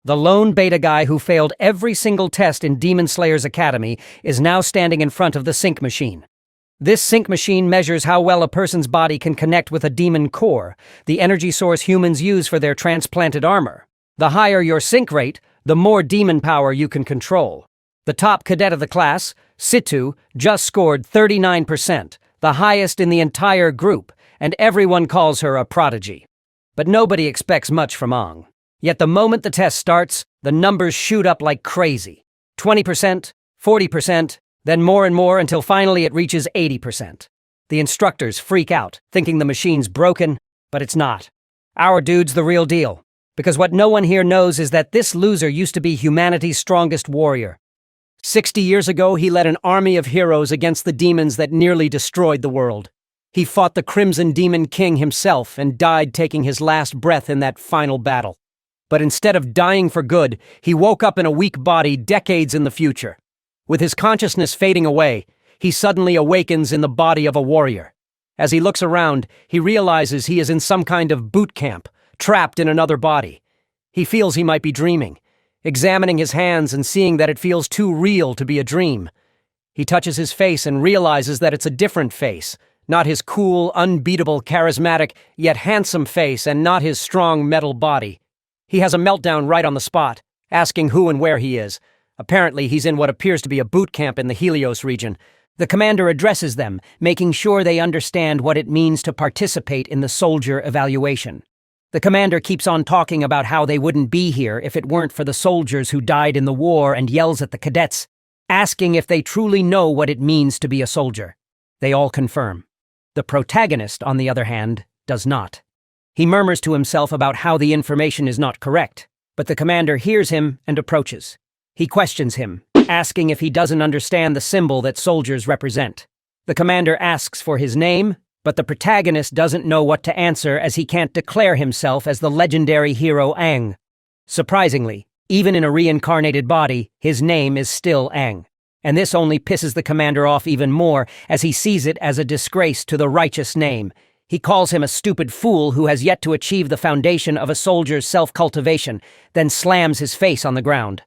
The lone beta guy who failed every single test in Demon Slayer's Academy is now standing in front of the sync machine. This sync machine measures how well a person's body can connect with a demon core, the energy source humans use for their transplanted armor. The higher your sync rate, the more demon power you can control. The top cadet of the class, Situ, just scored 39%, the highest in the entire group, and everyone calls her a prodigy. But nobody expects much from Ang. Yet the moment the test starts, the numbers shoot up like crazy. 20%, 40%, then more and more until finally it reaches 80%. The instructors freak out, thinking the machine's broken, but it's not. Our dude's the real deal, because what no one here knows is that this loser used to be humanity's strongest warrior. 60 years ago, he led an army of heroes against the demons that nearly destroyed the world. He fought the Crimson Demon King himself and died taking his last breath in that final battle. But instead of dying for good, he woke up in a weak body decades in the future. With his consciousness fading away, he suddenly awakens in the body of a warrior. As he looks around, he realizes he is in some kind of boot camp, trapped in another body. He feels he might be dreaming, examining his hands and seeing that it feels too real to be a dream. He touches his face and realizes that it's a different face, not his cool, unbeatable, charismatic, yet handsome face, and not his strong metal body. He has a meltdown right on the spot, asking who and where he is. Apparently, he's in what appears to be a boot camp in the Helios region. The commander addresses them, making sure they understand what it means to participate in the soldier evaluation. The commander keeps on talking about how they wouldn't be here if it weren't for the soldiers who died in the war and yells at the cadets, asking if they truly know what it means to be a soldier. They all confirm. The protagonist, on the other hand, does not. He murmurs to himself about how the information is not correct, but the commander hears him and approaches. He questions him, asking if he doesn't understand the symbol that soldiers represent. The commander asks for his name, but the protagonist doesn't know what to answer as he can't declare himself as the legendary hero Aang. Surprisingly, even in a reincarnated body, his name is still Aang. And this only pisses the commander off even more as he sees it as a disgrace to the righteous name. He calls him a stupid fool who has yet to achieve the foundation of a soldier's self-cultivation, then slams his face on the ground.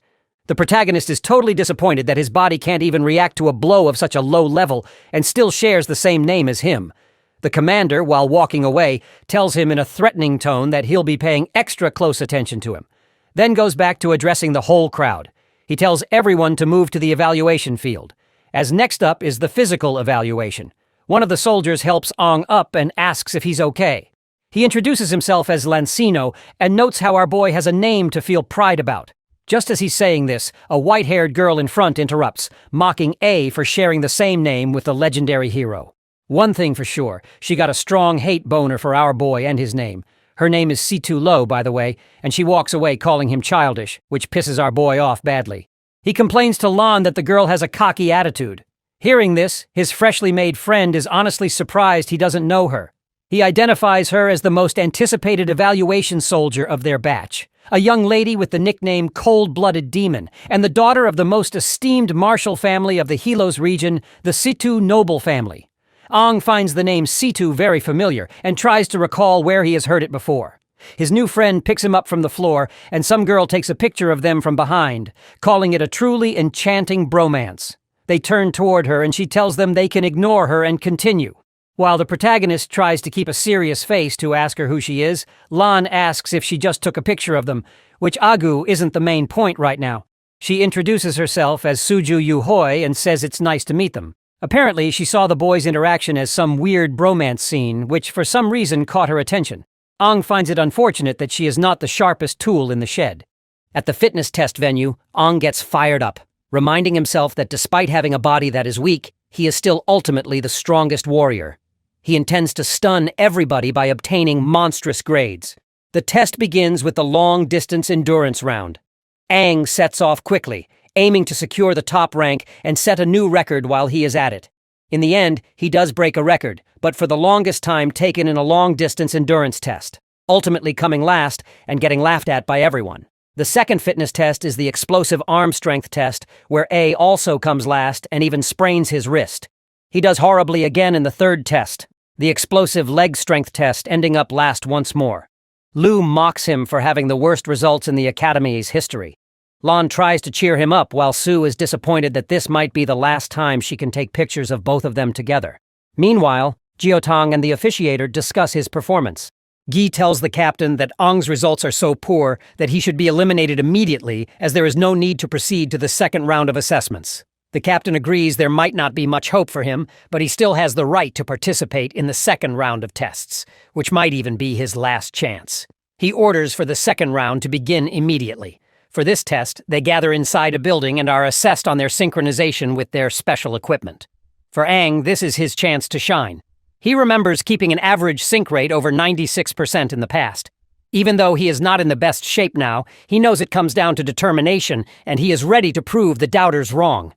The protagonist is totally disappointed that his body can't even react to a blow of such a low level and still shares the same name as him. The commander, while walking away, tells him in a threatening tone that he'll be paying extra close attention to him, then goes back to addressing the whole crowd. He tells everyone to move to the evaluation field, as next up is the physical evaluation. One of the soldiers helps Ang up and asks if he's okay. He introduces himself as Lancino and notes how our boy has a name to feel pride about. Just as he's saying this, a white-haired girl in front interrupts, mocking A for sharing the same name with the legendary hero. One thing for sure, she got a strong hate boner for our boy and his name. Her name is Situ Lo, by the way, and she walks away calling him childish, which pisses our boy off badly. He complains to Lan that the girl has a cocky attitude. Hearing this, his freshly made friend is honestly surprised he doesn't know her. He identifies her as the most anticipated evaluation soldier of their batch, a young lady with the nickname Cold-Blooded Demon, and the daughter of the most esteemed martial family of the Helios region, the Situ noble family. Ang finds the name Situ very familiar and tries to recall where he has heard it before. His new friend picks him up from the floor, and some girl takes a picture of them from behind, calling it a truly enchanting bromance. They turn toward her and she tells them they can ignore her and continue. While the protagonist tries to keep a serious face to ask her who she is, Lan asks if she just took a picture of them, which Agu isn't the main point right now. She introduces herself as Suju Yu Hoi and says it's nice to meet them. Apparently, she saw the boys' interaction as some weird bromance scene, which for some reason caught her attention. Ang finds it unfortunate that she is not the sharpest tool in the shed. At the fitness test venue, Ang gets fired up, reminding himself that despite having a body that is weak, he is still ultimately the strongest warrior. He intends to stun everybody by obtaining monstrous grades. The test begins with the long-distance endurance round. Aang sets off quickly, aiming to secure the top rank and set a new record while he is at it. In the end, he does break a record, but for the longest time taken in a long-distance endurance test, ultimately coming last and getting laughed at by everyone. The second fitness test is the explosive arm strength test, where A also comes last and even sprains his wrist. He does horribly again in the third test, the explosive leg strength test, ending up last once more. Lu mocks him for having the worst results in the Academy's history. Lan tries to cheer him up while Sue is disappointed that this might be the last time she can take pictures of both of them together. Meanwhile, Jiotang and the officiator discuss his performance. Gi tells the captain that Ong's results are so poor that he should be eliminated immediately, as there is no need to proceed to the second round of assessments. The captain agrees there might not be much hope for him, but he still has the right to participate in the second round of tests, which might even be his last chance. He orders for the second round to begin immediately. For this test, they gather inside a building and are assessed on their synchronization with their special equipment. For Aang, this is his chance to shine. He remembers keeping an average sync rate over 96% in the past. Even though he is not in the best shape now, he knows it comes down to determination, and he is ready to prove the doubters wrong.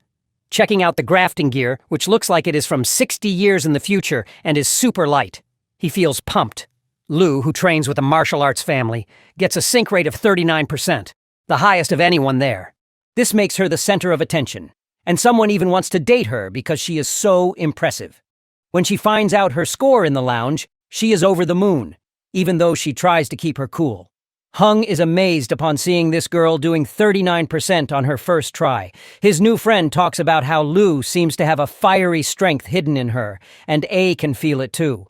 Checking out the grafting gear, which looks like it is from 60 years in the future and is super light. He feels pumped. Lu, who trains with a martial arts family, gets a sync rate of 39%, the highest of anyone there. This makes her the center of attention, and someone even wants to date her because she is so impressive. When she finds out her score in the lounge, she is over the moon, even though she tries to keep her cool. Hung is amazed upon seeing this girl doing 39% on her first try. His new friend talks about how Lu seems to have a fiery strength hidden in her, and A can feel it too.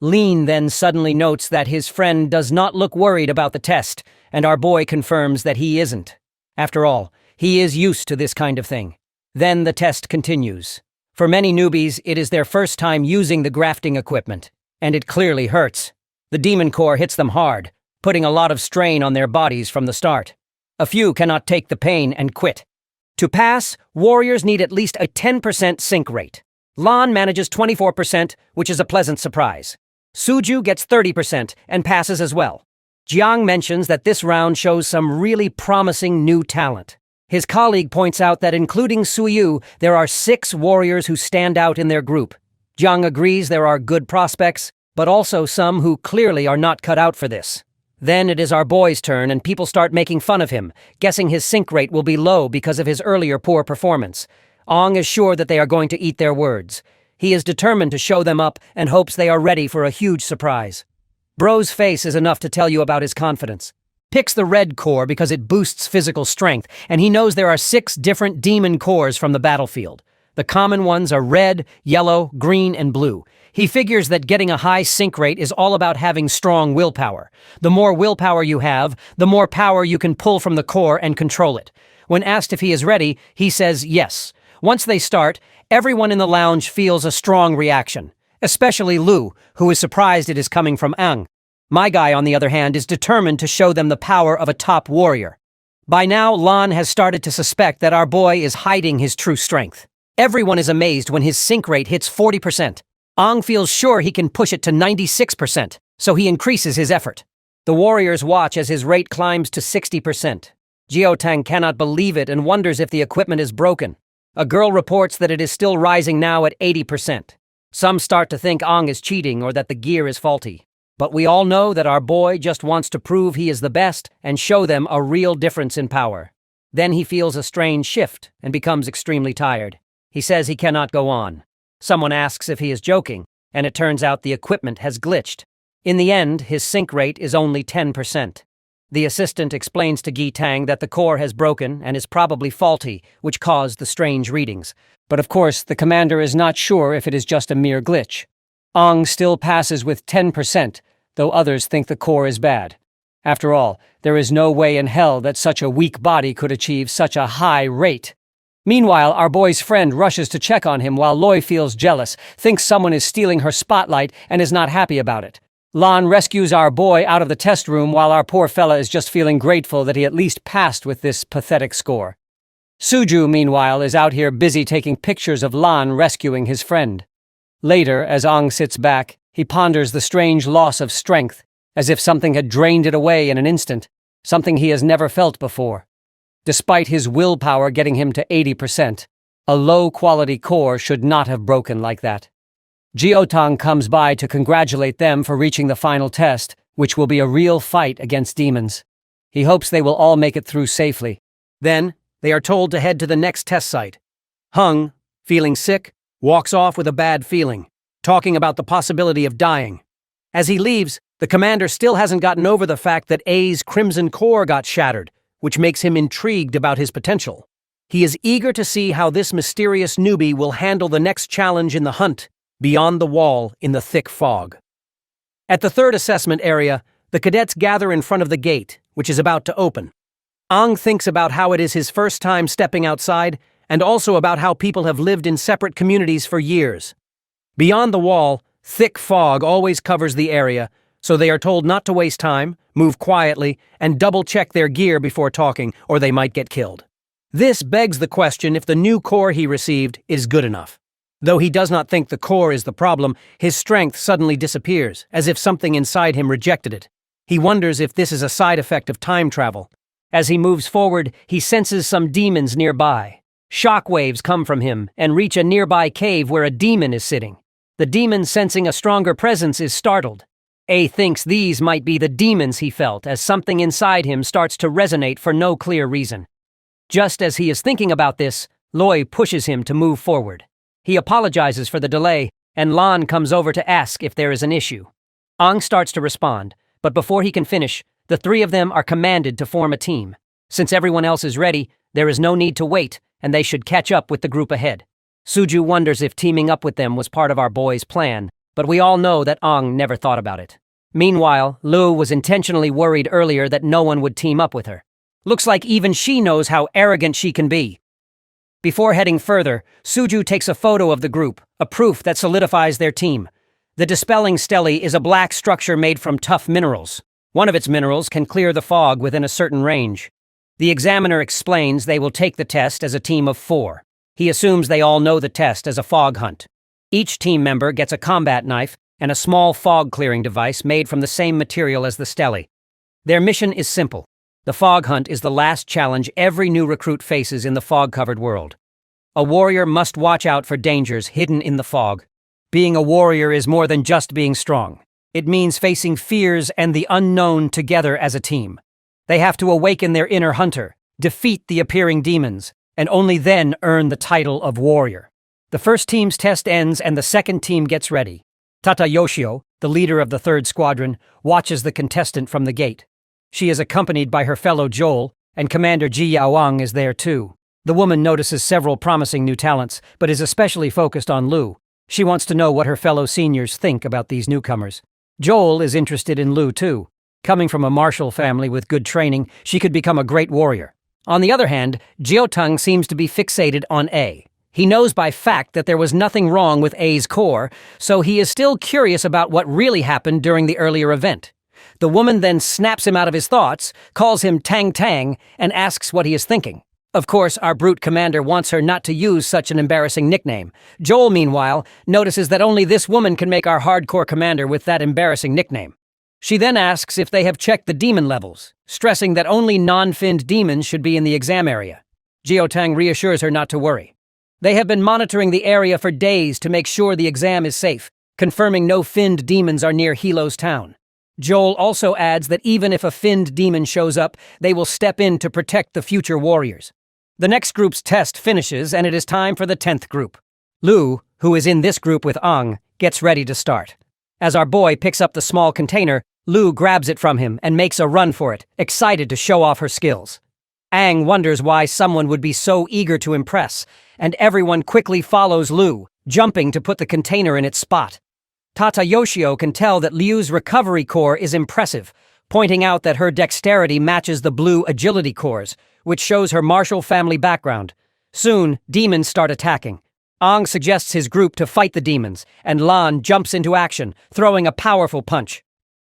Lean then suddenly notes that his friend does not look worried about the test, and our boy confirms that he isn't. After all, he is used to this kind of thing. Then the test continues. For many newbies, it is their first time using the grafting equipment, and it clearly hurts. The demon core hits them hard, putting a lot of strain on their bodies from the start. A few cannot take the pain and quit. To pass, warriors need at least a 10% sync rate. Lan manages 24%, which is a pleasant surprise. Suju gets 30% and passes as well. Jiang mentions that this round shows some really promising new talent. His colleague points out that including Suyu, there are 6 warriors who stand out in their group. Jiang agrees there are good prospects, but also some who clearly are not cut out for this. Then it is our boy's turn and people start making fun of him, guessing his sync rate will be low because of his earlier poor performance. Ong is sure that they are going to eat their words. He is determined to show them up and hopes they are ready for a huge surprise. Bro's face is enough to tell you about his confidence. Picks the red core because it boosts physical strength, and he knows there are 6 different demon cores from the battlefield. The common ones are red, yellow, green, and blue. He figures that getting a high sync rate is all about having strong willpower. The more willpower you have, the more power you can pull from the core and control it. When asked if he is ready, he says yes. Once they start, everyone in the lounge feels a strong reaction, especially Lu, who is surprised it is coming from Aang. My guy, on the other hand, is determined to show them the power of a top warrior. By now, Lan has started to suspect that our boy is hiding his true strength. Everyone is amazed when his sync rate hits 40%. Aang feels sure he can push it to 96%, so he increases his effort. The warriors watch as his rate climbs to 60%. Jiotang cannot believe it and wonders if the equipment is broken. A girl reports that it is still rising now at 80%. Some start to think Aang is cheating or that the gear is faulty. But we all know that our boy just wants to prove he is the best and show them a real difference in power. Then he feels a strange shift and becomes extremely tired. He says he cannot go on. Someone asks if he is joking, and it turns out the equipment has glitched. In the end, his sync rate is only 10%. The assistant explains to Gi Tang that the core has broken and is probably faulty, which caused the strange readings. But of course, the commander is not sure if it is just a mere glitch. Aang still passes with 10%, though others think the core is bad. After all, there is no way in hell that such a weak body could achieve such a high rate. Meanwhile, our boy's friend rushes to check on him while Loi feels jealous, thinks someone is stealing her spotlight, and is not happy about it. Lan rescues our boy out of the test room while our poor fella is just feeling grateful that he at least passed with this pathetic score. Suju, meanwhile, is out here busy taking pictures of Lan rescuing his friend. Later, as Aang sits back, he ponders the strange loss of strength, as if something had drained it away in an instant, something he has never felt before. Despite his willpower getting him to 80%, a low-quality core should not have broken like that. Jiotang comes by to congratulate them for reaching the final test, which will be a real fight against demons. He hopes they will all make it through safely. Then, they are told to head to the next test site. Hung, feeling sick, walks off with a bad feeling, talking about the possibility of dying. As he leaves, The commander still hasn't gotten over the fact that A's crimson core got shattered, which makes him intrigued about his potential. He is eager to see how this mysterious newbie will handle the next challenge in the hunt, beyond the wall in the thick fog. At the third assessment area, the cadets gather in front of the gate, which is about to open. Ang thinks about how it is his first time stepping outside, and also about how people have lived in separate communities for years. Beyond the wall, thick fog always covers the area, so they are told not to waste time, move quietly, and double-check their gear before talking, or they might get killed. This begs the question if the new core he received is good enough. Though he does not think the core is the problem, his strength suddenly disappears, as if something inside him rejected it. He wonders if this is a side effect of time travel. As he moves forward, he senses some demons nearby. Shockwaves come from him and reach a nearby cave where a demon is sitting. The demon, sensing a stronger presence, is startled. A thinks these might be the demons he felt as something inside him starts to resonate for no clear reason. Just as he is thinking about this, Loi pushes him to move forward. He apologizes for the delay, and Lan comes over to ask if there is an issue. Ang starts to respond, but before he can finish, the three of them are commanded to form a team. Since everyone else is ready, there is no need to wait, and they should catch up with the group ahead. Suju wonders if teaming up with them was part of our boy's plan, but we all know that Ang never thought about it. Meanwhile, Lu was intentionally worried earlier that no one would team up with her. Looks like even she knows how arrogant she can be. Before heading further, Suju takes a photo of the group, a proof that solidifies their team. The dispelling stele is a black structure made from tough minerals. One of its minerals can clear the fog within a certain range. The examiner explains they will take the test as a team of 4. He assumes they all know the test as a fog hunt. Each team member gets a combat knife and a small fog-clearing device made from the same material as the stele. Their mission is simple. The fog hunt is the last challenge every new recruit faces in the fog-covered world. A warrior must watch out for dangers hidden in the fog. Being a warrior is more than just being strong. It means facing fears and the unknown together as a team. They have to awaken their inner hunter, defeat the appearing demons, and only then earn the title of warrior. The first team's test ends and the second team gets ready. Tata Yoshio, the leader of the third squadron, watches the contestant from the gate. She is accompanied by her fellow Joel, and Commander Ji Yaowang is there too. The woman notices several promising new talents, but is especially focused on Lu. She wants to know what her fellow seniors think about these newcomers. Joel is interested in Lu too. Coming from a martial family with good training, she could become a great warrior. On the other hand, Jioteng seems to be fixated on A. He knows by fact that there was nothing wrong with A's core, so he is still curious about what really happened during the earlier event. The woman then snaps him out of his thoughts, calls him Tang Tang, and asks what he is thinking. Of course, our brute commander wants her not to use such an embarrassing nickname. Joel, meanwhile, notices that only this woman can make our hardcore commander with that embarrassing nickname. She then asks if they have checked the demon levels, stressing that only non-finned demons should be in the exam area. Jiotang reassures her not to worry. They have been monitoring the area for days to make sure the exam is safe, confirming no finned demons are near Hilo's town. Joel also adds that even if a finned demon shows up, they will step in to protect the future warriors. The next group's test finishes, and it is time for the 10th group. Lu, who is in this group with Ang, gets ready to start. As our boy picks up the small container, Lu grabs it from him and makes a run for it, excited to show off her skills. Ang wonders why someone would be so eager to impress, and everyone quickly follows Lu, jumping to put the container in its spot. Tata Yoshio can tell that Liu's recovery core is impressive, pointing out that her dexterity matches the blue agility cores, which shows her martial family background. Soon, demons start attacking. Ang suggests his group to fight the demons, and Lan jumps into action, throwing a powerful punch.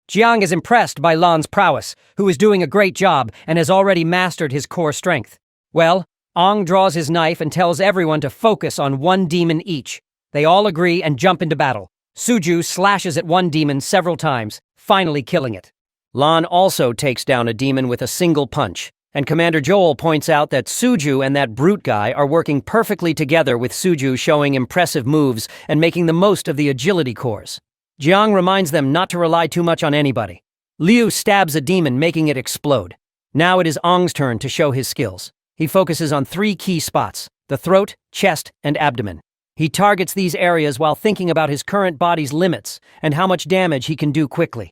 Jiang is impressed by Lan's prowess, who is doing a great job and has already mastered his core strength. Well, Ang draws his knife and tells everyone to focus on one demon each. They all agree and jump into battle. Suju slashes at one demon several times, finally killing it. Lan also takes down a demon with a single punch, and Commander Joel points out that Suju and that brute guy are working perfectly together, with Suju showing impressive moves and making the most of the agility cores. Jiang reminds them not to rely too much on anybody. Liu stabs a demon, making it explode. Now it is Ang's turn to show his skills. He focuses on 3 key spots: the throat, chest, and abdomen. He targets these areas while thinking about his current body's limits and how much damage he can do quickly.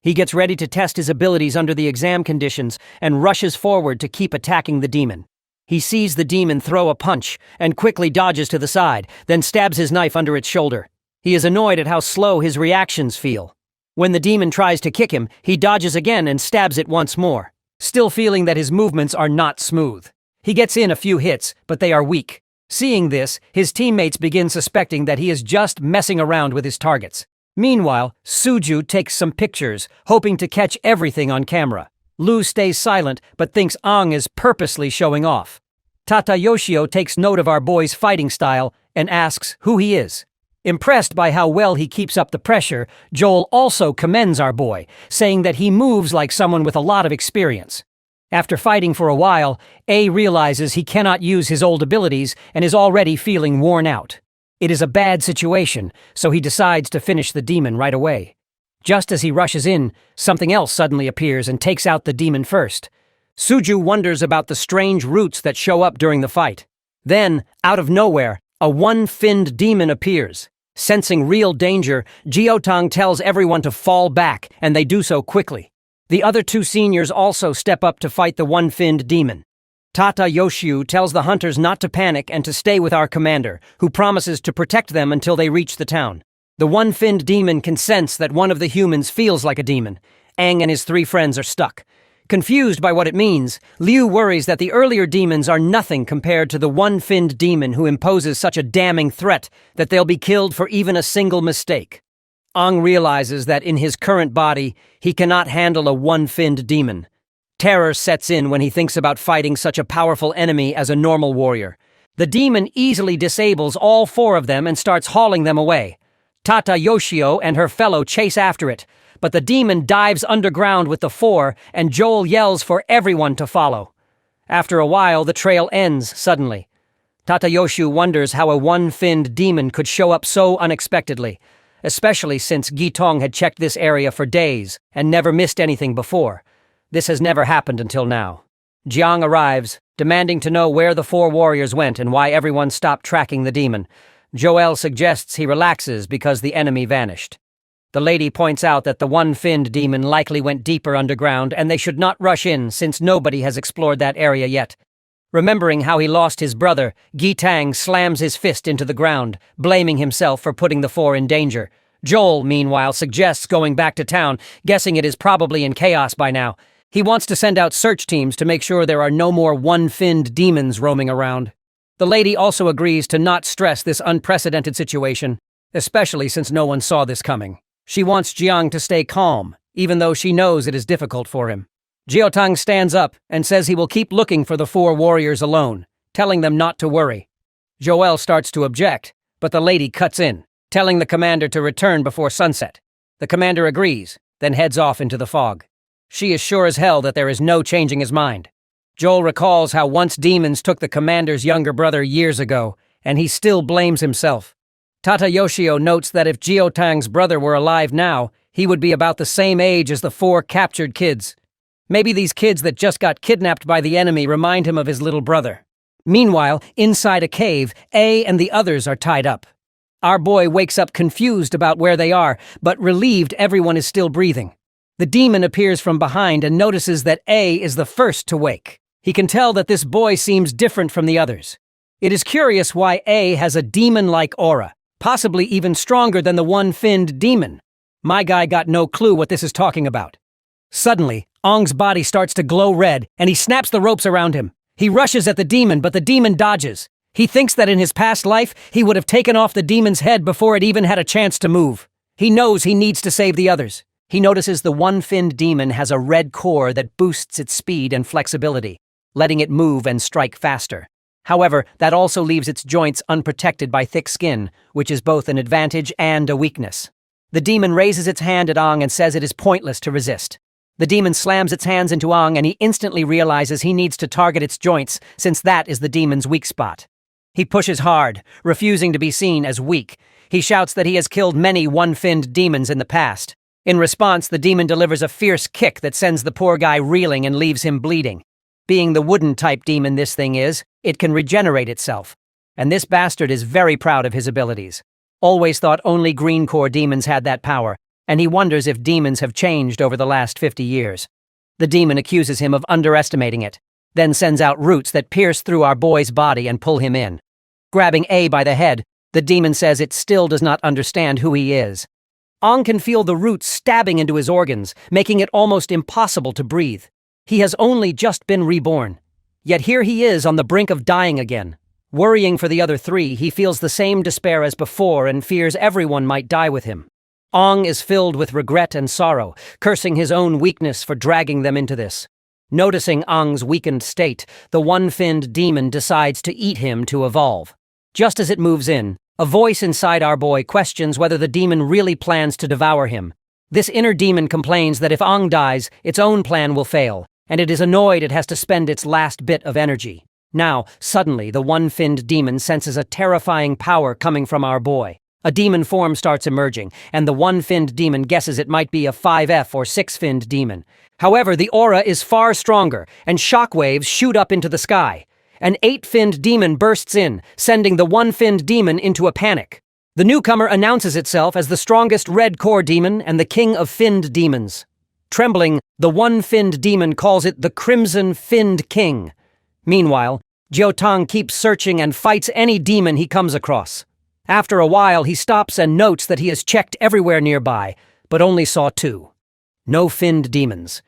He gets ready to test his abilities under the exam conditions and rushes forward to keep attacking the demon. He sees the demon throw a punch and quickly dodges to the side, then stabs his knife under its shoulder. He is annoyed at how slow his reactions feel. When the demon tries to kick him, he dodges again and stabs it once more, still feeling that his movements are not smooth. He gets in a few hits, but they are weak. Seeing this, his teammates begin suspecting that he is just messing around with his targets. Meanwhile, Suju takes some pictures, hoping to catch everything on camera. Lu stays silent, but thinks Ang is purposely showing off. Tata Yoshio takes note of our boy's fighting style and asks who he is. Impressed by how well he keeps up the pressure, Joel also commends our boy, saying that he moves like someone with a lot of experience. After fighting for a while, A realizes he cannot use his old abilities and is already feeling worn out. It is a bad situation, so he decides to finish the demon right away. Just as he rushes in, something else suddenly appears and takes out the demon first. Suju wonders about the strange roots that show up during the fight. Then, out of nowhere, a one-finned demon appears. Sensing real danger, Jiotang tells everyone to fall back, and they do so quickly. The other two seniors also step up to fight the one-finned demon. Tata Yoshio tells the hunters not to panic and to stay with our commander, who promises to protect them until they reach the town. The one-finned demon can sense that one of the humans feels like a demon. Aang and his three friends are stuck. Confused by what it means, Liu worries that the earlier demons are nothing compared to the one-finned demon who imposes such a damning threat that they'll be killed for even a single mistake. Aang realizes that in his current body, he cannot handle a one-finned demon. Terror sets in when he thinks about fighting such a powerful enemy as a normal warrior. The demon easily disables all four of them and starts hauling them away. Tata Yoshio and her fellow chase after it, but the demon dives underground with the four, and Joel yells for everyone to follow. After a while, the trail ends suddenly. Tata Yoshio wonders how a one-finned demon could show up so unexpectedly, especially since Gitong had checked this area for days and never missed anything before. This has never happened until now. Jiang arrives, demanding to know where the four warriors went and why everyone stopped tracking the demon. Joel suggests he relaxes because the enemy vanished. The lady points out that the one-finned demon likely went deeper underground and they should not rush in since nobody has explored that area yet. Remembering how he lost his brother, Gitang slams his fist into the ground, blaming himself for putting the four in danger. Joel, meanwhile, suggests going back to town, guessing it is probably in chaos by now. He wants to send out search teams to make sure there are no more one-finned demons roaming around. The lady also agrees to not stress this unprecedented situation, especially since no one saw this coming. She wants Jiang to stay calm, even though she knows it is difficult for him. Jiotang stands up and says he will keep looking for the four warriors alone, telling them not to worry. Joel starts to object, but the lady cuts in, telling the commander to return before sunset. The commander agrees, then heads off into the fog. She is sure as hell that there is no changing his mind. Joel recalls how once demons took the commander's younger brother years ago, and he still blames himself. Tata Yoshio notes that if Jiotang's brother were alive now, he would be about the same age as the four captured kids. Maybe these kids that just got kidnapped by the enemy remind him of his little brother. Meanwhile, inside a cave, A and the others are tied up. Our boy wakes up confused about where they are, but relieved everyone is still breathing. The demon appears from behind and notices that A is the first to wake. He can tell that this boy seems different from the others. It is curious why A has a demon-like aura, possibly even stronger than the one-finned demon. My guy got no clue what this is talking about. Suddenly, Ong's body starts to glow red, and he snaps the ropes around him. He rushes at the demon, but the demon dodges. He thinks that in his past life, he would have taken off the demon's head before it even had a chance to move. He knows he needs to save the others. He notices the one-finned demon has a red core that boosts its speed and flexibility, letting it move and strike faster. However, that also leaves its joints unprotected by thick skin, which is both an advantage and a weakness. The demon raises its hand at Ong and says it is pointless to resist. The demon slams its hands into Ong and he instantly realizes he needs to target its joints since that is the demon's weak spot. He pushes hard, refusing to be seen as weak. He shouts that he has killed many one-finned demons in the past. In response, the demon delivers a fierce kick that sends the poor guy reeling and leaves him bleeding. Being the wooden-type demon this thing is, it can regenerate itself. And this bastard is very proud of his abilities. Always thought only green core demons had that power, and he wonders if demons have changed over the last 50 years. The demon accuses him of underestimating it, then sends out roots that pierce through our boy's body and pull him in. Grabbing A by the head, the demon says it still does not understand who he is. Ong can feel the roots stabbing into his organs, making it almost impossible to breathe. He has only just been reborn. Yet here he is on the brink of dying again. Worrying for the other three, he feels the same despair as before and fears everyone might die with him. Ong is filled with regret and sorrow, cursing his own weakness for dragging them into this. Noticing Ong's weakened state, the one-finned demon decides to eat him to evolve. Just as it moves in, a voice inside our boy questions whether the demon really plans to devour him. This inner demon complains that if Ong dies, its own plan will fail, and it is annoyed it has to spend its last bit of energy. Now, suddenly, the one-finned demon senses a terrifying power coming from our boy. A demon form starts emerging, and the one-finned demon guesses it might be a 5F or 6-finned demon. However, the aura is far stronger, and shockwaves shoot up into the sky. An 8-finned demon bursts in, sending the one-finned demon into a panic. The newcomer announces itself as the strongest red core demon and the king of finned demons. Trembling, the one-finned demon calls it the Crimson Finned King. Meanwhile, Jiotang keeps searching and fights any demon he comes across. After a while, he stops and notes that he has checked everywhere nearby, but only saw 2. No finned demons.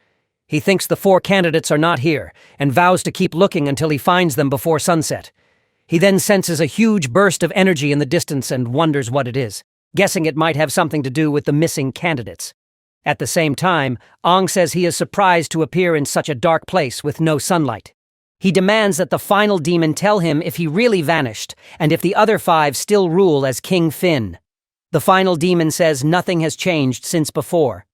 He thinks the 4 candidates are not here, and vows to keep looking until he finds them before sunset. He then senses a huge burst of energy in the distance and wonders what it is, guessing it might have something to do with the missing candidates. At the same time, Ong says he is surprised to appear in such a dark place with no sunlight. He demands that the final demon tell him if he really vanished, and if the other 5 still rule as King Finn. The final demon says nothing has changed since before.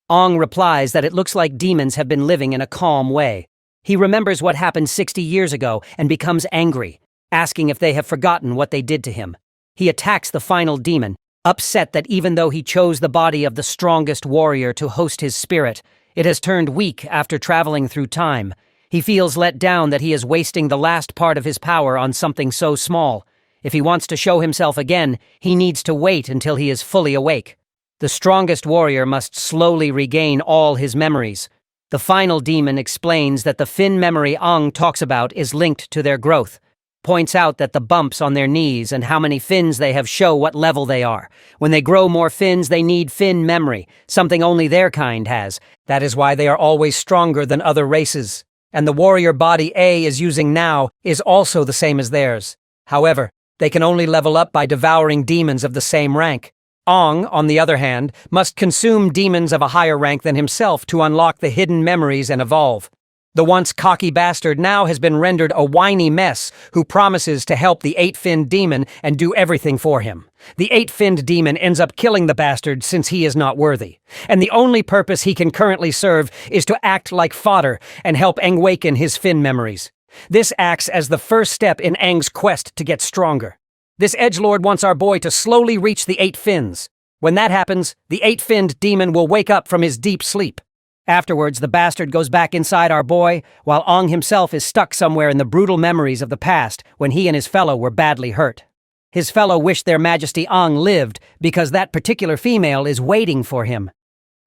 Ong replies that it looks like demons have been living in a calm way. He remembers what happened 60 years ago and becomes angry, asking if they have forgotten what they did to him. He attacks the final demon, upset that even though he chose the body of the strongest warrior to host his spirit, it has turned weak after traveling through time. He feels let down that he is wasting the last part of his power on something so small. If he wants to show himself again, he needs to wait until he is fully awake. The strongest warrior must slowly regain all his memories. The final demon explains that the fin memory Ong talks about is linked to their growth, points out that the bumps on their knees and how many fins they have show what level they are. When they grow more fins, they need fin memory, something only their kind has. That is why they are always stronger than other races. And the warrior body A is using now is also the same as theirs. However, they can only level up by devouring demons of the same rank. Ong, on the other hand, must consume demons of a higher rank than himself to unlock the hidden memories and evolve. The once cocky bastard now has been rendered a whiny mess who promises to help the 8-finned demon and do everything for him. The 8-finned demon ends up killing the bastard since he is not worthy, and the only purpose he can currently serve is to act like fodder and help Aang waken his fin memories. This acts as the first step in Aang's quest to get stronger. This edgelord wants our boy to slowly reach the 8 fins. When that happens, the 8-finned demon will wake up from his deep sleep. Afterwards, the bastard goes back inside our boy, while Ong himself is stuck somewhere in the brutal memories of the past when he and his fellow were badly hurt. His fellow wished their Majesty Ong lived because that particular female is waiting for him.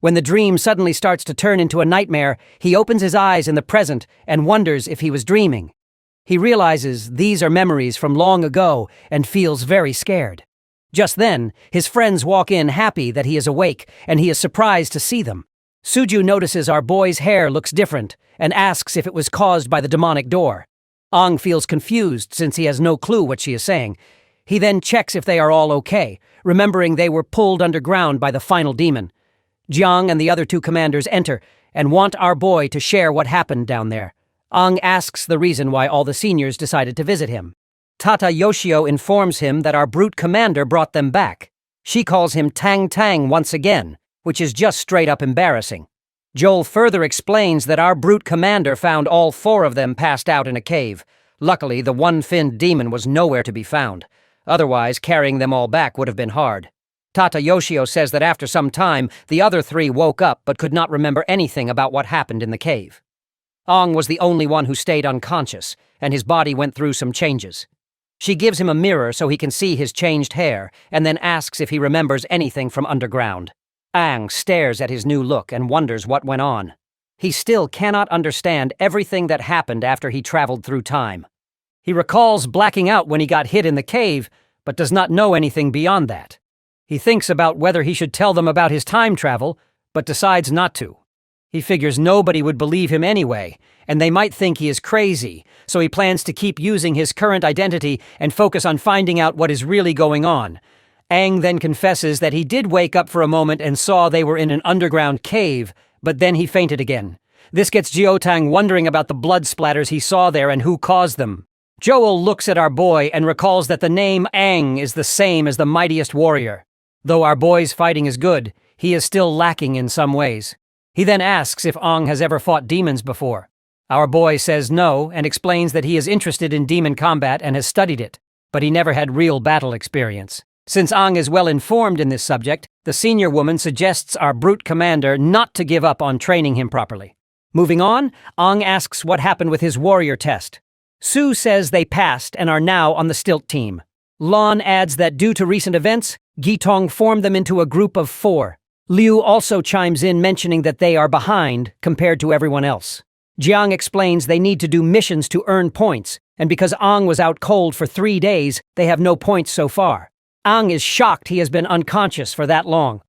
When the dream suddenly starts to turn into a nightmare, he opens his eyes in the present and wonders if he was dreaming. He realizes these are memories from long ago and feels very scared. Just then, his friends walk in happy that he is awake, and he is surprised to see them. Suju notices our boy's hair looks different and asks if it was caused by the demonic door. Ong feels confused since he has no clue what she is saying. He then checks if they are all okay, remembering they were pulled underground by the final demon. Jiang and the other 2 commanders enter and want our boy to share what happened down there. Ong asks the reason why all the seniors decided to visit him. Tata Yoshio informs him that our brute commander brought them back. She calls him Tang Tang once again, which is just straight up embarrassing. Joel further explains that our brute commander found all 4 of them passed out in a cave. Luckily, the one-finned demon was nowhere to be found. Otherwise, carrying them all back would have been hard. Tata Yoshio says that after some time, the other 3 woke up but could not remember anything about what happened in the cave. Ong was the only one who stayed unconscious, and his body went through some changes. She gives him a mirror so he can see his changed hair, and then asks if he remembers anything from underground. Ang stares at his new look and wonders what went on. He still cannot understand everything that happened after he traveled through time. He recalls blacking out when he got hit in the cave, but does not know anything beyond that. He thinks about whether he should tell them about his time travel, but decides not to. He figures nobody would believe him anyway, and they might think he is crazy, so he plans to keep using his current identity and focus on finding out what is really going on. Ang then confesses that he did wake up for a moment and saw they were in an underground cave, but then he fainted again. This gets Jiotang wondering about the blood splatters he saw there and who caused them. Joel looks at our boy and recalls that the name Ang is the same as the mightiest warrior. Though our boy's fighting is good, he is still lacking in some ways. He then asks if Ang has ever fought demons before. Our boy says no and explains that he is interested in demon combat and has studied it, but he never had real battle experience. Since Ang is well informed in this subject, the senior woman suggests our brute commander not to give up on training him properly. Moving on, Ang asks what happened with his warrior test. Su says they passed and are now on the stilt team. Lon adds that due to recent events, Gitong formed them into a group of 4. Liu also chimes in mentioning that they are behind compared to everyone else. Jiang explains they need to do missions to earn points, and because Ang was out cold for 3 days, they have no points so far. Ang is shocked he has been unconscious for that long.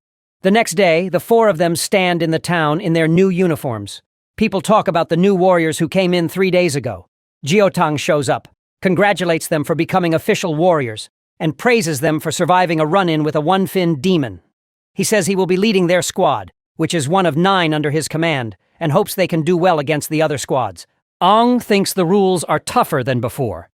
The next day, the 4 of them stand in the town in their new uniforms. People talk about the new warriors who came in 3 days ago. Jiotang shows up, congratulates them for becoming official warriors, and praises them for surviving a run-in with a one-finned demon. He says he will be leading their squad, which is one of 9 under his command, and hopes they can do well against the other squads. Ang thinks the rules are tougher than before.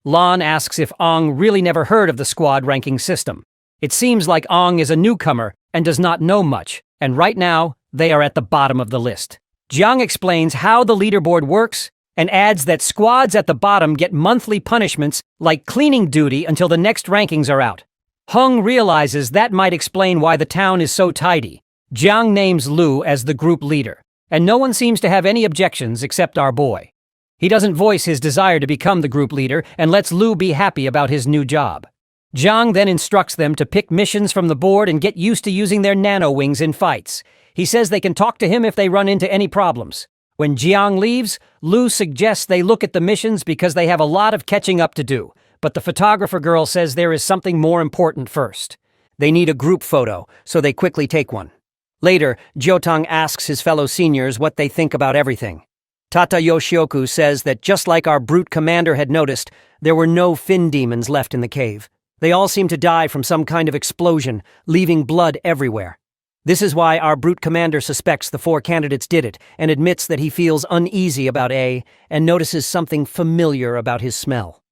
Lon asks if Ang really never heard of the squad ranking system. It seems like Ang is a newcomer and does not know much, and right now, they are at the bottom of the list. Jiang explains how the leaderboard works and adds that squads at the bottom get monthly punishments like cleaning duty until the next rankings are out. Hung realizes that might explain why the town is so tidy. Jiang names Lu as the group leader, and no one seems to have any objections except our boy. He doesn't voice his desire to become the group leader and lets Lu be happy about his new job. Jiang then instructs them to pick missions from the board and get used to using their nano wings in fights. He says they can talk to him if they run into any problems. When Jiang leaves, Lu suggests they look at the missions because they have a lot of catching up to do, but the photographer girl says there is something more important first. They need a group photo, so they quickly take one. Later, Jiotang asks his fellow seniors what they think about everything. Tata Yoshioku says that just like our brute commander had noticed, there were no fin demons left in the cave. They all seem to die from some kind of explosion, leaving blood everywhere. This is why our brute commander suspects the 4 candidates did it and admits that he feels uneasy about A and notices something familiar about his smell.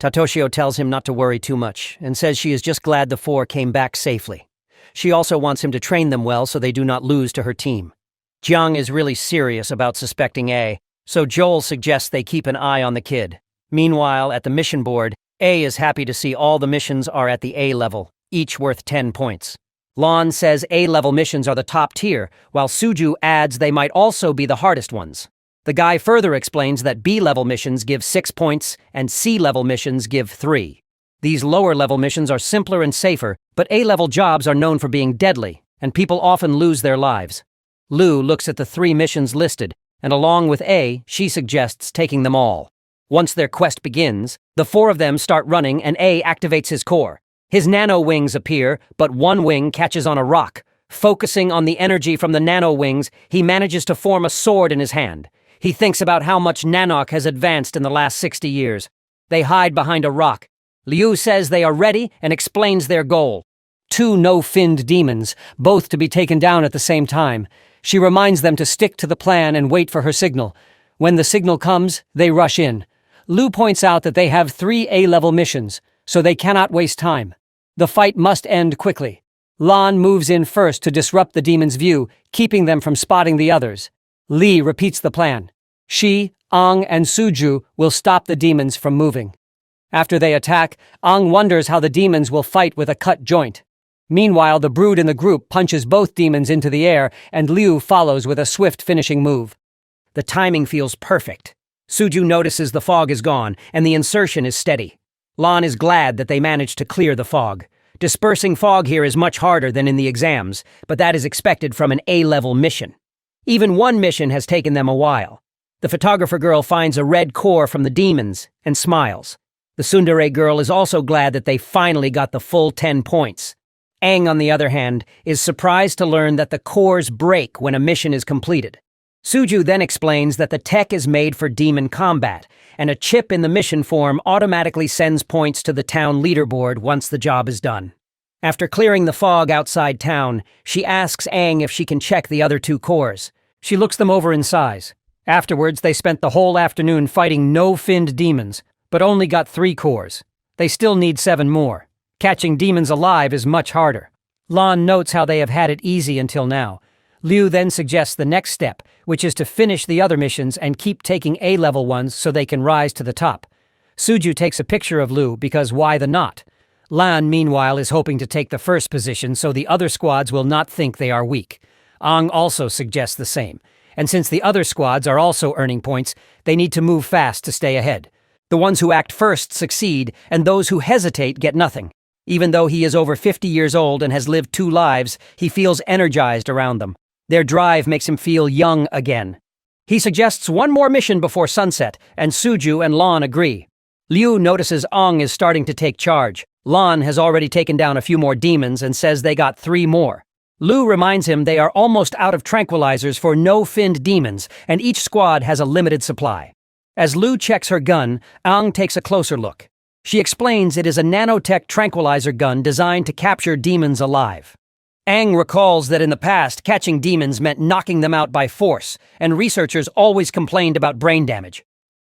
Tatoshio tells him not to worry too much and says she is just glad the 4 came back safely. She also wants him to train them well so they do not lose to her team. Jiang is really serious about suspecting A, so Joel suggests they keep an eye on the kid. Meanwhile, at the mission board, A is happy to see all the missions are at the A level, each worth 10 points. Lon says A-level missions are the top tier, while Suju adds they might also be the hardest ones. The guy further explains that B-level missions give 6 points and C-level missions give 3. These lower-level missions are simpler and safer, but A-level jobs are known for being deadly, and people often lose their lives. Lu looks at the 3 missions listed, and along with A, she suggests taking them all. Once their quest begins, the 4 of them start running and A activates his core. His nano wings appear, but one wing catches on a rock. Focusing on the energy from the nano wings, he manages to form a sword in his hand. He thinks about how much Nanok has advanced in the last 60 years. They hide behind a rock. Liu says they are ready and explains their goal. 2 no-finned demons, both to be taken down at the same time. She reminds them to stick to the plan and wait for her signal. When the signal comes, they rush in. Liu points out that they have 3 A-level missions, so they cannot waste time. The fight must end quickly. Lan moves in first to disrupt the demon's view, keeping them from spotting the others. Li repeats the plan. She, Ang, and Suju will stop the demons from moving. After they attack, Ang wonders how the demons will fight with a cut joint. Meanwhile, the brood in the group punches both demons into the air, and Liu follows with a swift finishing move. The timing feels perfect. Suju notices the fog is gone, and the insertion is steady. Lan is glad that they managed to clear the fog. Dispersing fog here is much harder than in the exams, but that is expected from an A-level mission. Even one mission has taken them a while. The photographer girl finds a red core from the demons and smiles. The tsundere girl is also glad that they finally got the full 10 points. Aang, on the other hand, is surprised to learn that the cores break when a mission is completed. Suju then explains that the tech is made for demon combat, and a chip in the mission form automatically sends points to the town leaderboard once the job is done. After clearing the fog outside town, she asks Aang if she can check the other 2 cores. She looks them over in size. Afterwards, they spent the whole afternoon fighting no-finned demons, but only got 3 cores. They still need 7 more. Catching demons alive is much harder. Lan notes how they have had it easy until now. Liu then suggests the next step, which is to finish the other missions and keep taking A-level ones so they can rise to the top. Suju takes a picture of Liu because why the not? Lan, meanwhile, is hoping to take the first position so the other squads will not think they are weak. Aang also suggests the same, and since the other squads are also earning points, they need to move fast to stay ahead. The ones who act first succeed, and those who hesitate get nothing. Even though he is over 50 years old and has lived 2 lives, he feels energized around them. Their drive makes him feel young again. He suggests one more mission before sunset, and Suju and Lan agree. Liu notices Aang is starting to take charge. Lan has already taken down a few more demons and says they got 3 more. Liu reminds him they are almost out of tranquilizers for no-finned demons, and each squad has a limited supply. As Liu checks her gun, Aang takes a closer look. She explains it is a nanotech tranquilizer gun designed to capture demons alive. Aang recalls that in the past, catching demons meant knocking them out by force, and researchers always complained about brain damage.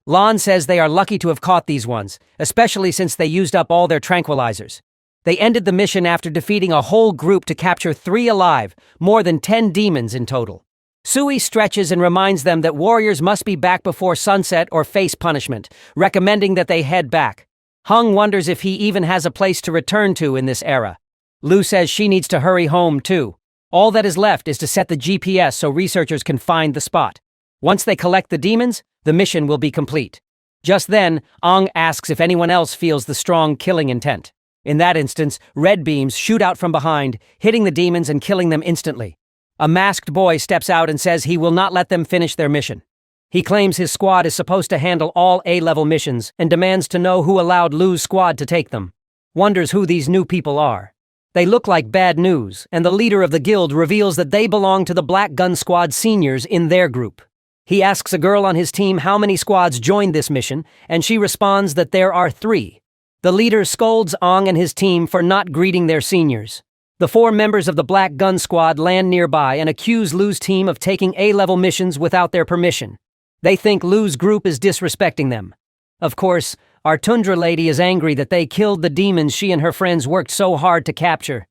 Lan says they are lucky to have caught these ones, especially since they used up all their tranquilizers. They ended the mission after defeating a whole group to capture 3 alive, more than 10 demons in total. Sui stretches and reminds them that warriors must be back before sunset or face punishment, recommending that they head back. Hung wonders if he even has a place to return to in this era. Liu says she needs to hurry home, too. All that is left is to set the GPS so researchers can find the spot. Once they collect the demons, the mission will be complete. Just then, Aang asks if anyone else feels the strong killing intent. In that instance, red beams shoot out from behind, hitting the demons and killing them instantly. A masked boy steps out and says he will not let them finish their mission. He claims his squad is supposed to handle all A-level missions and demands to know who allowed Liu's squad to take them. Wonders who these new people are. They look like bad news, and the leader of the guild reveals that they belong to the Black Gun Squad seniors in their group. He asks a girl on his team how many squads joined this mission, and she responds that there are 3. The leader scolds Aang and his team for not greeting their seniors. The 4 members of the Black Gun Squad land nearby and accuse Liu's team of taking A-level missions without their permission. They think Liu's group is disrespecting them. Of course, our Tundra lady is angry that they killed the demons she and her friends worked so hard to capture.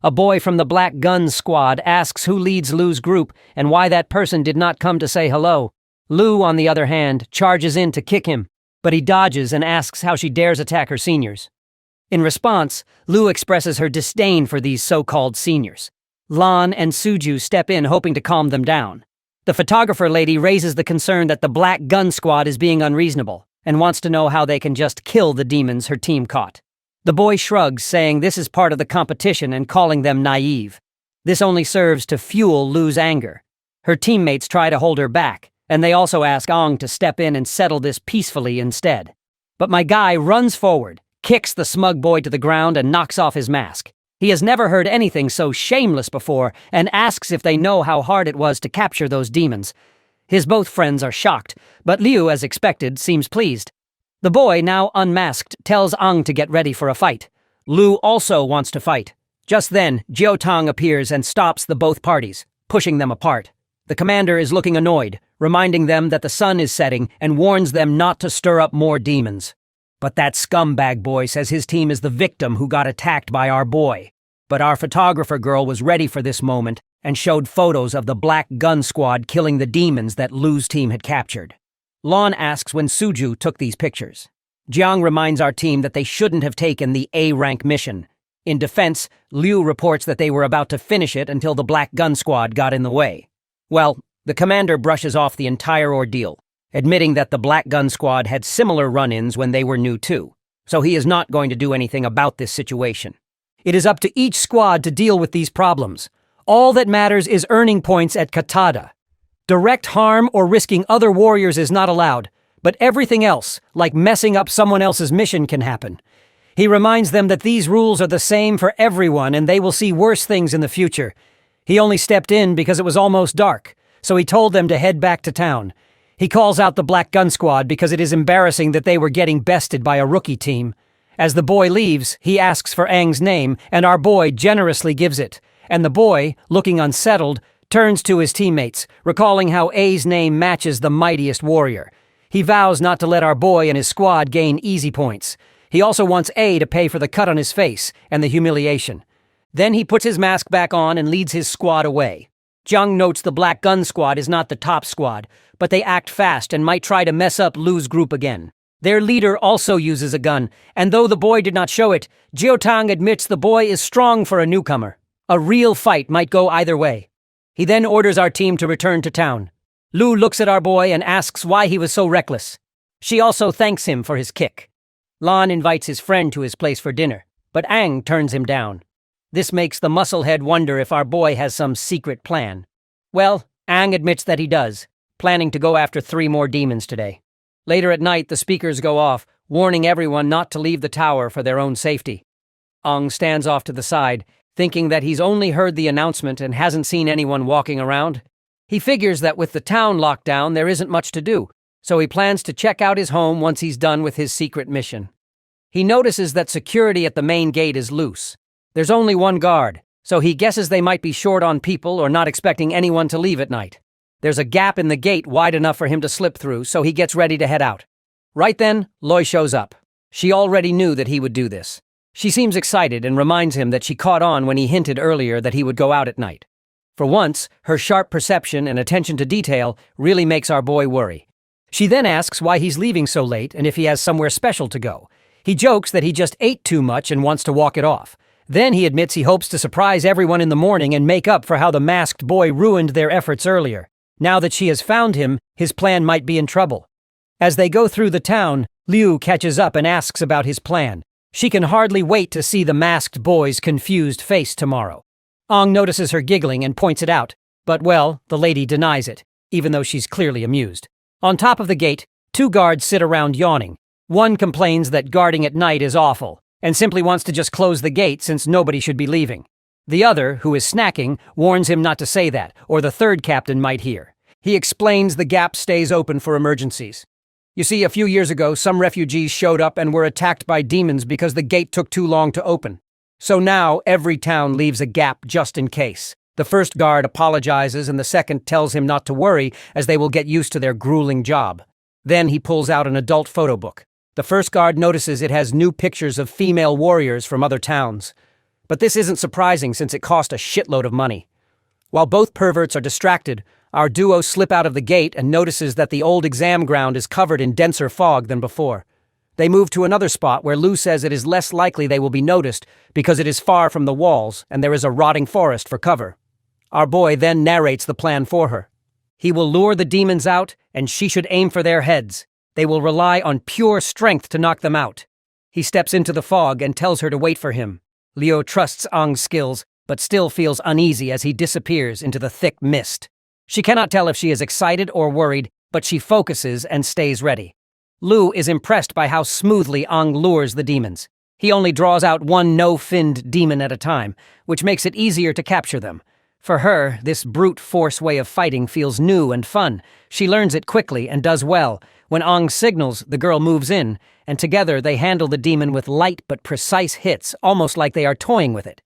A boy from the Black Gun Squad asks who leads Liu's group and why that person did not come to say hello. Liu, on the other hand, charges in to kick him, but he dodges and asks how she dares attack her seniors. In response, Liu expresses her disdain for these so-called seniors. Lan and Suju step in hoping to calm them down. The photographer lady raises the concern that the Black Gun Squad is being unreasonable and wants to know how they can just kill the demons her team caught. The boy shrugs, saying this is part of the competition and calling them naive. This only serves to fuel Liu's anger. Her teammates try to hold her back, and they also ask Aang to step in and settle this peacefully instead. But my guy runs forward, kicks the smug boy to the ground and knocks off his mask. He has never heard anything so shameless before and asks if they know how hard it was to capture those demons. His both friends are shocked, but Liu, as expected, seems pleased. The boy, now unmasked, tells Aang to get ready for a fight. Liu also wants to fight. Just then, Jiotang appears and stops the both parties, pushing them apart. The commander is looking annoyed, reminding them that the sun is setting and warns them not to stir up more demons. But that scumbag boy says his team is the victim who got attacked by our boy. But our photographer girl was ready for this moment and showed photos of the Black Gun Squad killing the demons that Liu's team had captured. Lan asks when Suju took these pictures. Jiang reminds our team that they shouldn't have taken the A-rank mission. In defense, Liu reports that they were about to finish it until the Black Gun Squad got in the way. Well, the commander brushes off the entire ordeal, admitting that the Black Gun Squad had similar run-ins when they were new too, so he is not going to do anything about this situation. It is up to each squad to deal with these problems. All that matters is earning points at Katada. Direct harm or risking other warriors is not allowed, but everything else, like messing up someone else's mission, can happen. He reminds them that these rules are the same for everyone and they will see worse things in the future. He only stepped in because it was almost dark, so he told them to head back to town. He calls out the Black Gun Squad because it is embarrassing that they were getting bested by a rookie team. As the boy leaves, he asks for Aang's name, and our boy generously gives it. And the boy, looking unsettled, turns to his teammates, recalling how A's name matches the mightiest warrior. He vows not to let our boy and his squad gain easy points. He also wants A to pay for the cut on his face and the humiliation. Then he puts his mask back on and leads his squad away. Jung notes the Black Gun Squad is not the top squad, but they act fast and might try to mess up Lu's group again. Their leader also uses a gun, and though the boy did not show it, Jiotang admits the boy is strong for a newcomer. A real fight might go either way. He then orders our team to return to town. Lu looks at our boy and asks why he was so reckless. She also thanks him for his kick. Lan invites his friend to his place for dinner, but Aang turns him down. This makes the musclehead wonder if our boy has some secret plan. Well, Aang admits that he does, planning to go after 3 more demons today. Later at night, the speakers go off, warning everyone not to leave the tower for their own safety. Aang stands off to the side, thinking that he's only heard the announcement and hasn't seen anyone walking around. He figures that with the town locked down, there isn't much to do, so he plans to check out his home once he's done with his secret mission. He notices that security at the main gate is loose. There's only 1 guard, so he guesses they might be short on people or not expecting anyone to leave at night. There's a gap in the gate wide enough for him to slip through, so he gets ready to head out. Right then, Loi shows up. She already knew that he would do this. She seems excited and reminds him that she caught on when he hinted earlier that he would go out at night. For once, her sharp perception and attention to detail really makes our boy worry. She then asks why he's leaving so late and if he has somewhere special to go. He jokes that he just ate too much and wants to walk it off. Then he admits he hopes to surprise everyone in the morning and make up for how the masked boy ruined their efforts earlier. Now that she has found him, his plan might be in trouble. As they go through the town, Liu catches up and asks about his plan. She can hardly wait to see the masked boy's confused face tomorrow. Aang notices her giggling and points it out, but well, the lady denies it, even though she's clearly amused. On top of the gate, 2 guards sit around yawning. One complains that guarding at night is awful, and simply wants to just close the gate since nobody should be leaving. The other, who is snacking, warns him not to say that, or the 3rd captain might hear. He explains the gap stays open for emergencies. You see, a few years ago, some refugees showed up and were attacked by demons because the gate took too long to open. So now, every town leaves a gap just in case. The 1st guard apologizes and the 2nd tells him not to worry, as they will get used to their grueling job. Then he pulls out an adult photo book. The 1st guard notices it has new pictures of female warriors from other towns. But this isn't surprising since it cost a shitload of money. While both perverts are distracted, our duo slip out of the gate and notices that the old exam ground is covered in denser fog than before. They move to another spot where Lu says it is less likely they will be noticed because it is far from the walls and there is a rotting forest for cover. Our boy then narrates the plan for her. He will lure the demons out and she should aim for their heads. They will rely on pure strength to knock them out. He steps into the fog and tells her to wait for him. Leo trusts Aang's skills, but still feels uneasy as he disappears into the thick mist. She cannot tell if she is excited or worried, but she focuses and stays ready. Lu is impressed by how smoothly Aang lures the demons. He only draws out 1 no-finned demon at a time, which makes it easier to capture them. For her, this brute force way of fighting feels new and fun. She learns it quickly and does well. When Aang signals, the girl moves in, and together they handle the demon with light but precise hits, almost like they are toying with it.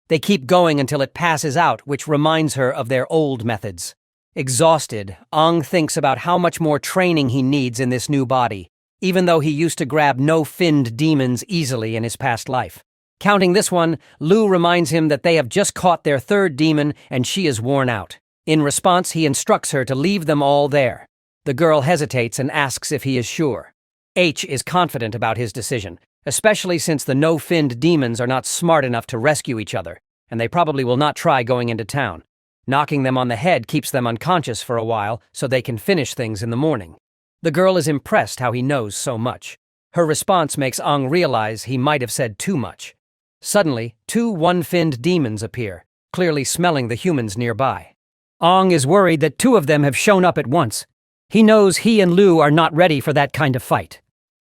They keep going until it passes out, which reminds her of their old methods. Exhausted, Aang thinks about how much more training he needs in this new body, even though he used to grab no-finned demons easily in his past life. Counting this one, Lu reminds him that they have just caught their 3rd demon and she is worn out. In response, he instructs her to leave them all there. The girl hesitates and asks if he is sure. H is confident about his decision, especially since the no-finned demons are not smart enough to rescue each other, and they probably will not try going into town. Knocking them on the head keeps them unconscious for a while so they can finish things in the morning. The girl is impressed how he knows so much. Her response makes Aang realize he might have said too much. Suddenly, two one-finned demons appear, clearly smelling the humans nearby. Ong is worried that two of them have shown up at once. He knows he and Lu are not ready for that kind of fight.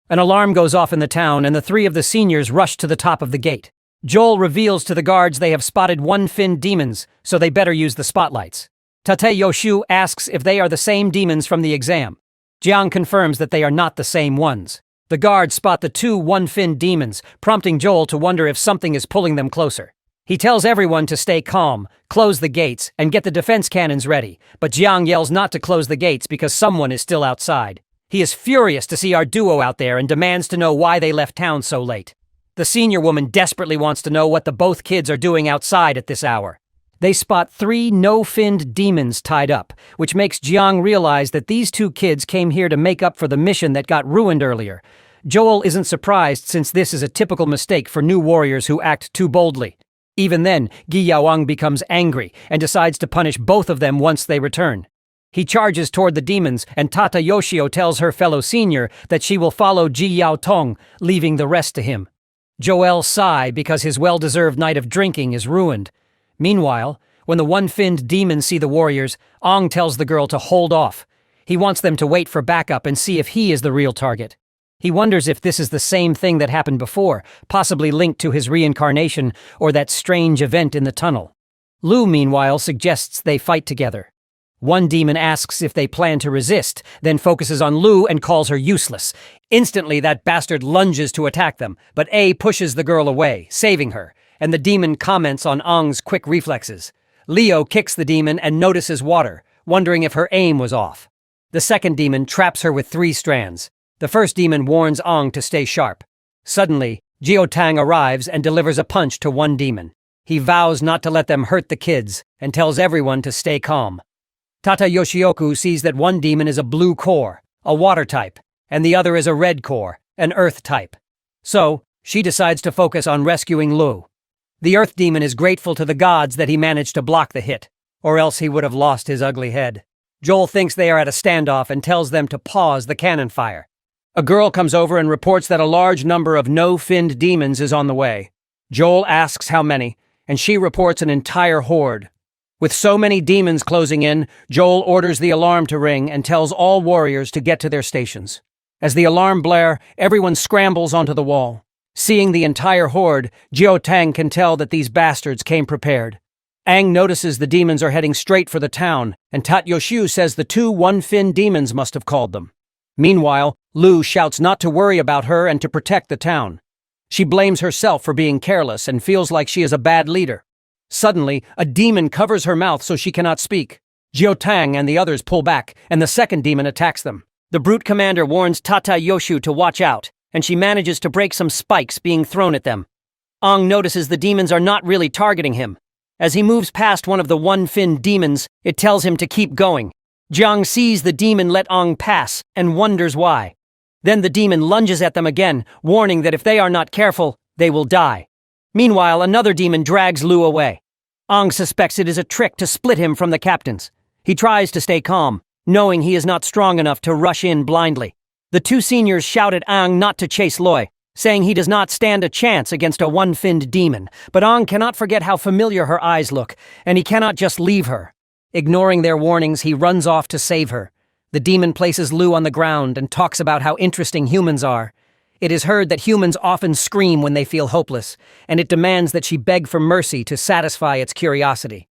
An alarm goes off in the town and the three of the seniors rush to the top of the gate. Joel reveals to the guards they have spotted one-finned demons, so they better use the spotlights. Tate Yoshu asks if they are the same demons from the exam. Jiang confirms that they are not the same ones. The guards spot the two one-finned demons, prompting Joel to wonder if something is pulling them closer. He tells everyone to stay calm, close the gates, and get the defense cannons ready, but Jiang yells not to close the gates because someone is still outside. He is furious to see our duo out there and demands to know why they left town so late. The senior woman desperately wants to know what the both kids are doing outside at this hour. They spot three no-finned demons tied up, which makes Jiang realize that these two kids came here to make up for the mission that got ruined earlier. Joel isn't surprised since this is a typical mistake for new warriors who act too boldly. Even then, Gi Yaoang becomes angry and decides to punish both of them once they return. He charges toward the demons, and Tata Yoshio tells her fellow senior that she will follow Ji Yao Tong, leaving the rest to him. Joel sighs because his well-deserved night of drinking is ruined. Meanwhile, when the one-finned demons see the warriors, Ong tells the girl to hold off. He wants them to wait for backup and see if he is the real target. He wonders if this is the same thing that happened before, possibly linked to his reincarnation or that strange event in the tunnel. Lu, meanwhile, suggests they fight together. One demon asks if they plan to resist, then focuses on Lu and calls her useless. Instantly, that bastard lunges to attack them, but A pushes the girl away, saving her, and the demon comments on Ong's quick reflexes. Leo kicks the demon and notices water, wondering if her aim was off. The second demon traps her with 3 strands. The first demon warns Ong to stay sharp. Suddenly, Jiotang arrives and delivers a punch to one demon. He vows not to let them hurt the kids and tells everyone to stay calm. Tata Yoshioku sees that one demon is a blue core, a water type, and the other is a red core, an earth type. So, she decides to focus on rescuing Lu. The earth demon is grateful to the gods that he managed to block the hit, or else he would have lost his ugly head. Joel thinks they are at a standoff and tells them to pause the cannon fire. A girl comes over and reports that a large number of no-finned demons is on the way. Joel asks how many, and she reports an entire horde. With so many demons closing in, Joel orders the alarm to ring and tells all warriors to get to their stations. As the alarm blare, everyone scrambles onto the wall. Seeing the entire horde, Jiotang can tell that these bastards came prepared. Aang notices the demons are heading straight for the town, and Tat Yoshu says the two one-finned demons must have called them. Meanwhile, Lu shouts not to worry about her and to protect the town. She blames herself for being careless and feels like she is a bad leader. Suddenly, a demon covers her mouth so she cannot speak. Jiotang and the others pull back, and the second demon attacks them. The brute commander warns Tata Yoshu to watch out, and she manages to break some spikes being thrown at them. Ong notices the demons are not really targeting him. As he moves past one of the one-finned demons, it tells him to keep going. Jiang sees the demon let Ong pass and wonders why. Then the demon lunges at them again, warning that if they are not careful, they will die. Meanwhile, another demon drags Lu away. Ong suspects it is a trick to split him from the captains. He tries to stay calm, knowing he is not strong enough to rush in blindly. The two seniors shout at Ong not to chase Loi, saying he does not stand a chance against a one-finned demon, but Ong cannot forget how familiar her eyes look, and he cannot just leave her. Ignoring their warnings, he runs off to save her. The demon places Lu on the ground and talks about how interesting humans are. It is heard that humans often scream when they feel hopeless, and it demands that she beg for mercy to satisfy its curiosity.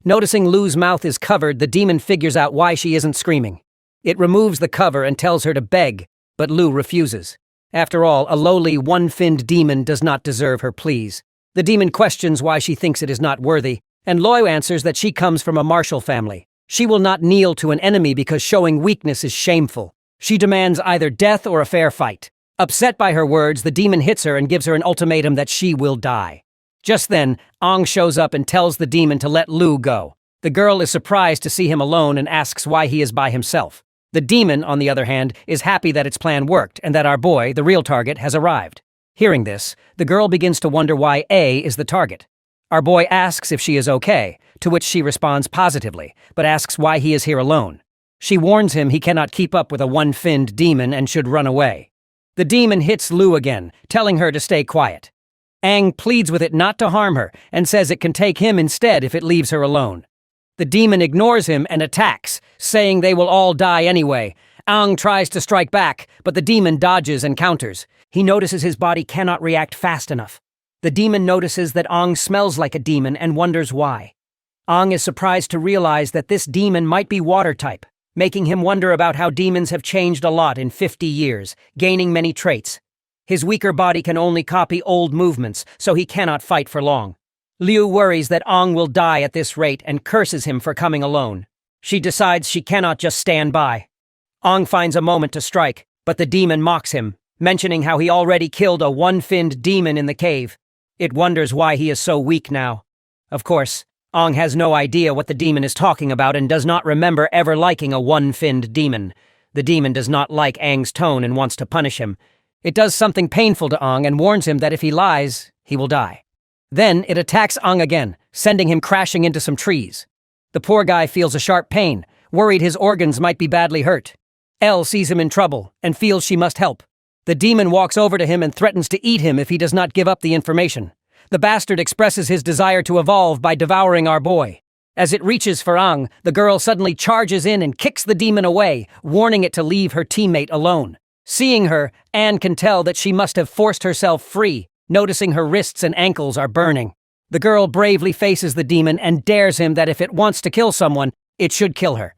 Noticing Lu's mouth is covered, the demon figures out why she isn't screaming. It removes the cover and tells her to beg, but Lu refuses. After all, a lowly one-finned demon does not deserve her pleas. The demon questions why she thinks it is not worthy, and Loi answers that she comes from a martial family. She will not kneel to an enemy because showing weakness is shameful. She demands either death or a fair fight. Upset by her words, the demon hits her and gives her an ultimatum that she will die. Just then, Ong shows up and tells the demon to let Lu go. The girl is surprised to see him alone and asks why he is by himself. The demon, on the other hand, is happy that its plan worked and that our boy, the real target, has arrived. Hearing this, the girl begins to wonder why A is the target. Our boy asks if she is okay, to which she responds positively, but asks why he is here alone. She warns him he cannot keep up with a one-finned demon and should run away. The demon hits Lu again, telling her to stay quiet. Aang pleads with it not to harm her and says it can take him instead if it leaves her alone. The demon ignores him and attacks, saying they will all die anyway. Aang tries to strike back, but the demon dodges and counters. He notices his body cannot react fast enough. The demon notices that Aang smells like a demon and wonders why. Aang is surprised to realize that this demon might be water type, making him wonder about how demons have changed a lot in 50 years, gaining many traits. His weaker body can only copy old movements, so he cannot fight for long. Liu worries that Aang will die at this rate and curses him for coming alone. She decides she cannot just stand by. Aang finds a moment to strike, but the demon mocks him, mentioning how he already killed a one-finned demon in the cave. It wonders why he is so weak now. Of course, Aang has no idea what the demon is talking about and does not remember ever liking a one-finned demon. The demon does not like Aang's tone and wants to punish him. It does something painful to Aang and warns him that if he lies, he will die. Then it attacks Aang again, sending him crashing into some trees. The poor guy feels a sharp pain, worried his organs might be badly hurt. Elle sees him in trouble and feels she must help. The demon walks over to him and threatens to eat him if he does not give up the information. The bastard expresses his desire to evolve by devouring our boy. As it reaches for Aang, the girl suddenly charges in and kicks the demon away, warning it to leave her teammate alone. Seeing her, Anne can tell that she must have forced herself free, noticing her wrists and ankles are burning. The girl bravely faces the demon and dares him that if it wants to kill someone, it should kill her.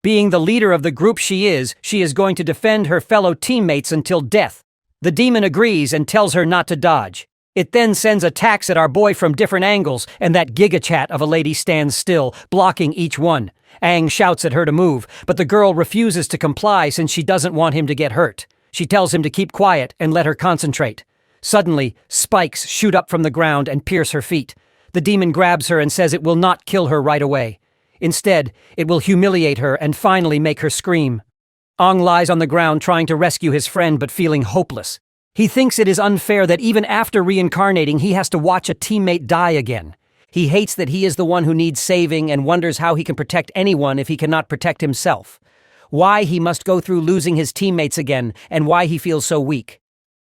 Being the leader of the group she is going to defend her fellow teammates until death. The demon agrees and tells her not to dodge. It then sends attacks at our boy from different angles, and that gigachat of a lady stands still, blocking each one. Aang shouts at her to move, but the girl refuses to comply since she doesn't want him to get hurt. She tells him to keep quiet and let her concentrate. Suddenly, spikes shoot up from the ground and pierce her feet. The demon grabs her and says it will not kill her right away. Instead, it will humiliate her and finally make her scream. Aang lies on the ground trying to rescue his friend but feeling hopeless. He thinks it is unfair that even after reincarnating he has to watch a teammate die again. He hates that he is the one who needs saving and wonders how he can protect anyone if he cannot protect himself. Why he must go through losing his teammates again and why he feels so weak.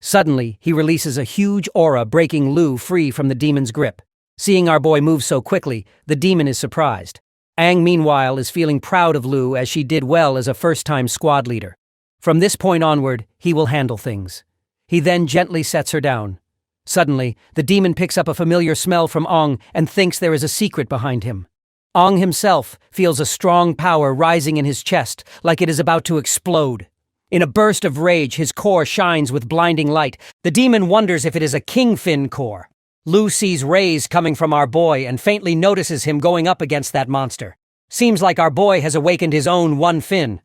Suddenly, he releases a huge aura breaking Lu free from the demon's grip. Seeing our boy move so quickly, the demon is surprised. Aang, meanwhile, is feeling proud of Lu as she did well as a first-time squad leader. From this point onward, he will handle things. He then gently sets her down. Suddenly, the demon picks up a familiar smell from Aang and thinks there is a secret behind him. Aang himself feels a strong power rising in his chest, like it is about to explode. In a burst of rage, his core shines with blinding light. The demon wonders if it is a kingfin core. Lu sees rays coming from our boy and faintly notices him going up against that monster. Seems like our boy has awakened his own one fin.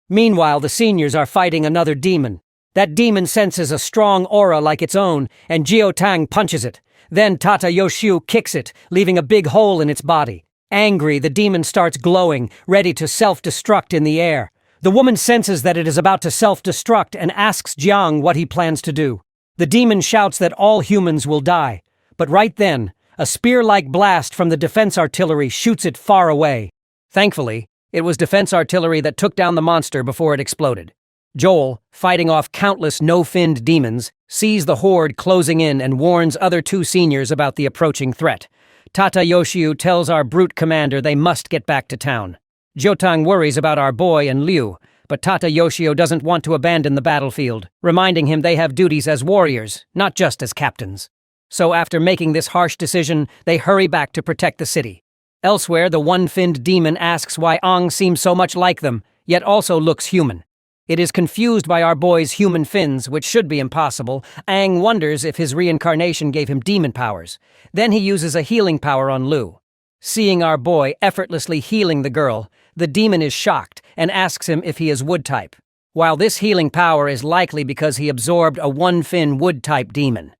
Meanwhile, the seniors are fighting another demon. That demon senses a strong aura like its own, and Jiao Tang punches it. Then Tata Yoshiu kicks it, leaving a big hole in its body. Angry, the demon starts glowing, ready to self-destruct in the air. The woman senses that it is about to self-destruct and asks Jiang what he plans to do. The demon shouts that all humans will die. But right then, a spear-like blast from the defense artillery shoots it far away. Thankfully, it was defense artillery that took down the monster before it exploded. Joel, fighting off countless no-finned demons, sees the horde closing in and warns other two seniors about the approaching threat. Tata Yoshiu tells our brute commander they must get back to town. Jiotang worries about our boy and Liu, but Tata Yoshio doesn't want to abandon the battlefield, reminding him they have duties as warriors, not just as captains. So after making this harsh decision, they hurry back to protect the city. Elsewhere, the one-finned demon asks why Aang seems so much like them, yet also looks human. It is confused by our boy's human fins, which should be impossible. Aang wonders if his reincarnation gave him demon powers. Then he uses a healing power on Lu. Seeing our boy effortlessly healing the girl, the demon is shocked and asks him if he is wood-type. While this healing power is likely because he absorbed a one-fin wood-type demon.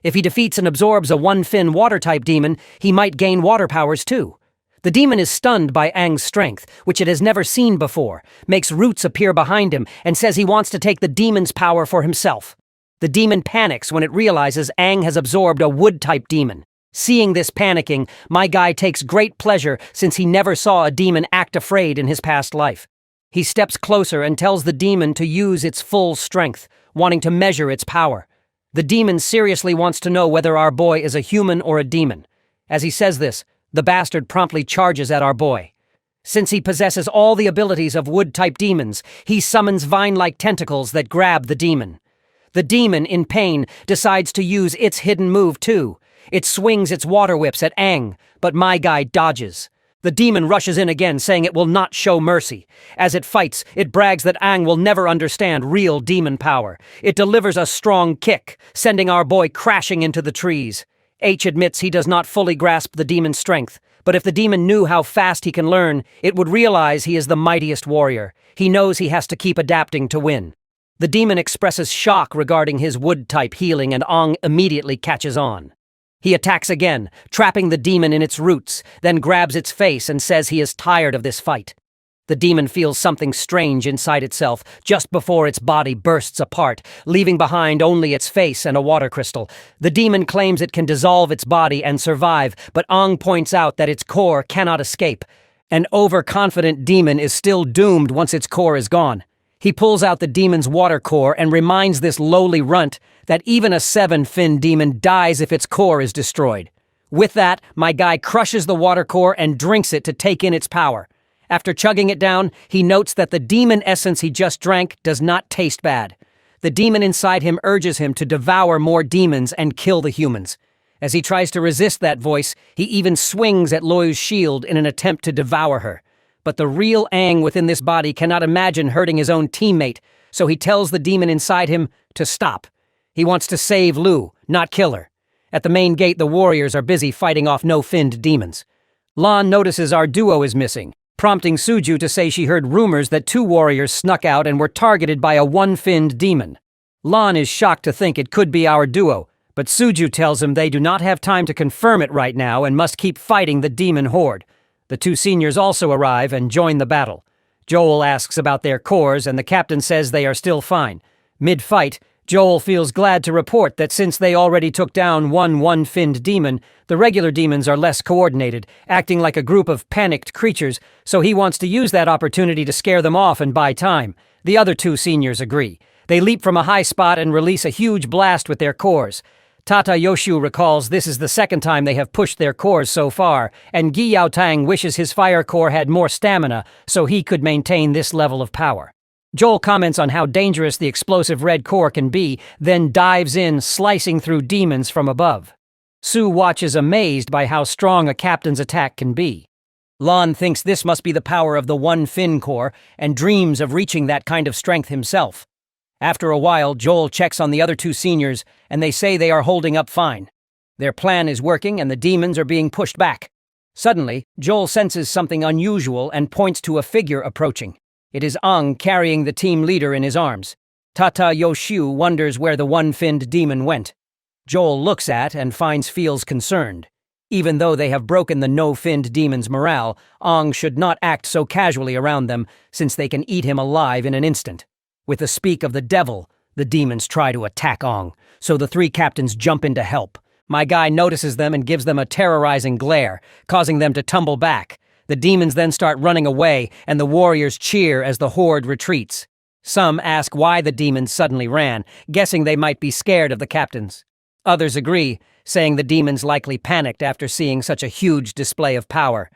If he defeats and absorbs a one-fin water-type demon, he might gain water powers too. The demon is stunned by Aang's strength, which it has never seen before, makes roots appear behind him, and says he wants to take the demon's power for himself. The demon panics when it realizes Aang has absorbed a wood-type demon. Seeing this panicking, my guy takes great pleasure since he never saw a demon act afraid in his past life. He steps closer and tells the demon to use its full strength, wanting to measure its power. The demon seriously wants to know whether our boy is a human or a demon. As he says this, the bastard promptly charges at our boy. Since he possesses all the abilities of wood-type demons, he summons vine-like tentacles that grab the demon. The demon, in pain, decides to use its hidden move too. It swings its water whips at Aang, but my guy dodges. The demon rushes in again, saying it will not show mercy. As it fights, it brags that Aang will never understand real demon power. It delivers a strong kick, sending our boy crashing into the trees. H admits he does not fully grasp the demon's strength, but if the demon knew how fast he can learn, it would realize he is the mightiest warrior. He knows he has to keep adapting to win. The demon expresses shock regarding his wood-type healing, and Aang immediately catches on. He attacks again, trapping the demon in its roots, then grabs its face and says he is tired of this fight. The demon feels something strange inside itself just before its body bursts apart, leaving behind only its face and a water crystal. The demon claims it can dissolve its body and survive, but Aang points out that its core cannot escape. An overconfident demon is still doomed once its core is gone. He pulls out the demon's water core and reminds this lowly runt that even a 7-fin demon dies if its core is destroyed. With that, my guy crushes the water core and drinks it to take in its power. After chugging it down, he notes that the demon essence he just drank does not taste bad. The demon inside him urges him to devour more demons and kill the humans. As he tries to resist that voice, he even swings at Loyu's shield in an attempt to devour her. But the real Aang within this body cannot imagine hurting his own teammate, so he tells the demon inside him to stop. He wants to save Lu, not kill her. At the main gate, the warriors are busy fighting off no-finned demons. Lan notices our duo is missing, prompting Suju to say she heard rumors that 2 warriors snuck out and were targeted by a 1-finned demon. Lan is shocked to think it could be our duo, but Suju tells him they do not have time to confirm it right now and must keep fighting the demon horde. The 2 seniors also arrive and join the battle. Joel asks about their cores, and the captain says they are still fine. Mid-fight, Joel feels glad to report that since they already took down one 1-finned demon, the regular demons are less coordinated, acting like a group of panicked creatures, so he wants to use that opportunity to scare them off and buy time. The other 2 seniors agree. They leap from a high spot and release a huge blast with their cores. Tata Yoshu recalls this is the 2nd time they have pushed their cores so far, and Gi Yaotang wishes his fire core had more stamina so he could maintain this level of power. Joel comments on how dangerous the explosive red core can be, then dives in, slicing through demons from above. Su watches amazed by how strong a captain's attack can be. Lan thinks this must be the power of the 1-fin core and dreams of reaching that kind of strength himself. After a while, Joel checks on the other 2 seniors, and they say they are holding up fine. Their plan is working, and the demons are being pushed back. Suddenly, Joel senses something unusual and points to a figure approaching. It is Aang carrying the team leader in his arms. Tata Yoshu wonders where the 1-finned demon went. Joel looks at and feels concerned. Even though they have broken the no-finned demon's morale, Aang should not act so casually around them, since they can eat him alive in an instant. With the speak of the devil, the demons try to attack Aang, so the 3 captains jump in to help. My guy notices them and gives them a terrorizing glare, causing them to tumble back. The demons then start running away, and the warriors cheer as the horde retreats. Some ask why the demons suddenly ran, guessing they might be scared of the captains. Others agree, saying the demons likely panicked after seeing such a huge display of power.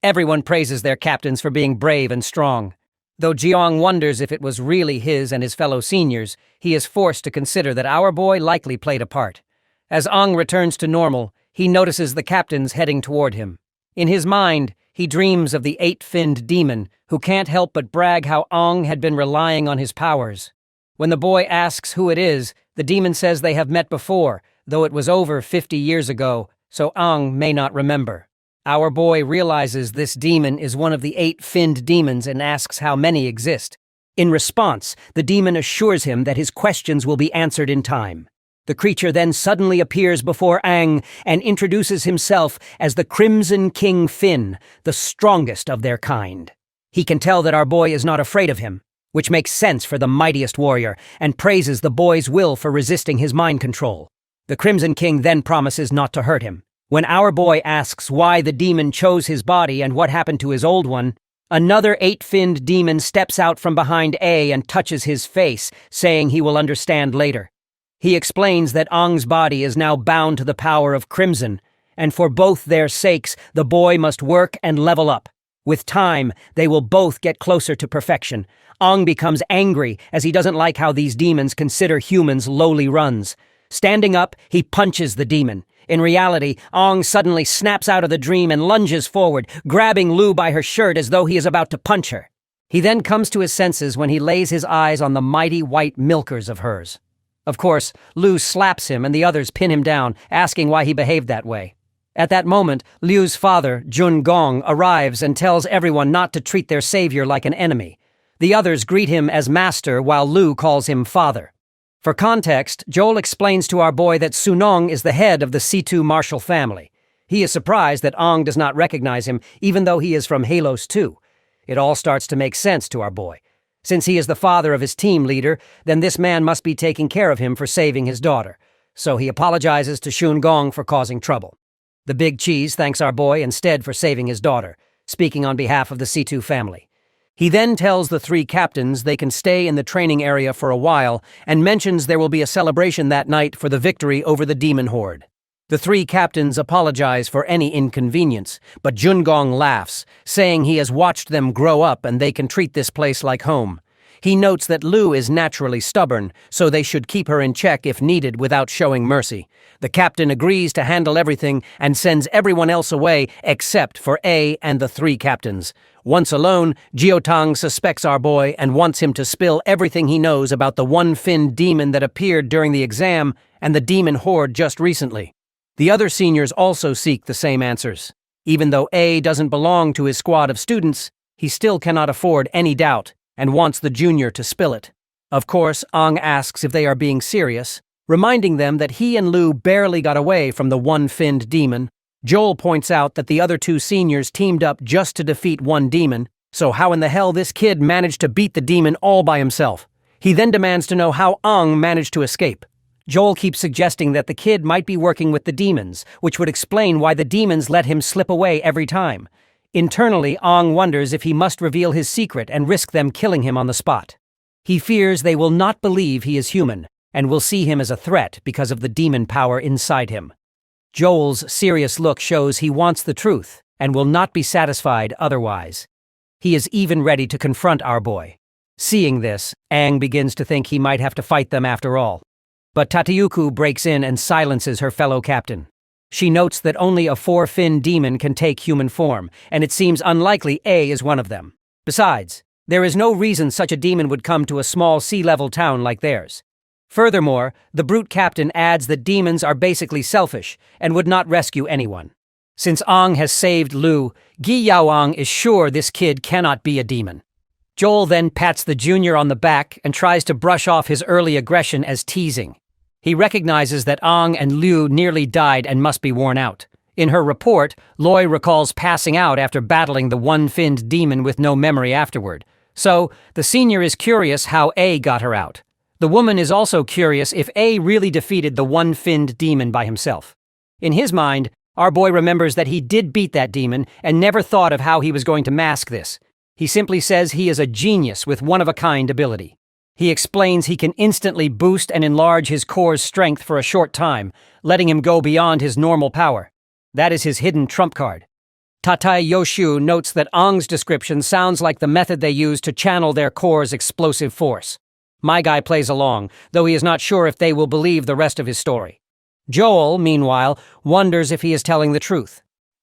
Everyone praises their captains for being brave and strong. Though Jiang wonders if it was really his and his fellow seniors, he is forced to consider that our boy likely played a part. As Aang returns to normal, he notices the captains heading toward him. In his mind, he dreams of the 8-finned demon, who can't help but brag how Aang had been relying on his powers. When the boy asks who it is, the demon says they have met before, though it was over 50 years ago, so Aang may not remember. Our boy realizes this demon is one of the 8-finned demons and asks how many exist. In response, the demon assures him that his questions will be answered in time. The creature then suddenly appears before Aang and introduces himself as the Crimson King Finn, the strongest of their kind. He can tell that our boy is not afraid of him, which makes sense for the mightiest warrior, and praises the boy's will for resisting his mind control. The Crimson King then promises not to hurt him. When our boy asks why the demon chose his body and what happened to his old one, another 8-finned demon steps out from behind A and touches his face, saying he will understand later. He explains that Ang's body is now bound to the power of Crimson, and for both their sakes, the boy must work and level up. With time, they will both get closer to perfection. Ang becomes angry as he doesn't like how these demons consider humans lowly runs. Standing up, he punches the demon. In reality, Ang suddenly snaps out of the dream and lunges forward, grabbing Lu by her shirt as though he is about to punch her. He then comes to his senses when he lays his eyes on the mighty white milkers of hers. Of course, Lu slaps him and the others pin him down, asking why he behaved that way. At that moment, Liu's father, Jun Gong, arrives and tells everyone not to treat their savior like an enemy. The others greet him as master while Lu calls him father. For context, Joel explains to our boy that Sunong is the head of the C2 martial family. He is surprised that Ang does not recognize him, even though he is from Halos 2. It all starts to make sense to our boy. Since he is the father of his team leader, then this man must be taking care of him for saving his daughter. So he apologizes to Shun Gong for causing trouble. The Big Cheese thanks our boy instead for saving his daughter, speaking on behalf of the C2 family. He then tells the three captains they can stay in the training area for a while and mentions there will be a celebration that night for the victory over the demon horde. The three captains apologize for any inconvenience, but Jungong laughs, saying he has watched them grow up and they can treat this place like home. He notes that Lu is naturally stubborn, so they should keep her in check if needed without showing mercy. The captain agrees to handle everything and sends everyone else away except for A and the three captains. Once alone, Jiotang suspects our boy and wants him to spill everything he knows about the one-finned demon that appeared during the exam and the demon horde just recently. The other seniors also seek the same answers. Even though A doesn't belong to his squad of students, he still cannot afford any doubt and wants the junior to spill it. Of course, Ang asks if they are being serious, reminding them that he and Lu barely got away from the one-finned demon. Joel points out that the other two seniors teamed up just to defeat one demon, so how in the hell this kid managed to beat the demon all by himself? He then demands to know how Ang managed to escape. Joel keeps suggesting that the kid might be working with the demons, which would explain why the demons let him slip away every time. Internally, Ang wonders if he must reveal his secret and risk them killing him on the spot. He fears they will not believe he is human, and will see him as a threat because of the demon power inside him. Joel's serious look shows he wants the truth, and will not be satisfied otherwise. He is even ready to confront our boy. Seeing this, Ang begins to think he might have to fight them after all. But Tateyuku breaks in and silences her fellow captain. She notes that only a four-finned demon can take human form, and it seems unlikely A is one of them. Besides, there is no reason such a demon would come to a small sea-level town like theirs. Furthermore, the brute captain adds that demons are basically selfish and would not rescue anyone. Since Ang has saved Lu, Gi Yaoang is sure this kid cannot be a demon. Joel then pats the junior on the back and tries to brush off his early aggression as teasing. He recognizes that Ang and Liu nearly died and must be worn out. In her report, Loi recalls passing out after battling the one-finned demon with no memory afterward. So, the senior is curious how A got her out. The woman is also curious if A really defeated the one-finned demon by himself. In his mind, our boy remembers that he did beat that demon and never thought of how he was going to mask this. He simply says he is a genius with one-of-a-kind ability. He explains he can instantly boost and enlarge his core's strength for a short time, letting him go beyond his normal power. That is his hidden trump card. Tatai Yoshu notes that Ang's description sounds like the method they use to channel their core's explosive force. My guy plays along, though he is not sure if they will believe the rest of his story. Joel, meanwhile, wonders if he is telling the truth.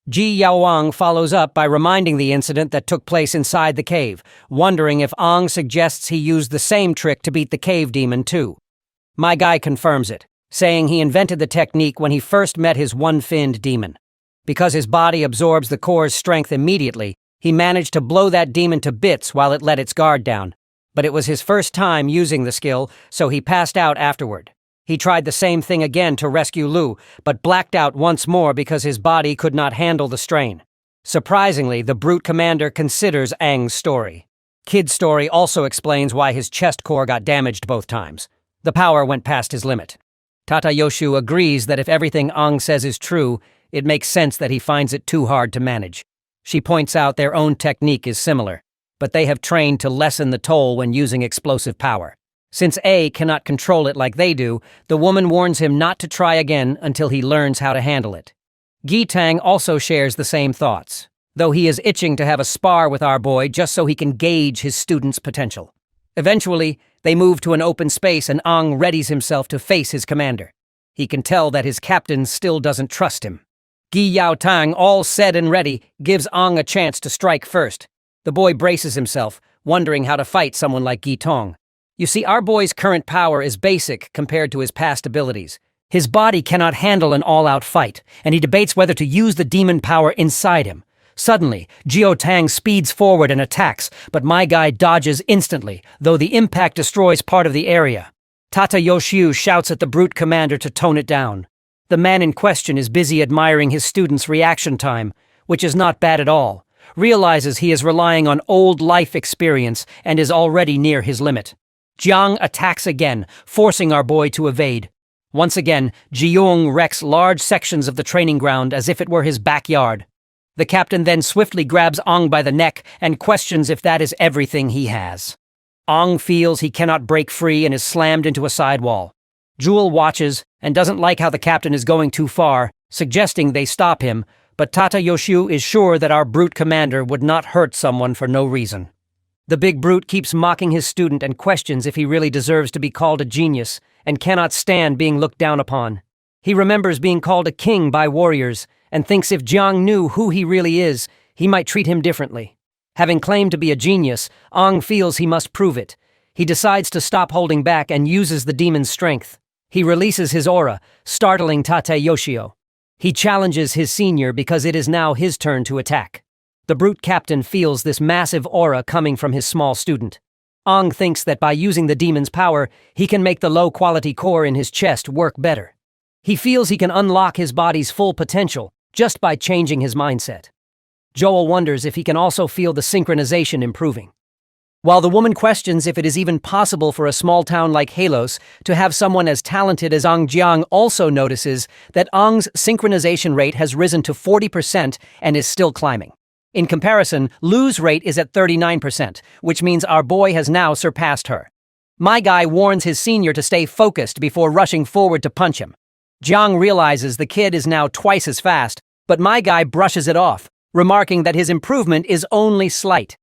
Ji Yaoang follows up by reminding the incident that took place inside the cave, wondering if Ang suggests he used the same trick to beat the cave demon too. My guy confirms it, saying he invented the technique when he first met his one-finned demon. Because his body absorbs the core's strength immediately, he managed to blow that demon to bits while it let its guard down. But it was his first time using the skill, so he passed out afterward. He tried the same thing again to rescue Lu, but blacked out once more because his body could not handle the strain. Surprisingly, the brute commander considers Ang's story. Kid's story also explains why his chest core got damaged both times. The power went past his limit. Tata Yoshu agrees that if everything Ang says is true, it makes sense that he finds it too hard to manage. She points out their own technique is similar, but they have trained to lessen the toll when using explosive power. Since A cannot control it like they do, the woman warns him not to try again until he learns how to handle it. Tang also shares the same thoughts, though he is itching to have a spar with our boy just so he can gauge his student's potential. Eventually, they move to an open space and Ang readies himself to face his commander. He can tell that his captain still doesn't trust him. Tang, all said and ready, gives Ang a chance to strike first. The boy braces himself, wondering how to fight someone like Tong. You see, our boy's current power is basic compared to his past abilities. His body cannot handle an all-out fight, and he debates whether to use the demon power inside him. Suddenly, Tang speeds forward and attacks, but my guy dodges instantly, though the impact destroys part of the area. Yoshio shouts at the brute commander to tone it down. The man in question is busy admiring his student's reaction time, which is not bad at all, realizes he is relying on old life experience and is already near his limit. Jiang attacks again, forcing our boy to evade. Once again, Jiyoung wrecks large sections of the training ground as if it were his backyard. The captain then swiftly grabs Ang by the neck and questions if that is everything he has. Ang feels he cannot break free and is slammed into a sidewall. Jewel watches and doesn't like how the captain is going too far, suggesting they stop him, but Yoshio is sure that our brute commander would not hurt someone for no reason. The big brute keeps mocking his student and questions if he really deserves to be called a genius and cannot stand being looked down upon. He remembers being called a king by warriors and thinks if Jiang knew who he really is, he might treat him differently. Having claimed to be a genius, Ang feels he must prove it. He decides to stop holding back and uses the demon's strength. He releases his aura, startling Yoshio. He challenges his senior because it is now his turn to attack. The brute captain feels this massive aura coming from his small student. Ang thinks that by using the demon's power, he can make the low-quality core in his chest work better. He feels he can unlock his body's full potential just by changing his mindset. Joel wonders if he can also feel the synchronization improving. While the woman questions if it is even possible for a small town like Halos to have someone as talented as Ang Jiang also notices that Ang's synchronization rate has risen to 40% and is still climbing. In comparison, Lu's rate is at 39%, which means our boy has now surpassed her. My guy warns his senior to stay focused before rushing forward to punch him. Jiang realizes the kid is now twice as fast, but my guy brushes it off, remarking that his improvement is only slight.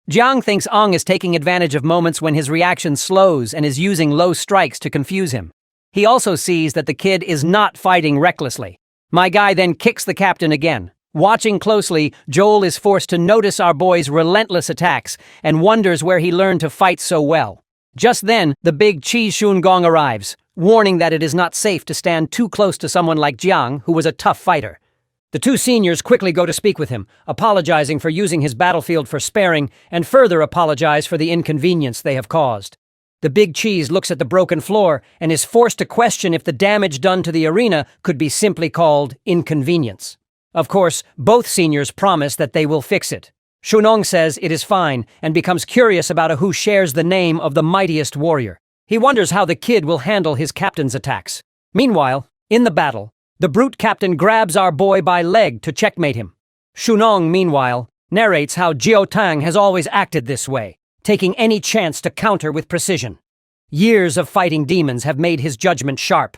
Jiang thinks Ang is taking advantage of moments when his reaction slows and is using low strikes to confuse him. He also sees that the kid is not fighting recklessly. My guy then kicks the captain again. Watching closely, Joel is forced to notice our boy's relentless attacks and wonders where he learned to fight so well. Just then, the big Chi Shun Gong arrives, warning that it is not safe to stand too close to someone like Jiang, who was a tough fighter. The two seniors quickly go to speak with him, apologizing for using his battlefield for sparring and further apologize for the inconvenience they have caused. The big cheese looks at the broken floor and is forced to question if the damage done to the arena could be simply called inconvenience. Of course, both seniors promise that they will fix it. Shunong says it is fine and becomes curious about who shares the name of the mightiest warrior. He wonders how the kid will handle his captain's attacks. Meanwhile, in the battle, the brute captain grabs our boy by leg to checkmate him. Shunong, meanwhile, narrates how Tang has always acted this way, taking any chance to counter with precision. Years of fighting demons have made his judgment sharp.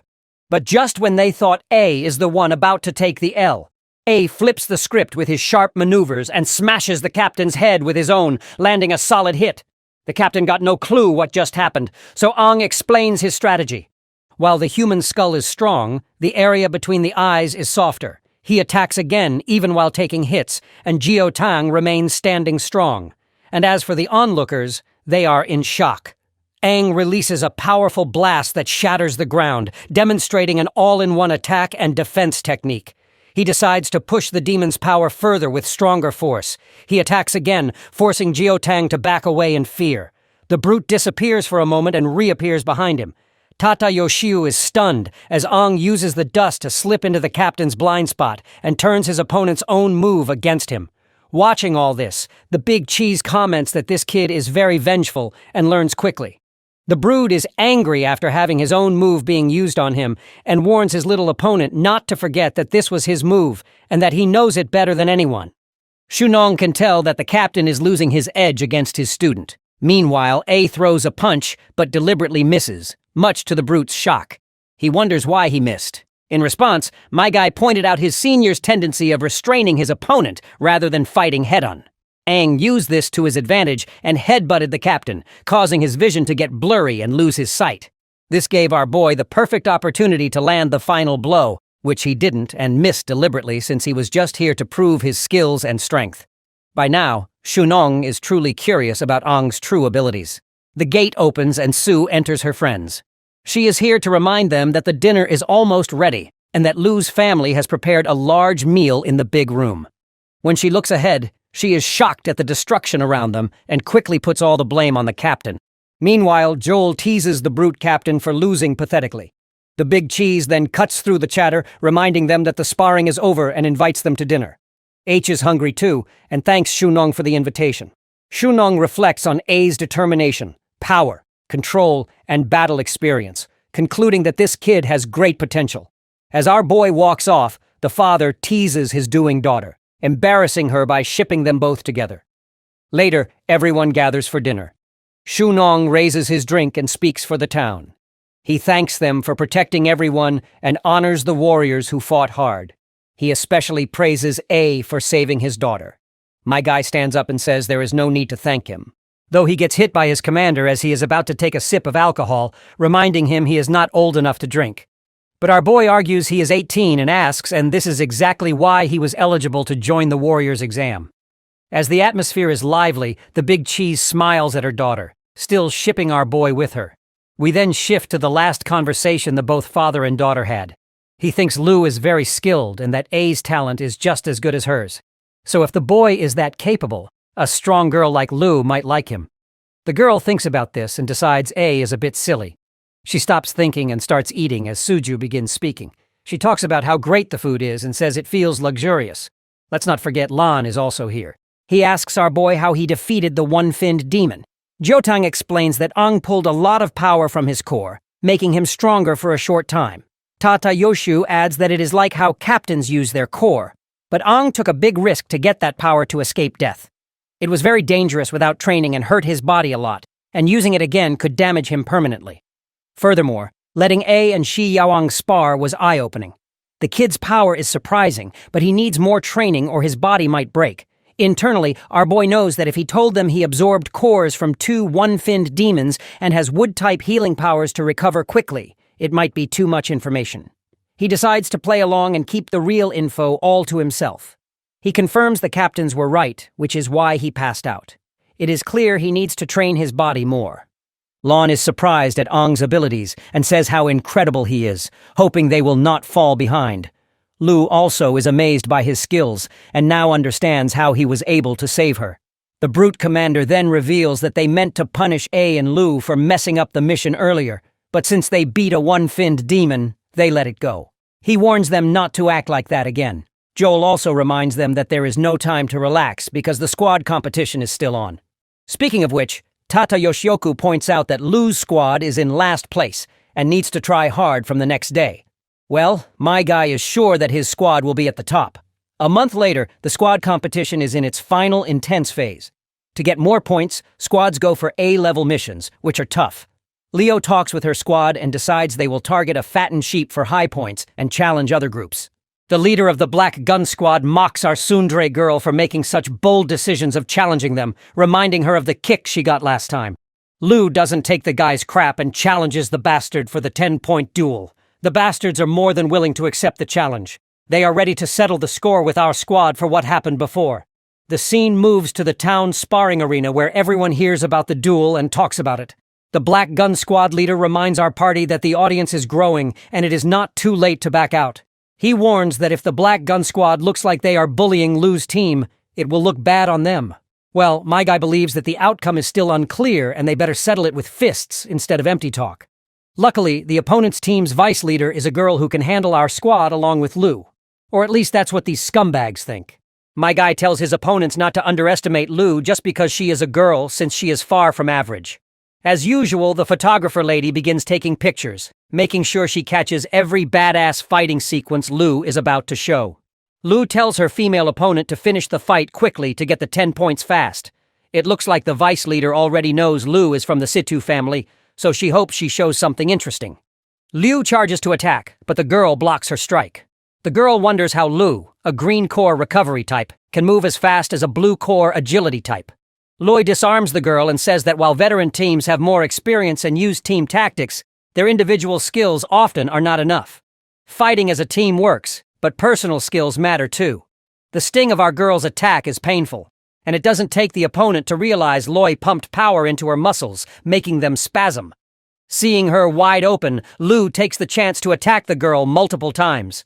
But just when they thought A is the one about to take the L, A flips the script with his sharp maneuvers and smashes the captain's head with his own, landing a solid hit. The captain got no clue what just happened, so Ang explains his strategy. While the human skull is strong, the area between the eyes is softer. He attacks again, even while taking hits, and Tang remains standing strong. And as for the onlookers, they are in shock. Ang releases a powerful blast that shatters the ground, demonstrating an all-in-one attack and defense technique. He decides to push the demon's power further with stronger force. He attacks again, forcing Tang to back away in fear. The brute disappears for a moment and reappears behind him. Yoshio is stunned as Ang uses the dust to slip into the captain's blind spot and turns his opponent's own move against him. Watching all this, the big cheese comments that this kid is very vengeful and learns quickly. The brood is angry after having his own move being used on him and warns his little opponent not to forget that this was his move and that he knows it better than anyone. Shunong can tell that the captain is losing his edge against his student. Meanwhile, A throws a punch, but deliberately misses, much to the brute's shock. He wonders why he missed. In response, my guy pointed out his senior's tendency of restraining his opponent rather than fighting head-on. Aang used this to his advantage and headbutted the captain, causing his vision to get blurry and lose his sight. This gave our boy the perfect opportunity to land the final blow, which he didn't and missed deliberately since he was just here to prove his skills and strength. By now, Shunong is truly curious about Aang's true abilities. The gate opens and Su enters her friends. She is here to remind them that the dinner is almost ready and that Lu's family has prepared a large meal in the big room. When she looks ahead, she is shocked at the destruction around them and quickly puts all the blame on the captain. Meanwhile, Joel teases the brute captain for losing pathetically. The big cheese then cuts through the chatter, reminding them that the sparring is over and invites them to dinner. H is hungry too, and thanks Shunong for the invitation. Shunong reflects on A's determination, power, control, and battle experience, concluding that this kid has great potential. As our boy walks off, the father teases his doing daughter, embarrassing her by shipping them both together. Later, everyone gathers for dinner. Shunong raises his drink and speaks for the town. He thanks them for protecting everyone and honors the warriors who fought hard. He especially praises A for saving his daughter. My guy stands up and says there is no need to thank him, though he gets hit by his commander as he is about to take a sip of alcohol, reminding him he is not old enough to drink. But our boy argues he is 18 and asks, and this is exactly why he was eligible to join the warrior's exam. As the atmosphere is lively, the big cheese smiles at her daughter, still shipping our boy with her. We then shift to the last conversation that both father and daughter had. He thinks Lu is very skilled and that A's talent is just as good as hers. So if the boy is that capable, a strong girl like Lu might like him. The girl thinks about this and decides A is a bit silly. She stops thinking and starts eating as Suju begins speaking. She talks about how great the food is and says it feels luxurious. Let's not forget Lan is also here. He asks our boy how he defeated the one-finned demon. Jotang explains that Aang pulled a lot of power from his core, making him stronger for a short time. Tata Yoshu adds that it is like how captains use their core, but Aang took a big risk to get that power to escape death. It was very dangerous without training and hurt his body a lot, and using it again could damage him permanently. Furthermore, letting A and Shi Yaoang spar was eye-opening. The kid's power is surprising, but he needs more training or his body might break. Internally, our boy knows that if he told them he absorbed cores from 2 one-finned demons and has wood-type healing powers to recover quickly, it might be too much information. He decides to play along and keep the real info all to himself. He confirms the captains were right, which is why he passed out. It is clear he needs to train his body more. Lan is surprised at Aang's abilities and says how incredible he is, hoping they will not fall behind. Lu also is amazed by his skills and now understands how he was able to save her. The brute commander then reveals that they meant to punish A and Lu for messing up the mission earlier, but since they beat a one-finned demon, they let it go. He warns them not to act like that again. Joel also reminds them that there is no time to relax because the squad competition is still on. Speaking of which, Tata Yoshioku points out that Lu's squad is in last place and needs to try hard from the next day. Well, my guy is sure that his squad will be at the top. A month later, the squad competition is in its final intense phase. To get more points, squads go for A-level missions, which are tough. Leo talks with her squad and decides they will target a fattened sheep for high points and challenge other groups. The leader of the Black Gun Squad mocks our tsundere girl for making such bold decisions of challenging them, reminding her of the kick she got last time. Lu doesn't take the guy's crap and challenges the bastard for the 10-point duel. The bastards are more than willing to accept the challenge. They are ready to settle the score with our squad for what happened before. The scene moves to the town sparring arena where everyone hears about the duel and talks about it. The Black Gun Squad leader reminds our party that the audience is growing and it is not too late to back out. He warns that if the Black Gun Squad looks like they are bullying Lu's team, it will look bad on them. Well, my guy believes that the outcome is still unclear and they better settle it with fists instead of empty talk. Luckily, the opponent's team's vice leader is a girl who can handle our squad along with Lu. Or at least that's what these scumbags think. My guy tells his opponents not to underestimate Lu just because she is a girl, since she is far from average. As usual, the photographer lady begins taking pictures, making sure she catches every badass fighting sequence Lu is about to show. Lu tells her female opponent to finish the fight quickly to get the 10 points fast. It looks like the vice leader already knows Lu is from the Situ family, so she hopes she shows something interesting. Liu charges to attack, but the girl blocks her strike. The girl wonders how Lu, a green core recovery type, can move as fast as a blue core agility type. Loi disarms the girl and says that while veteran teams have more experience and use team tactics, their individual skills often are not enough. Fighting as a team works, but personal skills matter too. The sting of our girl's attack is painful, and it doesn't take the opponent to realize Loi pumped power into her muscles, making them spasm. Seeing her wide open, Lu takes the chance to attack the girl multiple times.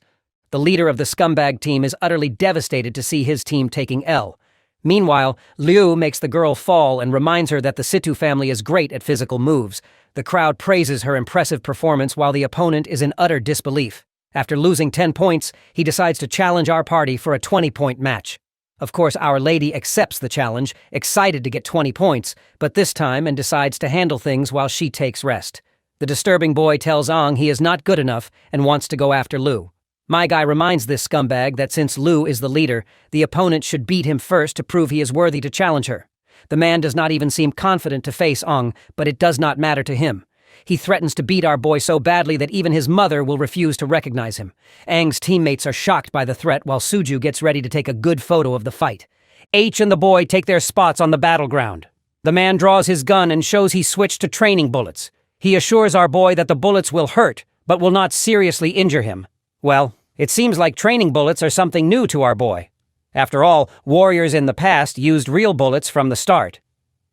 The leader of the scumbag team is utterly devastated to see his team taking L. Meanwhile, Liu makes the girl fall and reminds her that the Situ family is great at physical moves. The crowd praises her impressive performance while the opponent is in utter disbelief. After losing 10 points, he decides to challenge our party for a 20-point match. Of course, Our Lady accepts the challenge, excited to get 20 points, but this time and decides to handle things while she takes rest. The disturbing boy tells Ong he is not good enough and wants to go after Lu. My guy reminds this scumbag that since Lu is the leader, the opponent should beat him first to prove he is worthy to challenge her. The man does not even seem confident to face Ong, but it does not matter to him. He threatens to beat our boy so badly that even his mother will refuse to recognize him. Aang's teammates are shocked by the threat while Suju gets ready to take a good photo of the fight. H and the boy take their spots on the battleground. The man draws his gun and shows he switched to training bullets. He assures our boy that the bullets will hurt, but will not seriously injure him. Well, it seems like training bullets are something new to our boy. After all, warriors in the past used real bullets from the start.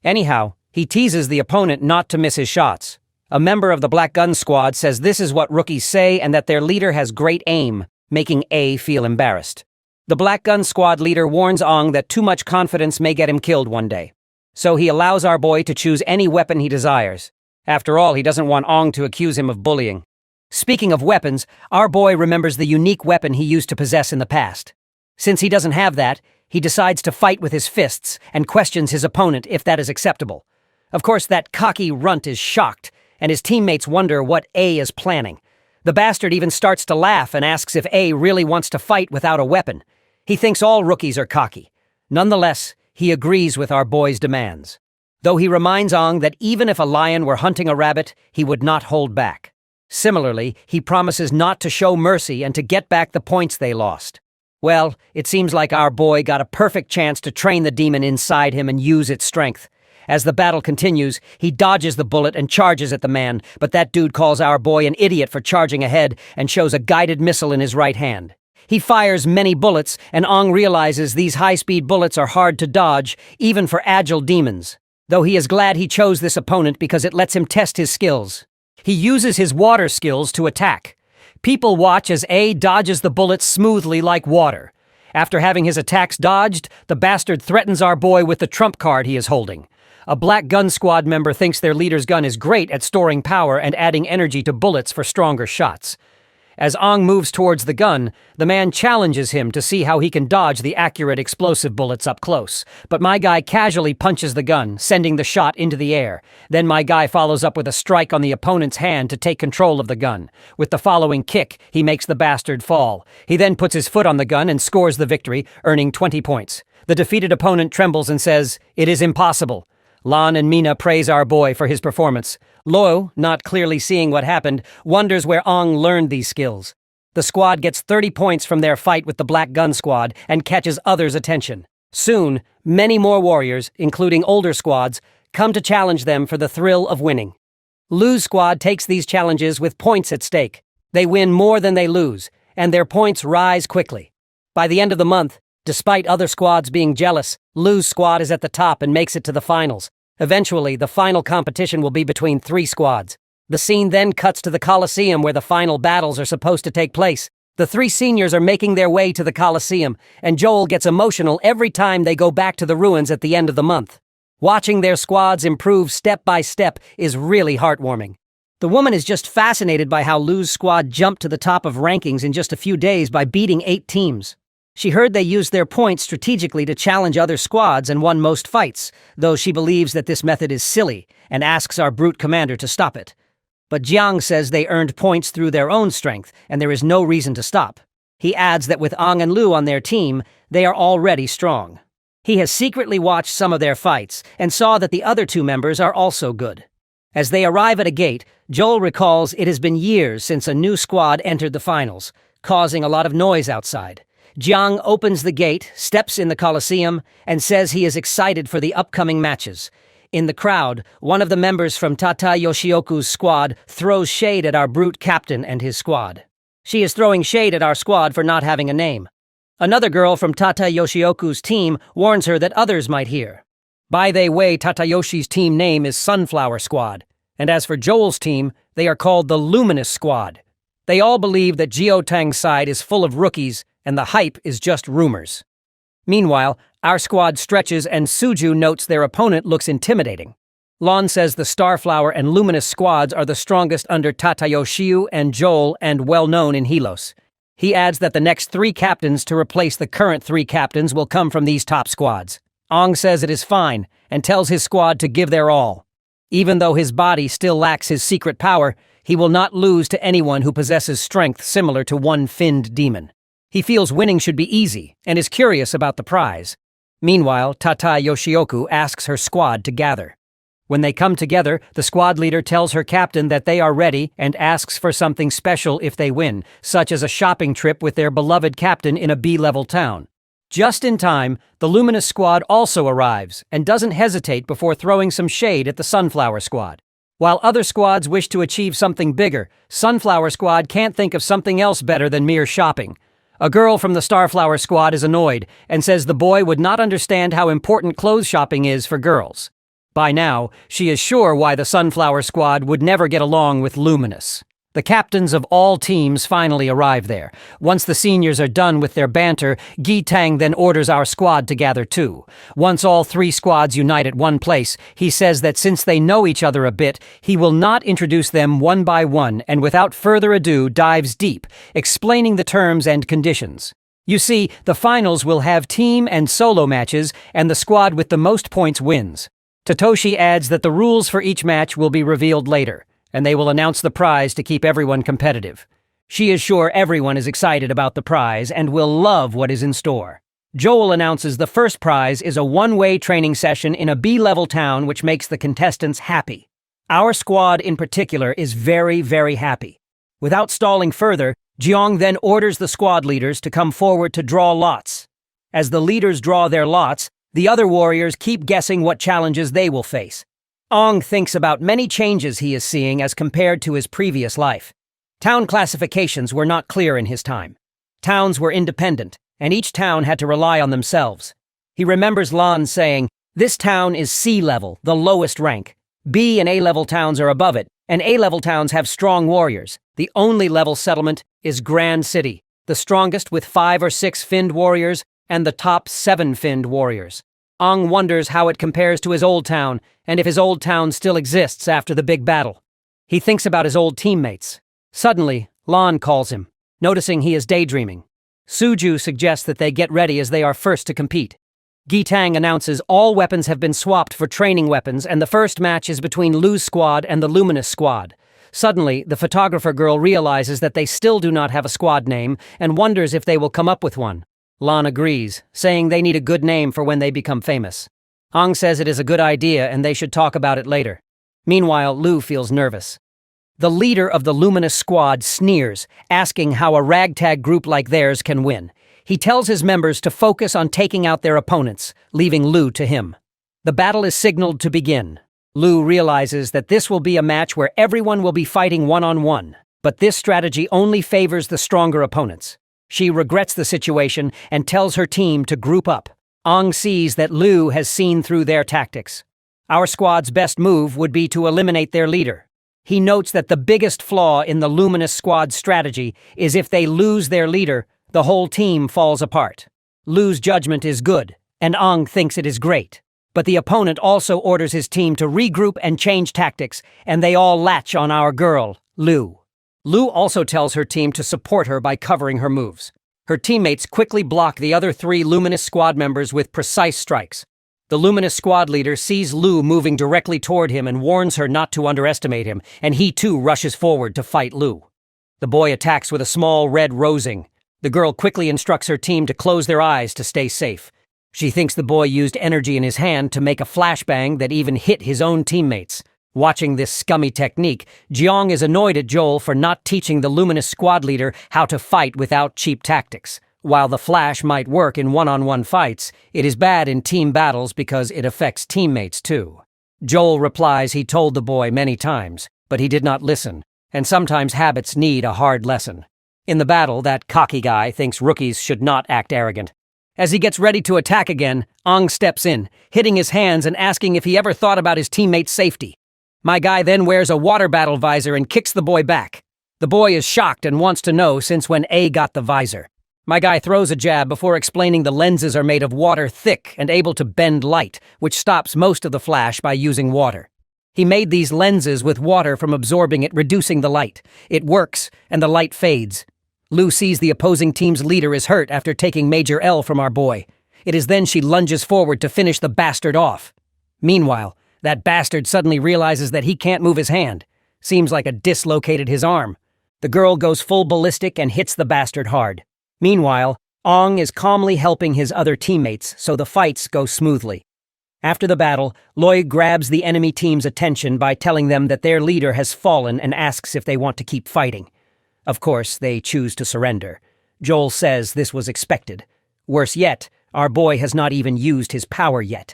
Anyhow, he teases the opponent not to miss his shots. A member of the Black Gun Squad says this is what rookies say and that their leader has great aim, making A feel embarrassed. The Black Gun Squad leader warns Ong that too much confidence may get him killed one day. So he allows our boy to choose any weapon he desires. After all, he doesn't want Ong to accuse him of bullying. Speaking of weapons, our boy remembers the unique weapon he used to possess in the past. Since he doesn't have that, he decides to fight with his fists and questions his opponent if that is acceptable. Of course, that cocky runt is shocked, and his teammates wonder what A is planning. The bastard even starts to laugh and asks if A really wants to fight without a weapon. He thinks all rookies are cocky. Nonetheless, he agrees with our boy's demands. Though he reminds Ong that even if a lion were hunting a rabbit, he would not hold back. Similarly, he promises not to show mercy and to get back the points they lost. Well, it seems like our boy got a perfect chance to train the demon inside him and use its strength. As the battle continues, he dodges the bullet and charges at the man, but that dude calls our boy an idiot for charging ahead and shows a guided missile in his right hand. He fires many bullets, and Ong realizes these high-speed bullets are hard to dodge, even for agile demons. Though he is glad he chose this opponent because it lets him test his skills. He uses his water skills to attack. People watch as A dodges the bullets smoothly like water. After having his attacks dodged, the bastard threatens our boy with the trump card he is holding. A Black Gun Squad member thinks their leader's gun is great at storing power and adding energy to bullets for stronger shots. As Ong moves towards the gun, the man challenges him to see how he can dodge the accurate explosive bullets up close. But my guy casually punches the gun, sending the shot into the air. Then my guy follows up with a strike on the opponent's hand to take control of the gun. With the following kick, he makes the bastard fall. He then puts his foot on the gun and scores the victory, earning 20 points. The defeated opponent trembles and says, "It is impossible." Lan and Mina praise our boy for his performance. Lo, not clearly seeing what happened, wonders where Ong learned these skills. The squad gets 30 points from their fight with the Black Gun Squad and catches others' attention. Soon, many more warriors, including older squads, come to challenge them for the thrill of winning. Lu's squad takes these challenges with points at stake. They win more than they lose, and their points rise quickly. By the end of the month, despite other squads being jealous, Lu's squad is at the top and makes it to the finals. Eventually, the final competition will be between 3 squads. The scene then cuts to the Coliseum where the final battles are supposed to take place. The 3 seniors are making their way to the Coliseum, and Joel gets emotional every time they go back to the ruins at the end of the month. Watching their squads improve step by step is really heartwarming. The woman is just fascinated by how Lu's squad jumped to the top of rankings in just a few days by beating 8 teams. She heard they used their points strategically to challenge other squads and won most fights, though she believes that this method is silly and asks our brute commander to stop it. But Jiang says they earned points through their own strength, and there is no reason to stop. He adds that with Ong and Lu on their team, they are already strong. He has secretly watched some of their fights and saw that the other two members are also good. As they arrive at a gate, Joel recalls it has been years since a new squad entered the finals, causing a lot of noise outside. Jiang opens the gate, steps in the Colosseum, and says he is excited for the upcoming matches. In the crowd, one of the members from Tata Yoshioku's squad throws shade at our brute captain and his squad. She is throwing shade at our squad for not having a name. Another girl from Tata Yoshioku's team warns her that others might hear. By the way, Tatayoshi's team name is Sunflower Squad, and as for Joel's team, they are called the Luminous Squad. They all believe that Jiotang's side is full of rookies, and the hype is just rumors. Meanwhile, our squad stretches and Suju notes their opponent looks intimidating. Lon says the Starflower and Luminous squads are the strongest under Tatayoshiu and Joel and well-known in Helos. He adds that the next 3 captains to replace the current 3 captains will come from these top squads. Ong says it is fine and tells his squad to give their all. Even though his body still lacks his secret power, he will not lose to anyone who possesses strength similar to one-finned demon. He feels winning should be easy and is curious about the prize. Meanwhile, Tata Yoshioku asks her squad to gather. When they come together, the squad leader tells her captain that they are ready and asks for something special if they win, such as a shopping trip with their beloved captain in a B-level town. Just in time, the Luminous Squad also arrives and doesn't hesitate before throwing some shade at the Sunflower Squad. While other squads wish to achieve something bigger, Sunflower Squad can't think of something else better than mere shopping. A girl from the Starflower Squad is annoyed and says the boy would not understand how important clothes shopping is for girls. By now, she is sure why the Sunflower Squad would never get along with Luminous. The captains of all teams finally arrive there. Once the seniors are done with their banter, Gi Tang then orders our squad to gather too. Once all 3 squads unite at one place, he says that since they know each other a bit, he will not introduce them one by one and without further ado dives deep, explaining the terms and conditions. You see, the finals will have team and solo matches, and the squad with the most points wins. Totoshi adds that the rules for each match will be revealed later, and they will announce the prize to keep everyone competitive. She is sure everyone is excited about the prize and will love what is in store. Joel announces the first prize is a one-way training session in a B-level town which makes the contestants happy. Our squad in particular is very, very happy. Without stalling further, Jeong then orders the squad leaders to come forward to draw lots. As the leaders draw their lots, the other warriors keep guessing what challenges they will face. Ong thinks about many changes he is seeing as compared to his previous life. Town classifications were not clear in his time. Towns were independent, and each town had to rely on themselves. He remembers Lan saying, "This town is C-level, the lowest rank. B and A-level towns are above it, and A-level towns have strong warriors. The only level settlement is Grand City, the strongest with 5 or 6 finned warriors, and the top 7 finned warriors." Ong wonders how it compares to his old town, and if his old town still exists after the big battle. He thinks about his old teammates. Suddenly, Lan calls him, noticing he is daydreaming. Suju suggests that they get ready as they are first to compete. Gi Tang announces all weapons have been swapped for training weapons, and the first match is between Lu's squad and the Luminous Squad. Suddenly, the photographer girl realizes that they still do not have a squad name and wonders if they will come up with one. Lan agrees, saying they need a good name for when they become famous. Ong says it is a good idea and they should talk about it later. Meanwhile, Lu feels nervous. The leader of the Luminous Squad sneers, asking how a ragtag group like theirs can win. He tells his members to focus on taking out their opponents, leaving Lu to him. The battle is signaled to begin. Lu realizes that this will be a match where everyone will be fighting one-on-one, but this strategy only favors the stronger opponents. She regrets the situation and tells her team to group up. Ong sees that Lu has seen through their tactics. Our squad's best move would be to eliminate their leader. He notes that the biggest flaw in the Luminous Squad's strategy is if they lose their leader, the whole team falls apart. Lu's judgment is good, and Ong thinks it is great. But the opponent also orders his team to regroup and change tactics, and they all latch on our girl, Lu. Lu also tells her team to support her by covering her moves. Her teammates quickly block the other 3 Luminous Squad members with precise strikes. The Luminous Squad leader sees Lu moving directly toward him and warns her not to underestimate him, and he too rushes forward to fight Lu. The boy attacks with a small red rosing. The girl quickly instructs her team to close their eyes to stay safe. She thinks the boy used energy in his hand to make a flashbang that even hit his own teammates. Watching this scummy technique, Jeong is annoyed at Joel for not teaching the luminous squad leader how to fight without cheap tactics. While the flash might work in one-on-one fights, it is bad in team battles because it affects teammates too. Joel replies he told the boy many times, but he did not listen, and sometimes habits need a hard lesson. In the battle, that cocky guy thinks rookies should not act arrogant. As he gets ready to attack again, Ong steps in, hitting his hands and asking if he ever thought about his teammates' safety. My guy then wears a water battle visor and kicks the boy back. The boy is shocked and wants to know since when A got the visor. My guy throws a jab before explaining the lenses are made of water thick and able to bend light, which stops most of the flash by using water. He made these lenses with water from absorbing it, reducing the light. It works, and the light fades. Lou sees the opposing team's leader is hurt after taking Major L from our boy. It is then she lunges forward to finish the bastard off. Meanwhile, that bastard suddenly realizes that he can't move his hand. Seems like a dislocated his arm. The girl goes full ballistic and hits the bastard hard. Meanwhile, Ong is calmly helping his other teammates, so the fights go smoothly. After the battle, Loi grabs the enemy team's attention by telling them that their leader has fallen and asks if they want to keep fighting. Of course, they choose to surrender. Joel says this was expected. Worse yet, our boy has not even used his power yet.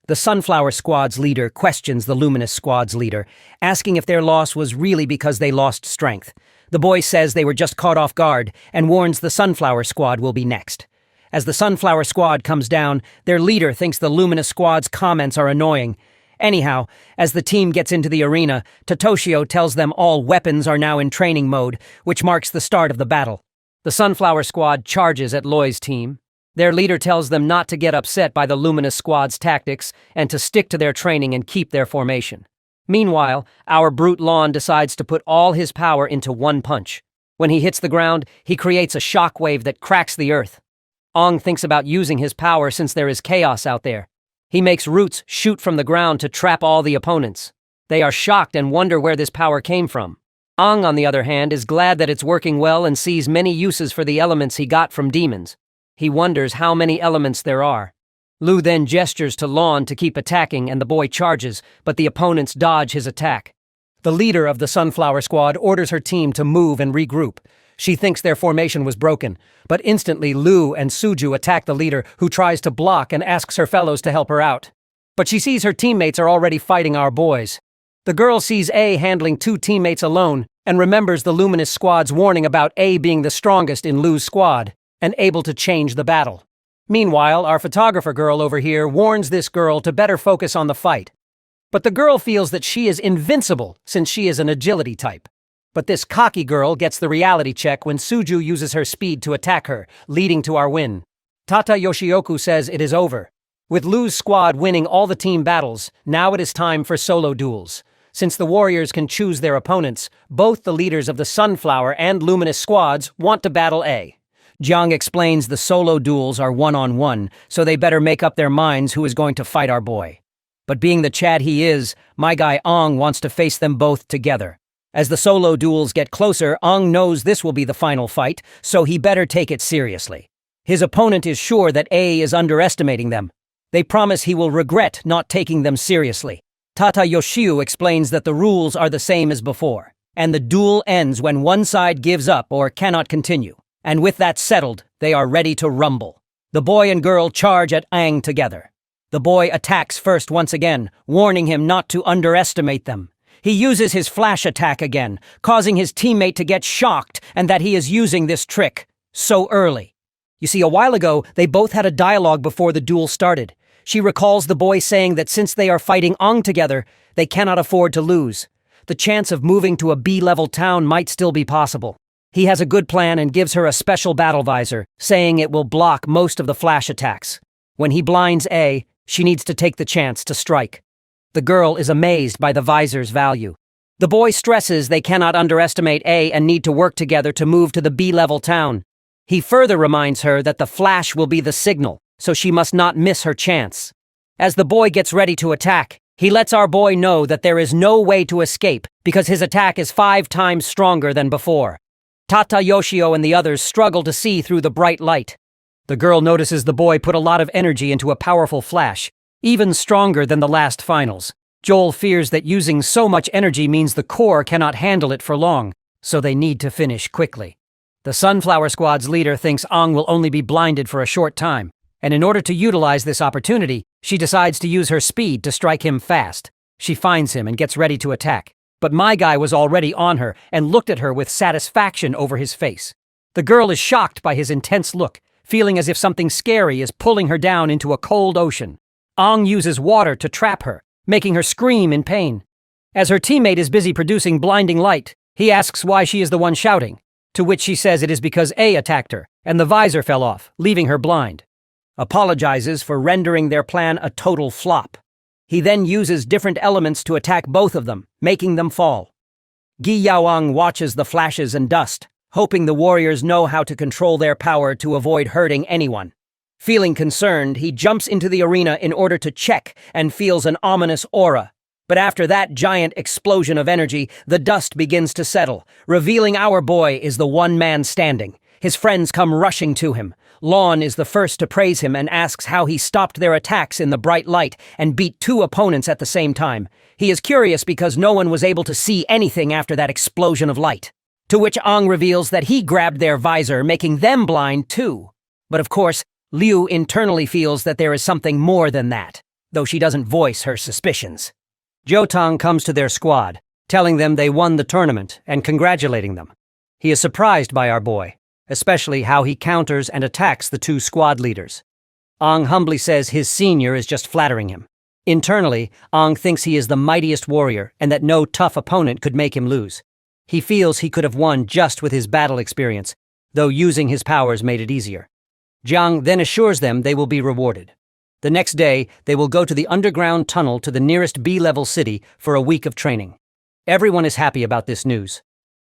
The Sunflower Squad's leader questions the Luminous Squad's leader, asking if their loss was really because they lost strength. The boy says they were just caught off guard and warns the Sunflower Squad will be next. As the Sunflower Squad comes down, their leader thinks the Luminous Squad's comments are annoying. Anyhow, as the team gets into the arena, Totoshio tells them all weapons are now in training mode, which marks the start of the battle. The Sunflower Squad charges at Loi's team. Their leader tells them not to get upset by the Luminous Squad's tactics and to stick to their training and keep their formation. Meanwhile, our brute Lon decides to put all his power into one punch. When he hits the ground, he creates a shockwave that cracks the earth. Ong thinks about using his power since there is chaos out there. He makes roots shoot from the ground to trap all the opponents. They are shocked and wonder where this power came from. Ong, on the other hand, is glad that it's working well and sees many uses for the elements he got from demons. He wonders how many elements there are. Lou then gestures to Lon to keep attacking and the boy charges, but the opponents dodge his attack. The leader of the Sunflower Squad orders her team to move and regroup. She thinks their formation was broken, but instantly Lou and Suju attack the leader, who tries to block and asks her fellows to help her out. But she sees her teammates are already fighting our boys. The girl sees A handling 2 teammates alone and remembers the Luminous Squad's warning about A being the strongest in Lou's squad and able to change the battle. Meanwhile, our photographer girl over here warns this girl to better focus on the fight. But the girl feels that she is invincible since she is an agility type. But this cocky girl gets the reality check when Suju uses her speed to attack her, leading to our win. Tata Yoshioku says it is over. With Lou's squad winning all the team battles, now it is time for solo duels. Since the warriors can choose their opponents, both the leaders of the Sunflower and Luminous Squads want to battle A. Jiang explains the solo duels are one-on-one, so they better make up their minds who is going to fight our boy. But being the Chad he is, my guy Ong wants to face them both together. As the solo duels get closer, Ong knows this will be the final fight, so he better take it seriously. His opponent is sure that A is underestimating them. They promise he will regret not taking them seriously. Tata Yoshiu explains that the rules are the same as before, and the duel ends when one side gives up or cannot continue. And with that settled, they are ready to rumble. The boy and girl charge at Aang together. The boy attacks first once again, warning him not to underestimate them. He uses his flash attack again, causing his teammate to get shocked and that he is using this trick so early. You see, a while ago, they both had a dialogue before the duel started. She recalls the boy saying that since they are fighting Aang together, they cannot afford to lose. The chance of moving to a B-level town might still be possible. He has a good plan and gives her a special battle visor, saying it will block most of the flash attacks. When he blinds A, she needs to take the chance to strike. The girl is amazed by the visor's value. The boy stresses they cannot underestimate A and need to work together to move to the B-level town. He further reminds her that the flash will be the signal, so she must not miss her chance. As the boy gets ready to attack, he lets our boy know that there is no way to escape because his attack is 5 times stronger than before. Tata Yoshio and the others struggle to see through the bright light. The girl notices the boy put a lot of energy into a powerful flash, even stronger than the last finals. Joel fears that using so much energy means the core cannot handle it for long, so they need to finish quickly. The Sunflower Squad's leader thinks Ang will only be blinded for a short time, and in order to utilize this opportunity, she decides to use her speed to strike him fast. She finds him and gets ready to attack, but my guy was already on her and looked at her with satisfaction over his face. The girl is shocked by his intense look, feeling as if something scary is pulling her down into a cold ocean. Ang uses water to trap her, making her scream in pain. As her teammate is busy producing blinding light, he asks why she is the one shouting, to which she says it is because A attacked her, and the visor fell off, leaving her blind. Apologizes for rendering their plan a total flop. He then uses different elements to attack both of them, making them fall. Gi Yaoang watches the flashes and dust, hoping the warriors know how to control their power to avoid hurting anyone. Feeling concerned, he jumps into the arena in order to check and feels an ominous aura. But after that giant explosion of energy, the dust begins to settle, revealing our boy is the one man standing. His friends come rushing to him. Lon is the first to praise him and asks how he stopped their attacks in the bright light and beat two opponents at the same time. He is curious because no one was able to see anything after that explosion of light. To which Ang reveals that he grabbed their visor, making them blind too. But of course, Liu internally feels that there is something more than that, though she doesn't voice her suspicions. Jiotang comes to their squad, telling them they won the tournament and congratulating them. He is surprised by our boy, especially how he counters and attacks the two squad leaders. Ang humbly says his senior is just flattering him. Internally, Ang thinks he is the mightiest warrior and that no tough opponent could make him lose. He feels he could have won just with his battle experience, though using his powers made it easier. Jiang then assures them they will be rewarded. The next day, they will go to the underground tunnel to the nearest B-level city for a week of training. Everyone is happy about this news.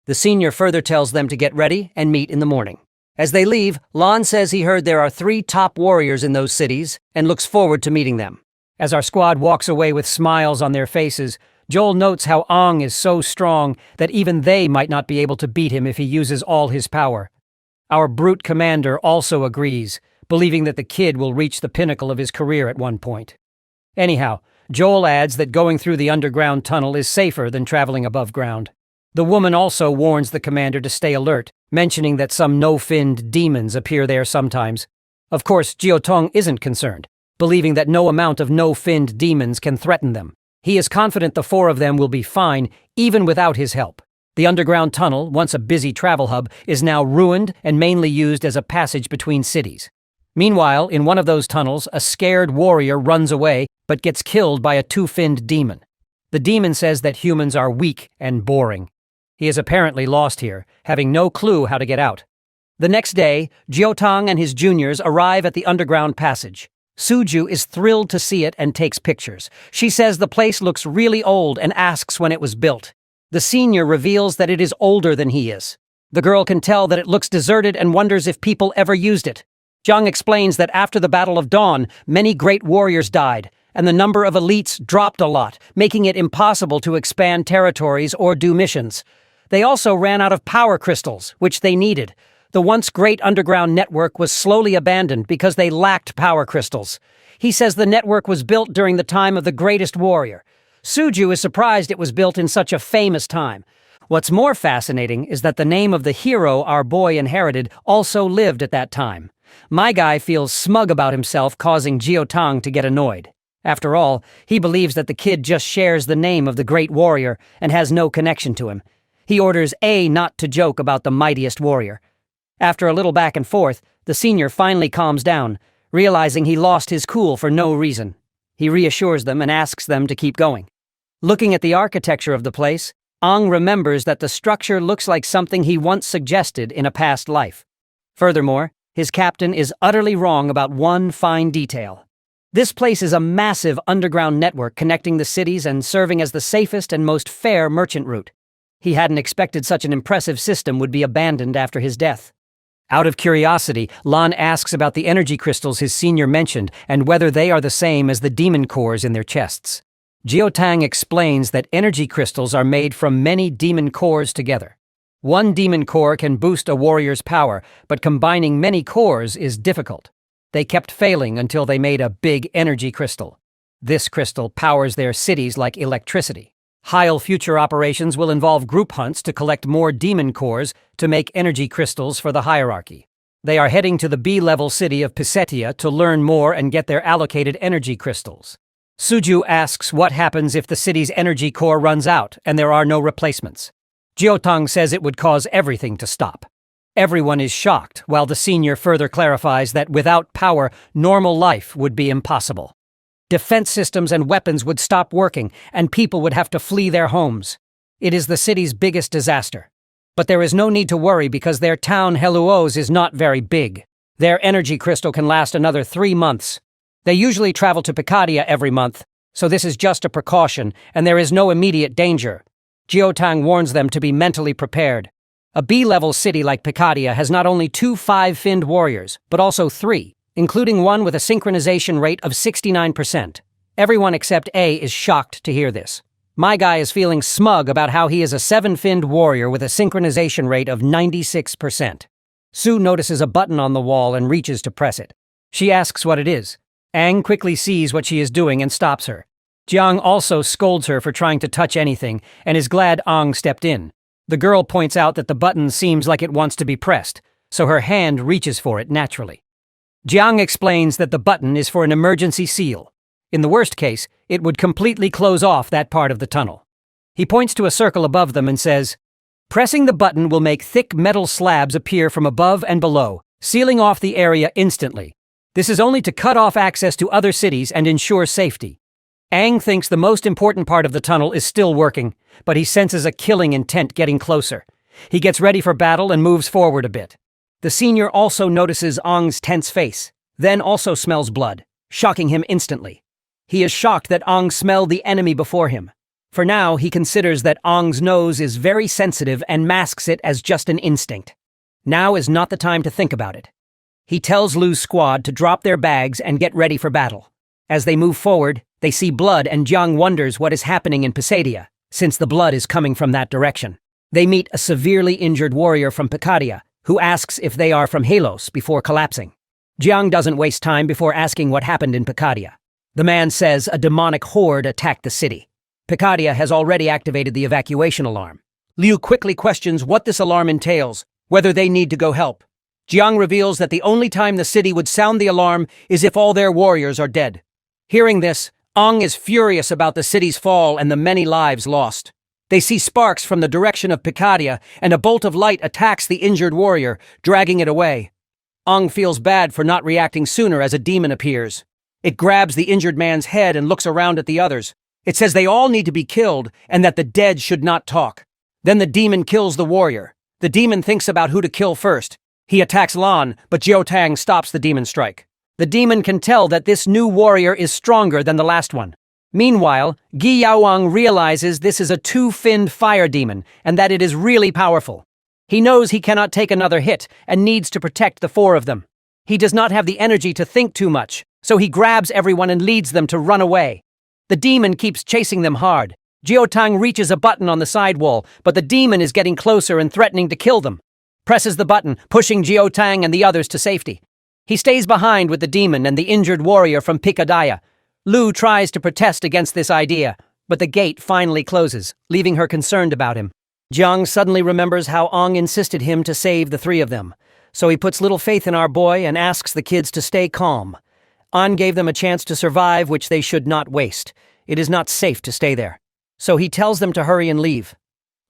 The senior further tells them to get ready and meet in the morning. As they leave, Lon says he heard there are 3 top warriors in those cities and looks forward to meeting them. As our squad walks away with smiles on their faces, Joel notes how Ang is so strong that even they might not be able to beat him if he uses all his power. Our brute commander also agrees, believing that the kid will reach the pinnacle of his career at one point. Anyhow, Joel adds that going through the underground tunnel is safer than traveling above ground. The woman also warns the commander to stay alert, mentioning that some no-finned demons appear there sometimes. Of course, Jiotong isn't concerned, believing that no amount of no-finned demons can threaten them. He is confident the 4 of them will be fine, even without his help. The underground tunnel, once a busy travel hub, is now ruined and mainly used as a passage between cities. Meanwhile, in one of those tunnels, a scared warrior runs away but gets killed by a 2-finned demon. The demon says that humans are weak and boring. He is apparently lost here, having no clue how to get out. The next day, Jiotang and his juniors arrive at the underground passage. Suju is thrilled to see it and takes pictures. She says the place looks really old and asks when it was built. The senior reveals that it is older than he is. The girl can tell that it looks deserted and wonders if people ever used it. Jiang explains that after the Battle of Dawn, many great warriors died, and the number of elites dropped a lot, making it impossible to expand territories or do missions. They also ran out of power crystals, which they needed. The once great underground network was slowly abandoned because they lacked power crystals. He says the network was built during the time of the greatest warrior. Suju is surprised it was built in such a famous time. What's more fascinating is that the name of the hero our boy inherited also lived at that time. My guy feels smug about himself, causing Jiotang to get annoyed. After all, he believes that the kid just shares the name of the great warrior and has no connection to him. He orders A not to joke about the mightiest warrior. After a little back and forth, the senior finally calms down, realizing he lost his cool for no reason. He reassures them and asks them to keep going. Looking at the architecture of the place, Ang remembers that the structure looks like something he once suggested in a past life. Furthermore, his captain is utterly wrong about one fine detail. This place is a massive underground network connecting the cities and serving as the safest and most fair merchant route. He hadn't expected such an impressive system would be abandoned after his death. Out of curiosity, Lan asks about the energy crystals his senior mentioned and whether they are the same as the demon cores in their chests. Jiotang explains that energy crystals are made from many demon cores together. One demon core can boost a warrior's power, but combining many cores is difficult. They kept failing until they made a big energy crystal. This crystal powers their cities like electricity. Hyel future operations will involve group hunts to collect more demon cores to make energy crystals for the hierarchy. They are heading to the B-level city of Pisetia to learn more and get their allocated energy crystals. Suju asks what happens if the city's energy core runs out and there are no replacements. Jiotang says it would cause everything to stop. Everyone is shocked, while the senior further clarifies that without power, normal life would be impossible. Defense systems and weapons would stop working, and people would have to flee their homes. It is the city's biggest disaster. But there is no need to worry because their town Heluos is not very big. Their energy crystal can last another 3 months. They usually travel to Picadia every month, so this is just a precaution, and there is no immediate danger. Jiotang warns them to be mentally prepared. A B-level city like Picadia has not only 2 5-finned warriors, but also 3, including one with a synchronization rate of 69%. Everyone except A is shocked to hear this. My guy is feeling smug about how he is a 7-finned warrior with a synchronization rate of 96%. Su notices a button on the wall and reaches to press it. She asks what it is. Aang quickly sees what she is doing and stops her. Jiang also scolds her for trying to touch anything and is glad Aang stepped in. The girl points out that the button seems like it wants to be pressed, so her hand reaches for it naturally. Jiang explains that the button is for an emergency seal. In the worst case, it would completely close off that part of the tunnel. He points to a circle above them and says, "Pressing the button will make thick metal slabs appear from above and below, sealing off the area instantly. This is only to cut off access to other cities and ensure safety." Aang thinks the most important part of the tunnel is still working, but he senses a killing intent getting closer. He gets ready for battle and moves forward a bit. The senior also notices Aang's tense face, then also smells blood, shocking him instantly. He is shocked that Aang smelled the enemy before him. For now, he considers that Aang's nose is very sensitive and masks it as just an instinct. Now is not the time to think about it. He tells Lu's squad to drop their bags and get ready for battle. As they move forward, they see blood and Jiang wonders what is happening in Pisetia, since the blood is coming from that direction. They meet a severely injured warrior from Picadia, who asks if they are from Helos before collapsing. Jiang doesn't waste time before asking what happened in Picadia. The man says a demonic horde attacked the city. Picadia has already activated the evacuation alarm. Liu quickly questions what this alarm entails, whether they need to go help. Jiang reveals that the only time the city would sound the alarm is if all their warriors are dead. Hearing this, Aang is furious about the city's fall and the many lives lost. They see sparks from the direction of Picadia, and a bolt of light attacks the injured warrior, dragging it away. Aang feels bad for not reacting sooner as a demon appears. It grabs the injured man's head and looks around at the others. It says they all need to be killed and that the dead should not talk. Then the demon kills the warrior. The demon thinks about who to kill first. He attacks Lan, but Jiotang stops the demon strike. The demon can tell that this new warrior is stronger than the last one. Meanwhile, Gi Yaowang realizes this is a 2-finned fire demon and that it is really powerful. He knows he cannot take another hit and needs to protect the 4 of them. He does not have the energy to think too much, so he grabs everyone and leads them to run away. The demon keeps chasing them hard. Jiotang reaches a button on the side wall, but the demon is getting closer and threatening to kill them. Presses the button, pushing Jiotang and the others to safety. He stays behind with the demon and the injured warrior from Picadia. Lu tries to protest against this idea, but the gate finally closes, leaving her concerned about him. Jiang suddenly remembers how Aang insisted him to save the 3 of them, so he puts little faith in our boy and asks the kids to stay calm. Aang gave them a chance to survive, which they should not waste. It is not safe to stay there. So he tells them to hurry and leave.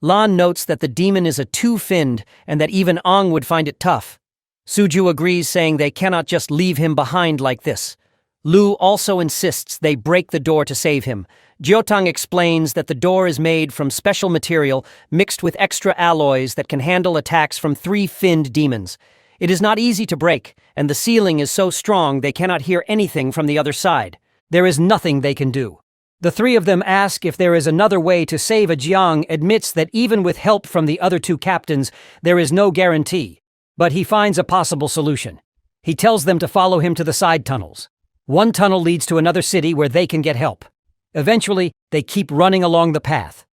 Lan notes that the demon is a 2-finned and that even Aang would find it tough. Suju agrees, saying they cannot just leave him behind like this. Lu also insists they break the door to save him. Jiotang explains that the door is made from special material mixed with extra alloys that can handle attacks from 3-finned demons. It is not easy to break, and the ceiling is so strong they cannot hear anything from the other side. There is nothing they can do. The 3 of them ask if there is another way to save. Jiang admits that even with help from the other 2 captains, there is no guarantee. But he finds a possible solution. He tells them to follow him to the side tunnels. One tunnel leads to another city where they can get help. Eventually, they keep running along the path.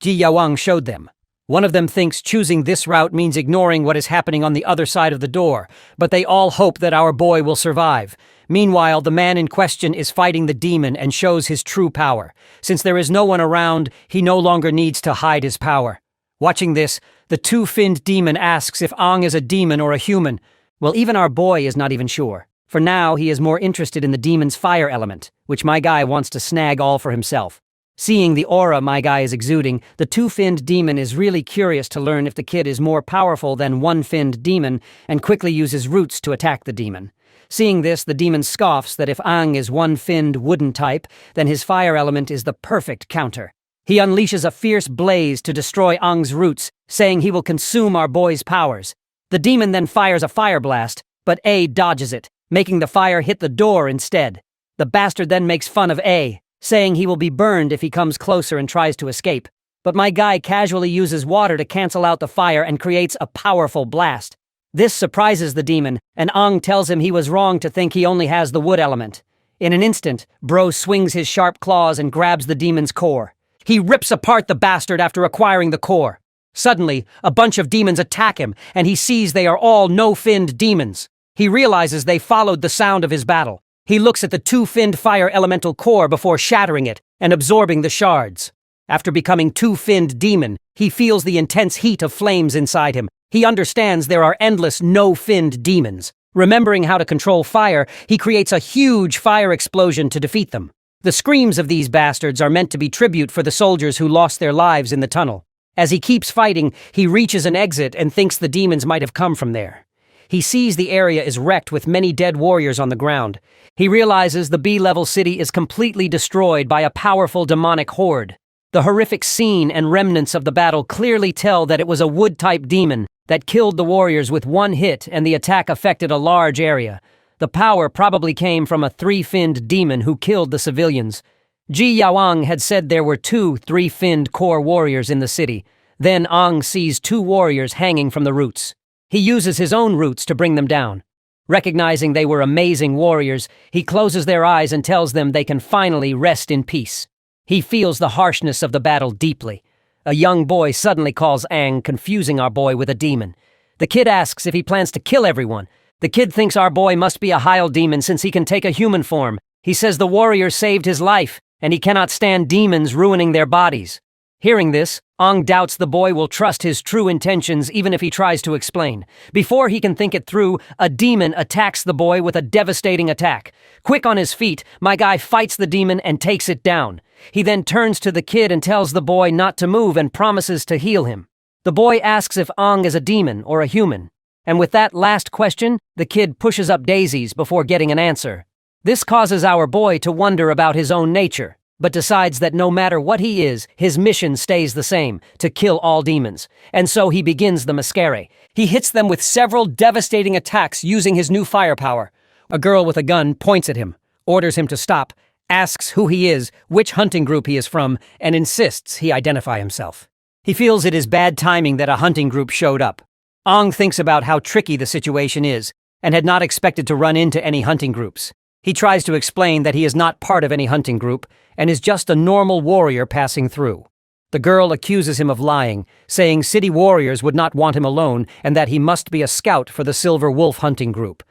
Ji Yaowang showed them. One of them thinks choosing this route means ignoring what is happening on the other side of the door, but they all hope that our boy will survive. Meanwhile, the man in question is fighting the demon and shows his true power. Since there is no one around, he no longer needs to hide his power. Watching this, the two-finned demon asks if Ang is a demon or a human. Well, even our boy is not even sure. For now, he is more interested in the demon's fire element, which my guy wants to snag all for himself. Seeing the aura my guy is exuding, the two-finned demon is really curious to learn if the kid is more powerful than one-finned demon and quickly uses roots to attack the demon. Seeing this, the demon scoffs that if Ang is one-finned wooden type, then his fire element is the perfect counter. He unleashes a fierce blaze to destroy Ang's roots, saying he will consume our boy's powers. The demon then fires a fire blast, but A dodges it, making the fire hit the door instead. The bastard then makes fun of A, saying he will be burned if he comes closer and tries to escape. But my guy casually uses water to cancel out the fire and creates a powerful blast. This surprises the demon, and Ang tells him he was wrong to think he only has the wood element. In an instant, Bro swings his sharp claws and grabs the demon's core. He rips apart the bastard after acquiring the core. Suddenly, a bunch of demons attack him, and he sees they are all no-finned demons. He realizes they followed the sound of his battle. He looks at the two-finned fire elemental core before shattering it and absorbing the shards. After becoming two-finned demon, he feels the intense heat of flames inside him. He understands there are endless no-finned demons. Remembering how to control fire, he creates a huge fire explosion to defeat them. The screams of these bastards are meant to be tribute for the soldiers who lost their lives in the tunnel. As he keeps fighting, he reaches an exit and thinks the demons might have come from there. He sees the area is wrecked with many dead warriors on the ground. He realizes the B-level city is completely destroyed by a powerful demonic horde. The horrific scene and remnants of the battle clearly tell that it was a wood-type demon that killed the warriors with one hit, and the attack affected a large area. The power probably came from a three-finned demon who killed the civilians. Ji Yaoang had said there were 2 three-finned core warriors in the city. Then Ang sees 2 warriors hanging from the roots. He uses his own roots to bring them down. Recognizing they were amazing warriors, he closes their eyes and tells them they can finally rest in peace. He feels the harshness of the battle deeply. A young boy suddenly calls Ang, confusing our boy with a demon. The kid asks if he plans to kill everyone. The kid thinks our boy must be a Heil demon since he can take a human form. He says the warrior saved his life, and he cannot stand demons ruining their bodies. Hearing this, Ang doubts the boy will trust his true intentions even if he tries to explain. Before he can think it through, a demon attacks the boy with a devastating attack. Quick on his feet, my guy fights the demon and takes it down. He then turns to the kid and tells the boy not to move and promises to heal him. The boy asks if Ang is a demon or a human. And with that last question, the kid pushes up daisies before getting an answer. This causes our boy to wonder about his own nature, but decides that no matter what he is, his mission stays the same, to kill all demons. And so he begins the masquerade. He hits them with several devastating attacks using his new firepower. A girl with a gun points at him, orders him to stop, asks who he is, which hunting group he is from, and insists he identify himself. He feels it is bad timing that a hunting group showed up. Ang thinks about how tricky the situation is, and had not expected to run into any hunting groups. He tries to explain that he is not part of any hunting group, and is just a normal warrior passing through. The girl accuses him of lying, saying city warriors would not want him alone, and that he must be a scout for the Silver Wolf hunting group.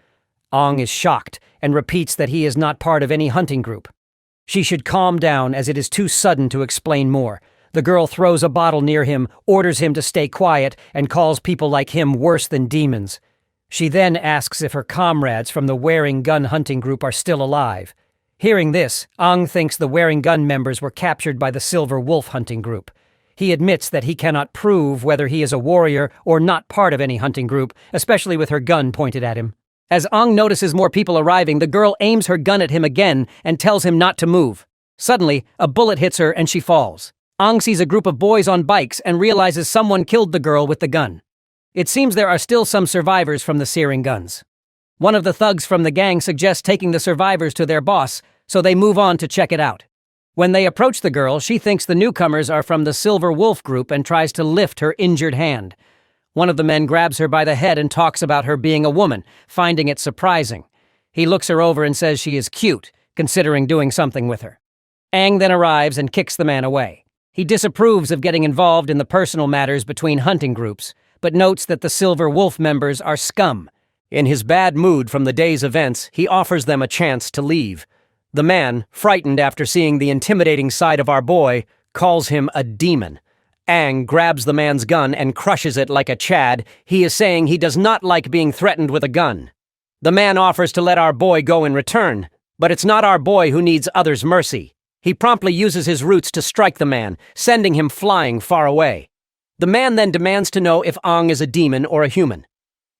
Ang is shocked, and repeats that he is not part of any hunting group. She should calm down, as it is too sudden to explain more. The girl throws a bottle near him, orders him to stay quiet, and calls people like him worse than demons. She then asks if her comrades from the Wearing Gun hunting group are still alive. Hearing this, Ang thinks the Wearing Gun members were captured by the Silver Wolf hunting group. He admits that he cannot prove whether he is a warrior or not part of any hunting group, especially with her gun pointed at him. As Ang notices more people arriving, the girl aims her gun at him again and tells him not to move. Suddenly, a bullet hits her and she falls. Ang sees a group of boys on bikes and realizes someone killed the girl with the gun. It seems there are still some survivors from the searing guns. One of the thugs from the gang suggests taking the survivors to their boss, so they move on to check it out. When they approach the girl, she thinks the newcomers are from the Silver Wolf group and tries to lift her injured hand. One of the men grabs her by the head and talks about her being a woman, finding it surprising. He looks her over and says she is cute, considering doing something with her. Ang then arrives and kicks the man away. He disapproves of getting involved in the personal matters between hunting groups, but notes that the Silver Wolf members are scum. In his bad mood from the day's events, he offers them a chance to leave. The man, frightened after seeing the intimidating side of our boy, calls him a demon. Aang grabs the man's gun and crushes it like a Chad. He is saying he does not like being threatened with a gun. The man offers to let our boy go in return, but it's not our boy who needs others' mercy. He promptly uses his roots to strike the man, sending him flying far away. The man then demands to know if Aang is a demon or a human.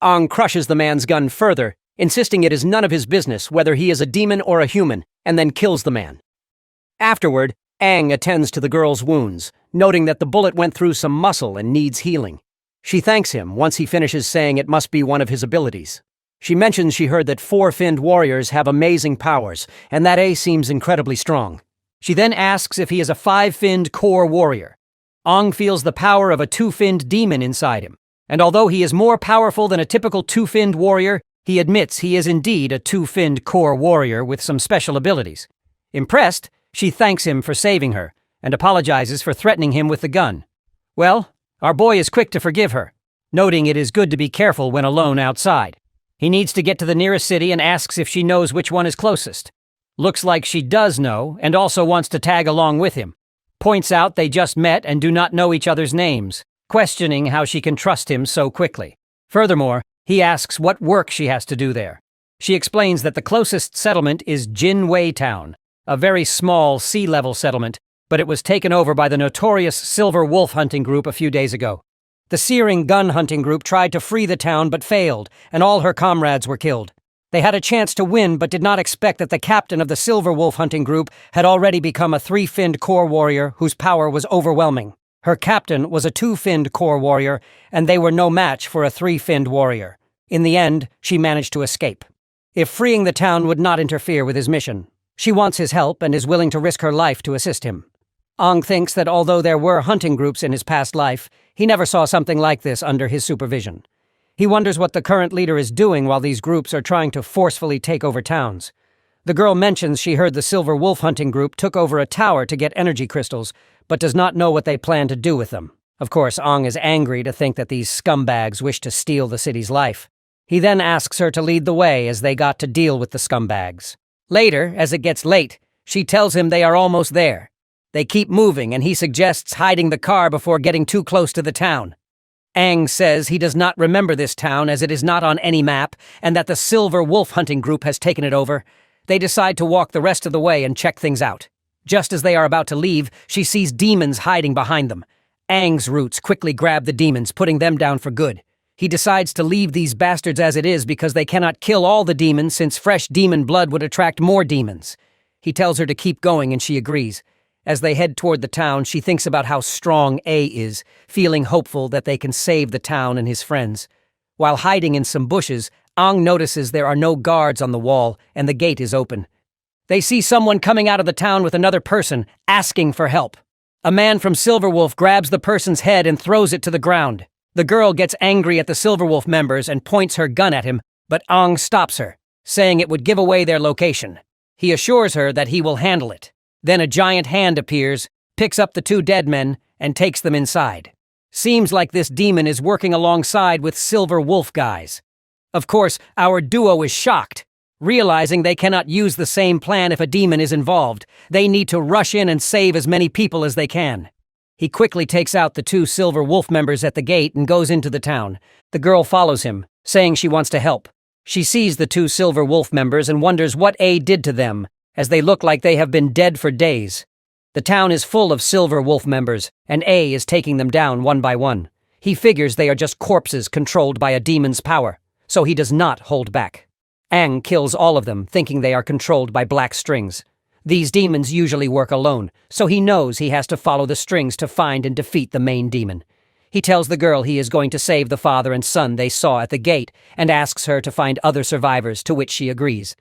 Aang crushes the man's gun further, insisting it is none of his business whether he is a demon or a human, and then kills the man. Afterward, Aang attends to the girl's wounds, noting that the bullet went through some muscle and needs healing. She thanks him once he finishes saying it must be one of his abilities. She mentions she heard that 4-finned warriors have amazing powers, and that A seems incredibly strong. She then asks if he is a 5-finned core warrior. Aang feels the power of a 2-finned demon inside him, and although he is more powerful than a typical 2-finned warrior, he admits he is indeed a 2-finned core warrior with some special abilities. Impressed, she thanks him for saving her, and apologizes for threatening him with the gun. Well, our boy is quick to forgive her, noting it is good to be careful when alone outside. He needs to get to the nearest city and asks if she knows which one is closest. Looks like she does know, and also wants to tag along with him. Points out they just met and do not know each other's names, questioning how she can trust him so quickly. Furthermore, he asks what work she has to do there. She explains that the closest settlement is Jinwei Town, a very small sea-level settlement, but it was taken over by the notorious Silver Wolf hunting group a few days ago. The Searing gun hunting group tried to free the town but failed, and all her comrades were killed. They had a chance to win but did not expect that the captain of the Silver Wolf hunting group had already become a 3-finned core warrior whose power was overwhelming. Her captain was a 2-finned core warrior, and they were no match for a 3-finned warrior. In the end, she managed to escape. If freeing the town would not interfere with his mission, she wants his help and is willing to risk her life to assist him. Aang thinks that although there were hunting groups in his past life, he never saw something like this under his supervision. He wonders what the current leader is doing while these groups are trying to forcefully take over towns. The girl mentions she heard the Silver Wolf hunting group took over a tower to get energy crystals, but does not know what they plan to do with them. Of course, Aang is angry to think that these scumbags wish to steal the city's life. He then asks her to lead the way as they got to deal with the scumbags. Later, as it gets late, she tells him they are almost there. They keep moving, and he suggests hiding the car before getting too close to the town. Aang says he does not remember this town as it is not on any map, and that the Silver Wolf hunting group has taken it over. They decide to walk the rest of the way and check things out. Just as they are about to leave, she sees demons hiding behind them. Aang's roots quickly grab the demons, putting them down for good. He decides to leave these bastards as it is because they cannot kill all the demons since fresh demon blood would attract more demons. He tells her to keep going and she agrees. As they head toward the town, she thinks about how strong A is, feeling hopeful that they can save the town and his friends. While hiding in some bushes, Aang notices there are no guards on the wall and the gate is open. They see someone coming out of the town with another person, asking for help. A man from Silverwolf grabs the person's head and throws it to the ground. The girl gets angry at the Silverwolf members and points her gun at him, but Aang stops her, saying it would give away their location. He assures her that he will handle it. Then a giant hand appears, picks up the 2 dead men, and takes them inside. Seems like this demon is working alongside with Silver Wolf guys. Of course, our duo is shocked. Realizing they cannot use the same plan if a demon is involved, they need to rush in and save as many people as they can. He quickly takes out the 2 Silver Wolf members at the gate and goes into the town. The girl follows him, saying she wants to help. She sees the 2 Silver Wolf members and wonders what A did to them, as they look like they have been dead for days. The town is full of Silver Wolf members, and A is taking them down one by one. He figures they are just corpses controlled by a demon's power, so he does not hold back. Aang kills all of them, thinking they are controlled by black strings. These demons usually work alone, so he knows he has to follow the strings to find and defeat the main demon. He tells the girl he is going to save the father and son they saw at the gate, and asks her to find other survivors, to which she agrees.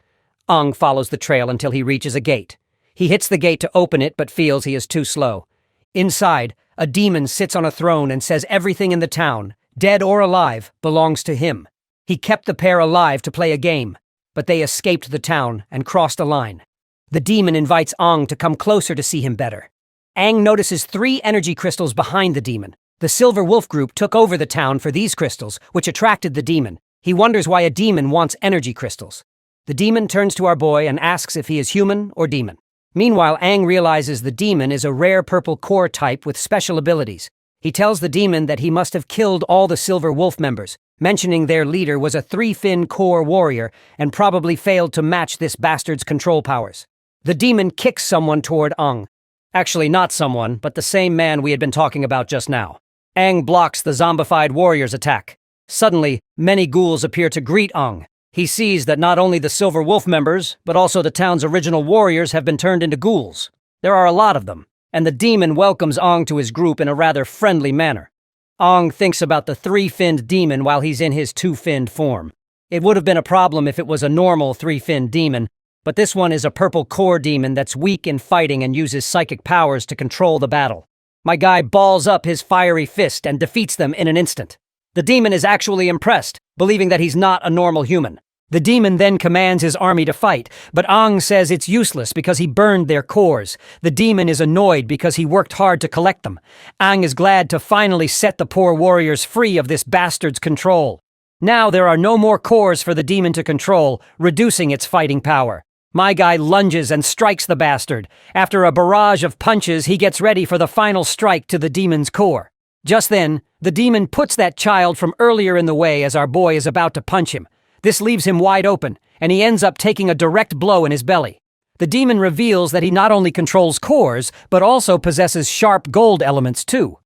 Aang follows the trail until he reaches a gate. He hits the gate to open it but feels he is too slow. Inside, a demon sits on a throne and says everything in the town, dead or alive, belongs to him. He kept the pair alive to play a game, but they escaped the town and crossed a line. The demon invites Aang to come closer to see him better. Aang notices 3 energy crystals behind the demon. The Silver Wolf group took over the town for these crystals, which attracted the demon. He wonders why a demon wants energy crystals. The demon turns to our boy and asks if he is human or demon. Meanwhile, Aang realizes the demon is a rare purple core type with special abilities. He tells the demon that he must have killed all the Silver Wolf members, mentioning their leader was a 3-fin core warrior and probably failed to match this bastard's control powers. The demon kicks someone toward Aang. Actually, not someone, but the same man we had been talking about just now. Aang blocks the zombified warrior's attack. Suddenly, many ghouls appear to greet Aang. He sees that not only the Silver Wolf members, but also the town's original warriors have been turned into ghouls. There are a lot of them, and the demon welcomes Aang to his group in a rather friendly manner. Aang thinks about the 3-finned demon while he's in his 2-finned form. It would have been a problem if it was a normal 3-finned demon, but this one is a purple core demon that's weak in fighting and uses psychic powers to control the battle. My guy balls up his fiery fist and defeats them in an instant. The demon is actually impressed, believing that he's not a normal human. The demon then commands his army to fight, but Aang says it's useless because he burned their cores. The demon is annoyed because he worked hard to collect them. Aang is glad to finally set the poor warriors free of this bastard's control. Now there are no more cores for the demon to control, reducing its fighting power. My guy lunges and strikes the bastard. After a barrage of punches, he gets ready for the final strike to the demon's core. Just then, the demon puts that child from earlier in the way as our boy is about to punch him. This leaves him wide open, and he ends up taking a direct blow in his belly. The demon reveals that he not only controls cores, but also possesses sharp gold elements too.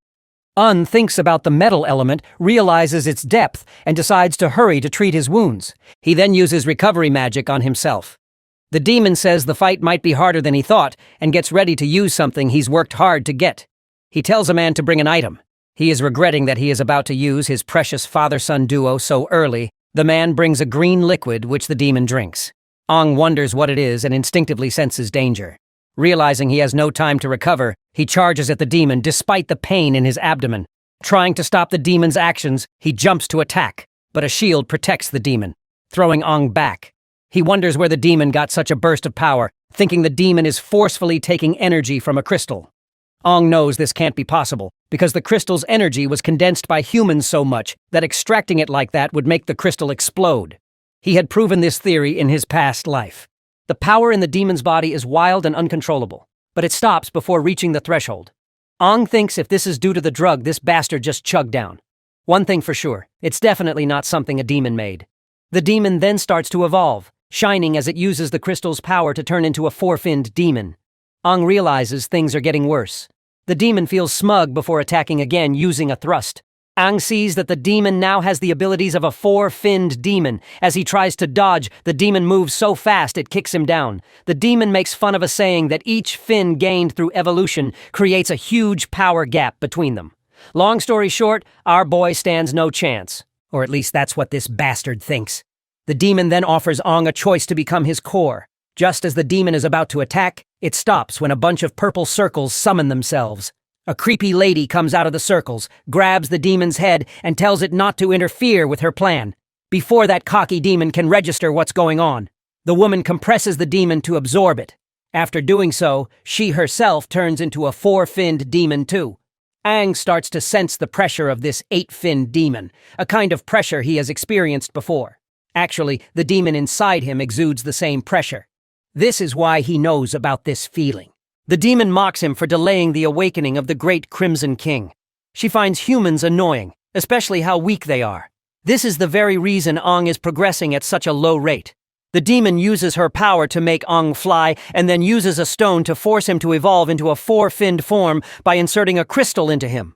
Thinks about the metal element, realizes its depth, and decides to hurry to treat his wounds. He then uses recovery magic on himself. The demon says the fight might be harder than he thought, and gets ready to use something he's worked hard to get. He tells a man to bring an item. He is regretting that he is about to use his precious father-son duo so early. The man brings a green liquid which the demon drinks. Aang wonders what it is and instinctively senses danger. Realizing he has no time to recover, he charges at the demon despite the pain in his abdomen. Trying to stop the demon's actions, he jumps to attack, but a shield protects the demon, throwing Aang back. He wonders where the demon got such a burst of power, thinking the demon is forcefully taking energy from a crystal. Aang knows this can't be possible, because the crystal's energy was condensed by humans so much that extracting it like that would make the crystal explode. He had proven this theory in his past life. The power in the demon's body is wild and uncontrollable, but it stops before reaching the threshold. Aang thinks if this is due to the drug this bastard just chugged down. One thing for sure, it's definitely not something a demon made. The demon then starts to evolve, shining as it uses the crystal's power to turn into a 4-finned demon. Aang realizes things are getting worse. The demon feels smug before attacking again using a thrust. Aang sees that the demon now has the abilities of a 4-finned demon. As he tries to dodge, the demon moves so fast it kicks him down. The demon makes fun of a saying that each fin gained through evolution creates a huge power gap between them. Long story short, our boy stands no chance. Or at least that's what this bastard thinks. The demon then offers Aang a choice to become his core. Just as the demon is about to attack, it stops when a bunch of purple circles summon themselves. A creepy lady comes out of the circles, grabs the demon's head, and tells it not to interfere with her plan. Before that cocky demon can register what's going on, the woman compresses the demon to absorb it. After doing so, she herself turns into a 4-finned demon too. Aang starts to sense the pressure of this 8-finned demon, a kind of pressure he has experienced before. Actually, the demon inside him exudes the same pressure. This is why he knows about this feeling. The demon mocks him for delaying the awakening of the great Crimson King. She finds humans annoying, especially how weak they are. This is the very reason Aang is progressing at such a low rate. The demon uses her power to make Aang fly and then uses a stone to force him to evolve into a 4-finned form by inserting a crystal into him.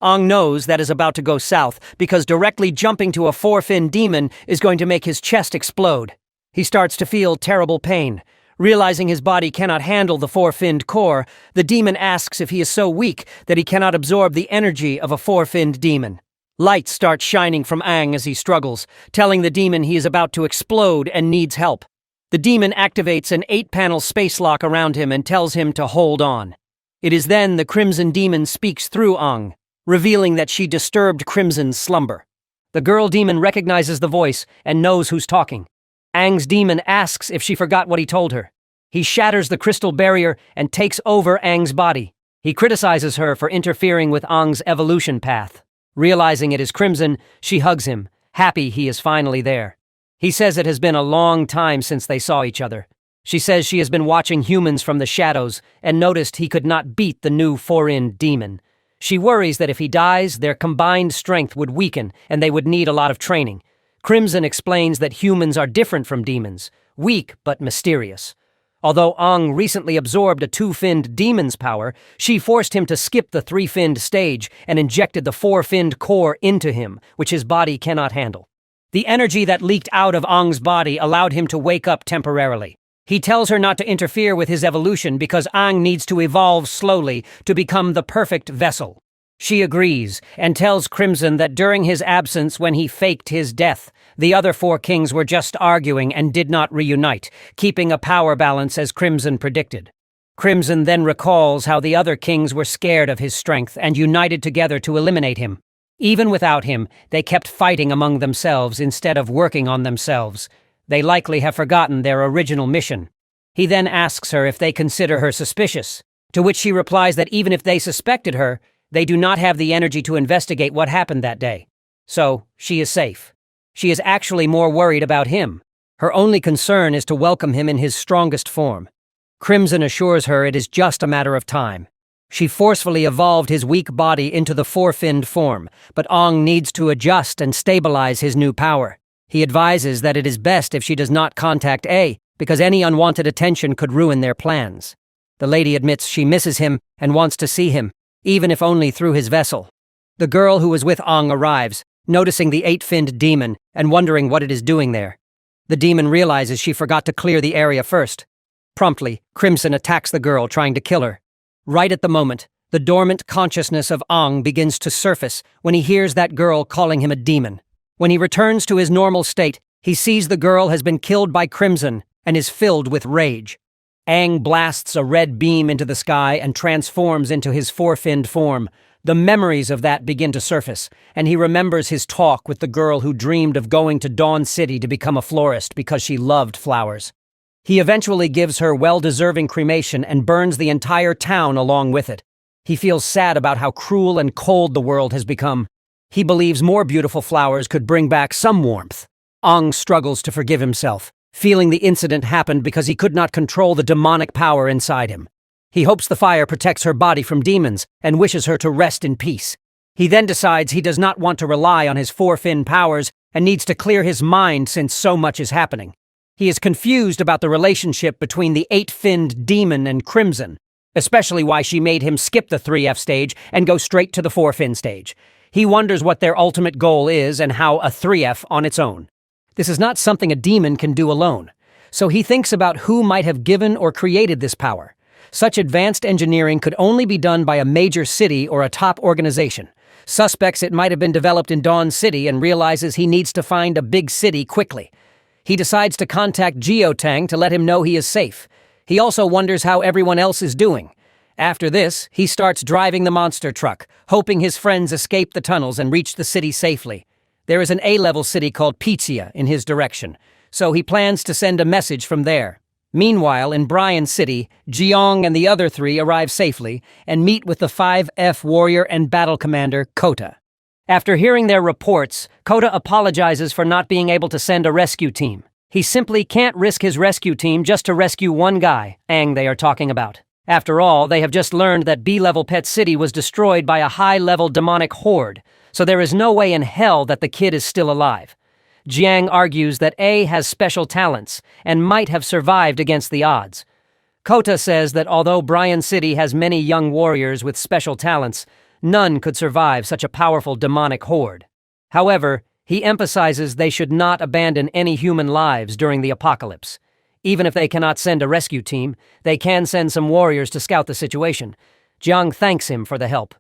Aang knows that is about to go south because directly jumping to a 4-finned demon is going to make his chest explode. He starts to feel terrible pain. Realizing his body cannot handle the 4-finned core, the demon asks if he is so weak that he cannot absorb the energy of a 4-finned demon. Light starts shining from Aang as he struggles, telling the demon he is about to explode and needs help. The demon activates an 8-panel space lock around him and tells him to hold on. It is then the Crimson Demon speaks through Aang, revealing that she disturbed Crimson's slumber. The girl demon recognizes the voice and knows who's talking. Aang's demon asks if she forgot what he told her. He shatters the crystal barrier and takes over Aang's body. He criticizes her for interfering with Ang's evolution path. Realizing it is Crimson, she hugs him, happy he is finally there. He says it has been a long time since they saw each other. She says she has been watching humans from the shadows and noticed he could not beat the new foreign demon. She worries that if he dies, their combined strength would weaken and they would need a lot of training. Crimson explains that humans are different from demons, weak but mysterious. Although Ang recently absorbed a two-finned demon's power, she forced him to skip the three-finned stage and injected the four-finned core into him, which his body cannot handle. The energy that leaked out of Ang's body allowed him to wake up temporarily. He tells her not to interfere with his evolution because Ang needs to evolve slowly to become the perfect vessel. She agrees and tells Crimson that during his absence when he faked his death, the other four kings were just arguing and did not reunite, keeping a power balance as Crimson predicted. Crimson then recalls how the other kings were scared of his strength and united together to eliminate him. Even without him, they kept fighting among themselves instead of working on themselves. They likely have forgotten their original mission. He then asks her if they consider her suspicious, to which she replies that even if they suspected her, they do not have the energy to investigate what happened that day. So, she is safe. She is actually more worried about him. Her only concern is to welcome him in his strongest form. Crimson assures her it is just a matter of time. She forcefully evolved his weak body into the four-finned form, but Ang needs to adjust and stabilize his new power. He advises that it is best if she does not contact A, because any unwanted attention could ruin their plans. The lady admits she misses him and wants to see him, even if only through his vessel. The girl who was with Ang arrives, noticing the eight-finned demon and wondering what it is doing there. The demon realizes she forgot to clear the area first. Promptly, Crimson attacks the girl, trying to kill her. Right at the moment, the dormant consciousness of Ang begins to surface when he hears that girl calling him a demon. When he returns to his normal state, he sees the girl has been killed by Crimson and is filled with rage. Ang blasts a red beam into the sky and transforms into his four-finned form. The memories of that begin to surface, and he remembers his talk with the girl who dreamed of going to Dawn City to become a florist because she loved flowers. He eventually gives her well-deserving cremation and burns the entire town along with it. He feels sad about how cruel and cold the world has become. He believes more beautiful flowers could bring back some warmth. Ang struggles to forgive himself, feeling the incident happened because he could not control the demonic power inside him. He hopes the fire protects her body from demons and wishes her to rest in peace. He then decides he does not want to rely on his four-fin powers and needs to clear his mind since so much is happening. He is confused about the relationship between the eight-finned demon and Crimson, especially why she made him skip the 3F stage and go straight to the 4-fin stage. He wonders what their ultimate goal is and how a 3F on its own. This is not something a demon can do alone, so he thinks about who might have given or created this power. Such advanced engineering could only be done by a major city or a top organization. Suspects it might have been developed in Dawn City and realizes he needs to find a big city quickly. He decides to contact Geotang to let him know he is safe. He also wonders how everyone else is doing. After this, he starts driving the monster truck, hoping his friends escape the tunnels and reach the city safely. There is an A-level city called Pizia in his direction, so he plans to send a message from there. Meanwhile, in Bryan City, Jeong and the other three arrive safely and meet with the 5F warrior and battle commander, Kota. After hearing their reports, Kota apologizes for not being able to send a rescue team. He simply can't risk his rescue team just to rescue one guy, Aang they are talking about. After all, they have just learned that B-level Pet City was destroyed by a high-level demonic horde, so there is no way in hell that the kid is still alive. Jiang argues that A has special talents and might have survived against the odds. Kota says that although Bryan City has many young warriors with special talents, none could survive such a powerful demonic horde. However, he emphasizes they should not abandon any human lives during the apocalypse. Even if they cannot send a rescue team, they can send some warriors to scout the situation. Jiang thanks him for the help.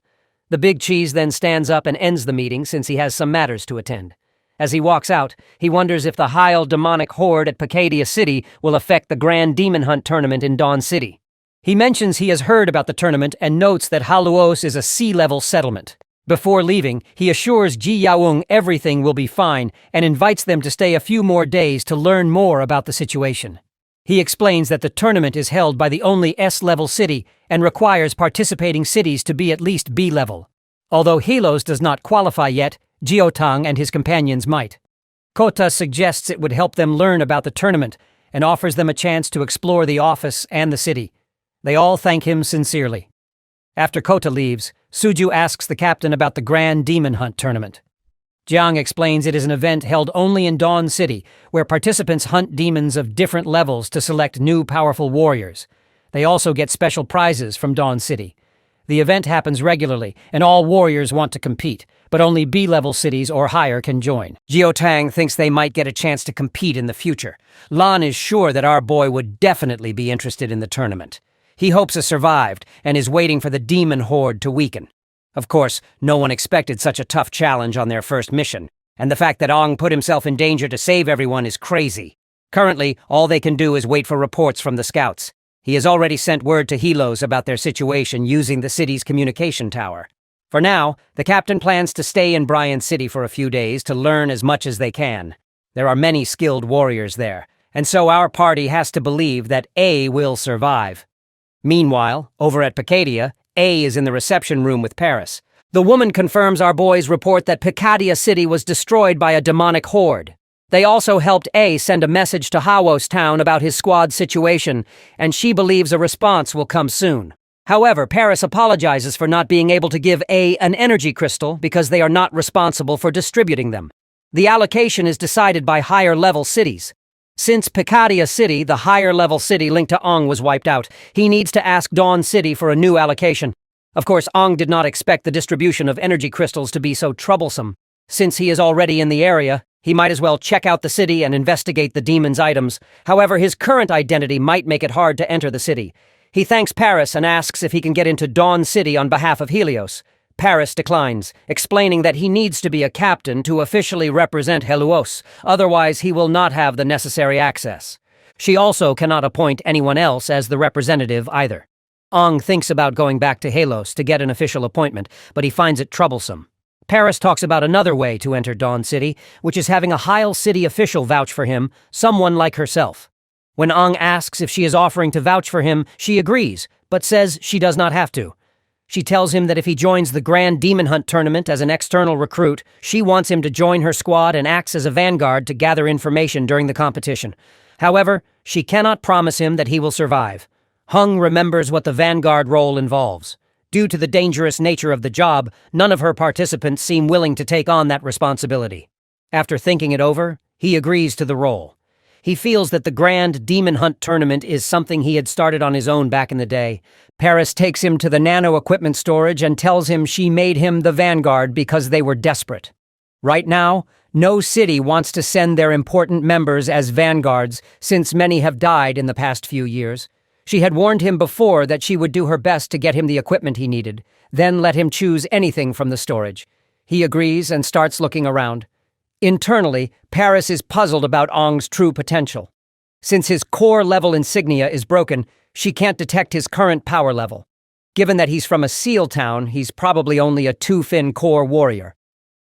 The big cheese then stands up and ends the meeting since he has some matters to attend. As he walks out, he wonders if the Heil demonic horde at Pacadia City will affect the Grand Demon Hunt tournament in Dawn City. He mentions he has heard about the tournament and notes that Haluos is a sea-level settlement. Before leaving, he assures Ji Yaung everything will be fine and invites them to stay a few more days to learn more about the situation. He explains that the tournament is held by the only S-level city and requires participating cities to be at least B-level. Although Helos does not qualify yet, Jiotang and his companions might. Kota suggests it would help them learn about the tournament and offers them a chance to explore the office and the city. They all thank him sincerely. After Kota leaves, Suju asks the captain about the Grand Demon Hunt tournament. Jiang explains it is an event held only in Dawn City, where participants hunt demons of different levels to select new powerful warriors. They also get special prizes from Dawn City. The event happens regularly, and all warriors want to compete, but only B-level cities or higher can join. Jiotang thinks they might get a chance to compete in the future. Lan is sure that our boy would definitely be interested in the tournament. He hopes it survived, and is waiting for the demon horde to weaken. Of course, no one expected such a tough challenge on their first mission, and the fact that Ong put himself in danger to save everyone is crazy. Currently, all they can do is wait for reports from the scouts. He has already sent word to Helos about their situation using the city's communication tower. For now, the captain plans to stay in Bryan City for a few days to learn as much as they can. There are many skilled warriors there, and so our party has to believe that A will survive. Meanwhile, over at Picadia, A is in the reception room with Paris. The woman confirms our boy's report that Picadia City was destroyed by a demonic horde. They also helped A send a message to Hawos Town about his squad's situation, and she believes a response will come soon. However, Paris apologizes for not being able to give A an energy crystal because they are not responsible for distributing them. The allocation is decided by higher-level cities. Since Picadia City, the higher-level city linked to Ong, was wiped out, he needs to ask Dawn City for a new allocation. Of course, Ong did not expect the distribution of energy crystals to be so troublesome. Since he is already in the area, he might as well check out the city and investigate the demon's items. However, his current identity might make it hard to enter the city. He thanks Paris and asks if he can get into Dawn City on behalf of Helios. Paris declines, explaining that he needs to be a captain to officially represent Heluos, otherwise he will not have the necessary access. She also cannot appoint anyone else as the representative either. Ong thinks about going back to Helos to get an official appointment, but he finds it troublesome. Paris talks about another way to enter Dawn City, which is having a Heil City official vouch for him, someone like herself. When Ong asks if she is offering to vouch for him, she agrees, but says she does not have to. She tells him that if he joins the Grand Demon Hunt tournament as an external recruit, she wants him to join her squad and acts as a vanguard to gather information during the competition. However, she cannot promise him that he will survive. Hung remembers what the vanguard role involves. Due to the dangerous nature of the job, none of her participants seem willing to take on that responsibility. After thinking it over, he agrees to the role. He feels that the Grand Demon Hunt tournament is something he had started on his own back in the day. Paris takes him to the nano equipment storage and tells him she made him the vanguard because they were desperate. Right now, no city wants to send their important members as vanguards since many have died in the past few years. She had warned him before that she would do her best to get him the equipment he needed, then let him choose anything from the storage. He agrees and starts looking around. Internally, Paris is puzzled about Ong's true potential. Since his core-level insignia is broken, she can't detect his current power level. Given that he's from a seal town, he's probably only a 2-fin core warrior.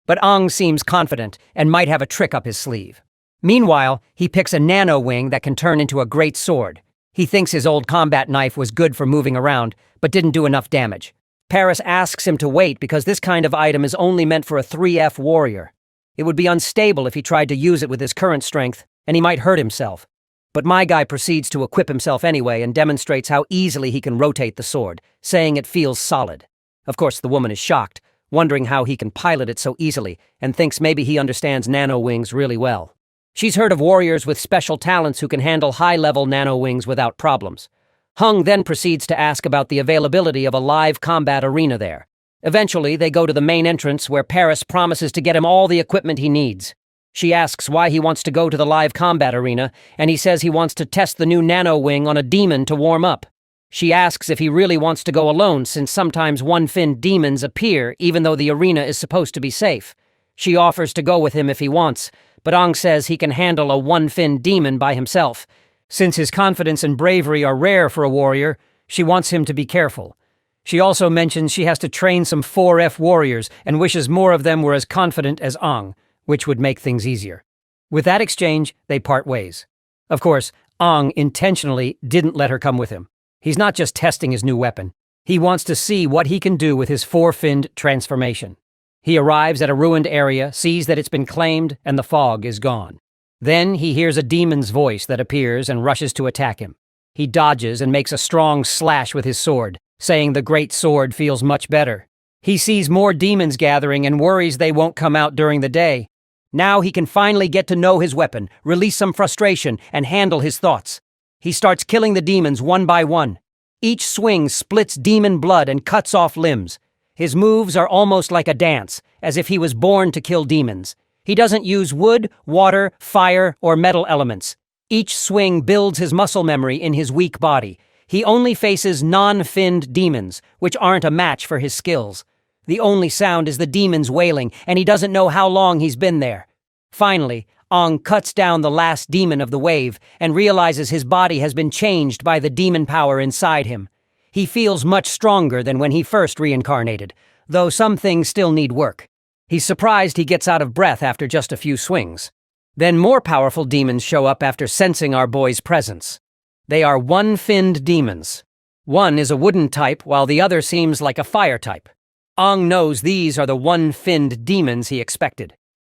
But Ong seems confident and might have a trick up his sleeve. Meanwhile, he picks a nano wing that can turn into a great sword. He thinks his old combat knife was good for moving around, but didn't do enough damage. Paris asks him to wait because this kind of item is only meant for a 3F warrior. It would be unstable if he tried to use it with his current strength, and he might hurt himself. But my guy proceeds to equip himself anyway and demonstrates how easily he can rotate the sword, saying it feels solid. Of course, the woman is shocked, wondering how he can pilot it so easily, and thinks maybe he understands nano wings really well. She's heard of warriors with special talents who can handle high-level nano wings without problems. Hung then proceeds to ask about the availability of a live combat arena there. Eventually, they go to the main entrance where Paris promises to get him all the equipment he needs. She asks why he wants to go to the live combat arena, and he says he wants to test the new nano wing on a demon to warm up. She asks if he really wants to go alone since sometimes 1-fin demons appear even though the arena is supposed to be safe. She offers to go with him if he wants, but Ong says he can handle a 1-fin demon by himself. Since his confidence and bravery are rare for a warrior, she wants him to be careful. She also mentions she has to train some 4F warriors and wishes more of them were as confident as Ong, which would make things easier. With that exchange, they part ways. Of course, Ong intentionally didn't let her come with him. He's not just testing his new weapon. He wants to see what he can do with his four-finned transformation. He arrives at a ruined area, sees that it's been claimed, and the fog is gone. Then he hears a demon's voice that appears and rushes to attack him. He dodges and makes a strong slash with his sword, saying the great sword feels much better. He sees more demons gathering and worries they won't come out during the day. Now he can finally get to know his weapon, release some frustration, and handle his thoughts. He starts killing the demons one by one. Each swing splits demon blood and cuts off limbs. His moves are almost like a dance, as if he was born to kill demons. He doesn't use wood, water, fire, or metal elements. Each swing builds his muscle memory in his weak body. He only faces non-finned demons, which aren't a match for his skills. The only sound is the demons wailing, and he doesn't know how long he's been there. Finally, Ong cuts down the last demon of the wave and realizes his body has been changed by the demon power inside him. He feels much stronger than when he first reincarnated, though some things still need work. He's surprised he gets out of breath after just a few swings. Then more powerful demons show up after sensing our boy's presence. They are one-finned demons. One is a wooden type, while the other seems like a fire type. Ong knows these are the one-finned demons he expected.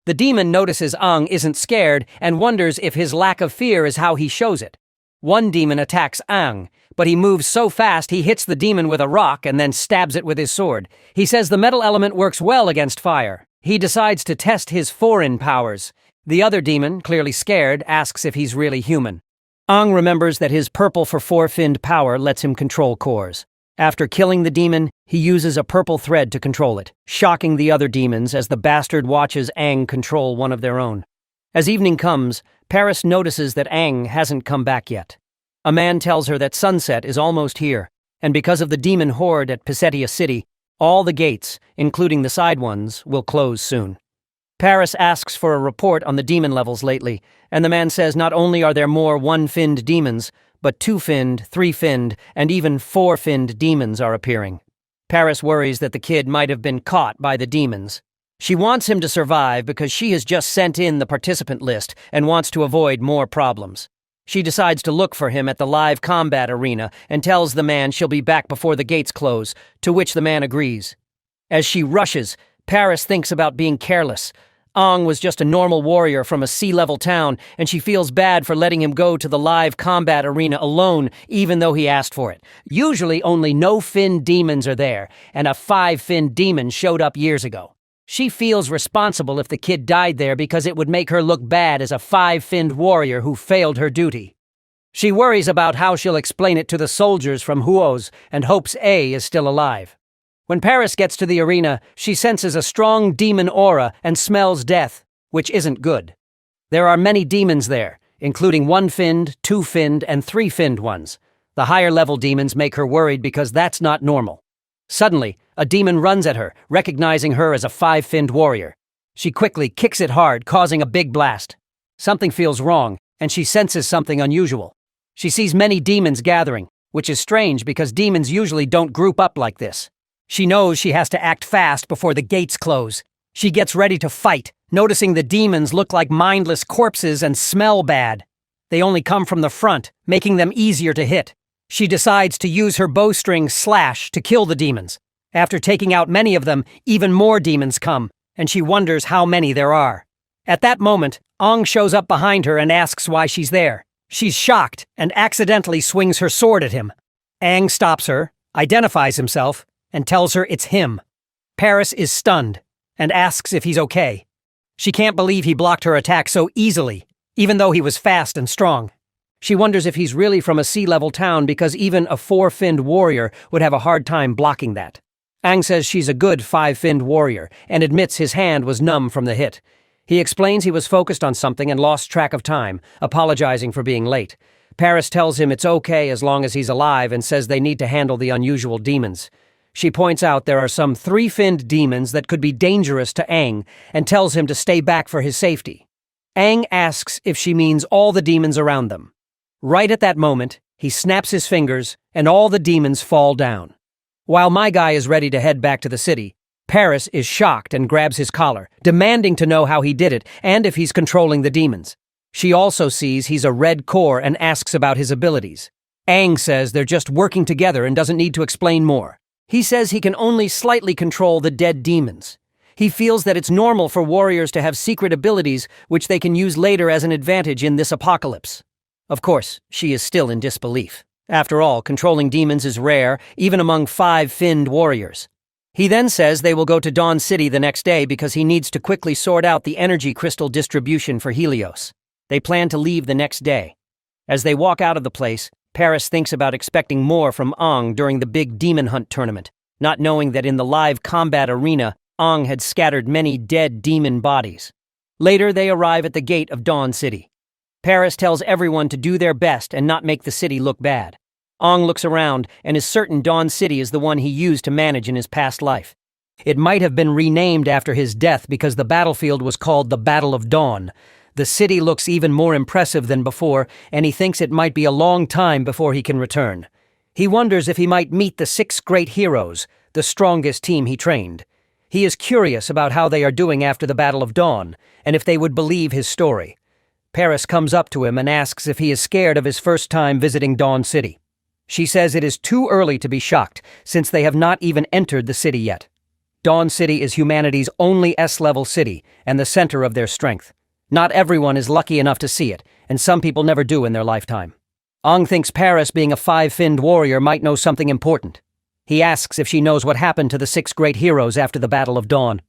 The demon notices Ong isn't scared and wonders if his lack of fear is how he shows it. One demon attacks Ong, but he moves so fast he hits the demon with a rock and then stabs it with his sword. He says the metal element works well against fire. He decides to test his foreign powers. The other demon, clearly scared, asks if he's really human. Ong remembers that his purple for four-finned power lets him control cores. After killing the demon, he uses a purple thread to control it, shocking the other demons as the bastard watches Aang control one of their own. As evening comes, Paris notices that Aang hasn't come back yet. A man tells her that sunset is almost here, and because of the demon horde at Pesetia City, all the gates, including the side ones, will close soon. Paris asks for a report on the demon levels lately, and the man says not only are there more one-finned demons, but two-finned, three-finned, and even four-finned demons are appearing. Paris worries that the kid might have been caught by the demons. She wants him to survive because she has just sent in the participant list and wants to avoid more problems. She decides to look for him at the live combat arena and tells the man she'll be back before the gates close, to which the man agrees. As she rushes, Paris thinks about being careless. Ong was just a normal warrior from a sea-level town, and she feels bad for letting him go to the live combat arena alone, even though he asked for it. Usually only no-fin demons are there, and a five-fin demon showed up years ago. She feels responsible if the kid died there because it would make her look bad as a five-finned warrior who failed her duty. She worries about how she'll explain it to the soldiers from Huo's and hopes A is still alive. When Paris gets to the arena, she senses a strong demon aura and smells death, which isn't good. There are many demons there, including one-finned, two-finned, and three-finned ones. The higher-level demons make her worried because that's not normal. Suddenly, a demon runs at her, recognizing her as a five-finned warrior. She quickly kicks it hard, causing a big blast. Something feels wrong, and she senses something unusual. She sees many demons gathering, which is strange because demons usually don't group up like this. She knows she has to act fast before the gates close. She gets ready to fight, noticing the demons look like mindless corpses and smell bad. They only come from the front, making them easier to hit. She decides to use her bowstring slash to kill the demons. After taking out many of them, even more demons come, and she wonders how many there are. At that moment, Ong shows up behind her and asks why she's there. She's shocked and accidentally swings her sword at him. Aang stops her, identifies himself, and tells her it's him. Paris is stunned and asks if he's okay. She can't believe he blocked her attack so easily, even though he was fast and strong. She wonders if he's really from a sea-level town because even a four-finned warrior would have a hard time blocking that. Aang says she's a good five-finned warrior and admits his hand was numb from the hit. He explains he was focused on something and lost track of time, apologizing for being late. Paris tells him it's okay as long as he's alive and says they need to handle the unusual demons. She points out there are some three-finned demons that could be dangerous to Aang and tells him to stay back for his safety. Aang asks if she means all the demons around them. Right at that moment, he snaps his fingers and all the demons fall down. While my guy is ready to head back to the city, Paris is shocked and grabs his collar, demanding to know how he did it and if he's controlling the demons. She also sees he's a red core and asks about his abilities. Aang says they're just working together and doesn't need to explain more. He says he can only slightly control the dead demons. He feels that it's normal for warriors to have secret abilities which they can use later as an advantage in this apocalypse. Of course, she is still in disbelief. After all, controlling demons is rare, even among 5-finned warriors. He then says they will go to Dawn City the next day because he needs to quickly sort out the energy crystal distribution for Helios. They plan to leave the next day. As they walk out of the place, Paris thinks about expecting more from Aang during the big demon hunt tournament, not knowing that in the live combat arena, Aang had scattered many dead demon bodies. Later, they arrive at the gate of Dawn City. Paris tells everyone to do their best and not make the city look bad. Aang looks around and is certain Dawn City is the one he used to manage in his past life. It might have been renamed after his death because the battlefield was called the Battle of Dawn. The city looks even more impressive than before, and he thinks it might be a long time before he can return. He wonders if he might meet the 6 great heroes, the strongest team he trained. He is curious about how they are doing after the Battle of Dawn, and if they would believe his story. Paris comes up to him and asks if he is scared of his first time visiting Dawn City. She says it is too early to be shocked, since they have not even entered the city yet. Dawn City is humanity's only S-level city, and the center of their strength. Not everyone is lucky enough to see it, and some people never do in their lifetime. Aang thinks Paris, being a 5-finned warrior, might know something important. He asks if she knows what happened to the 6 great heroes after the Battle of Dawn.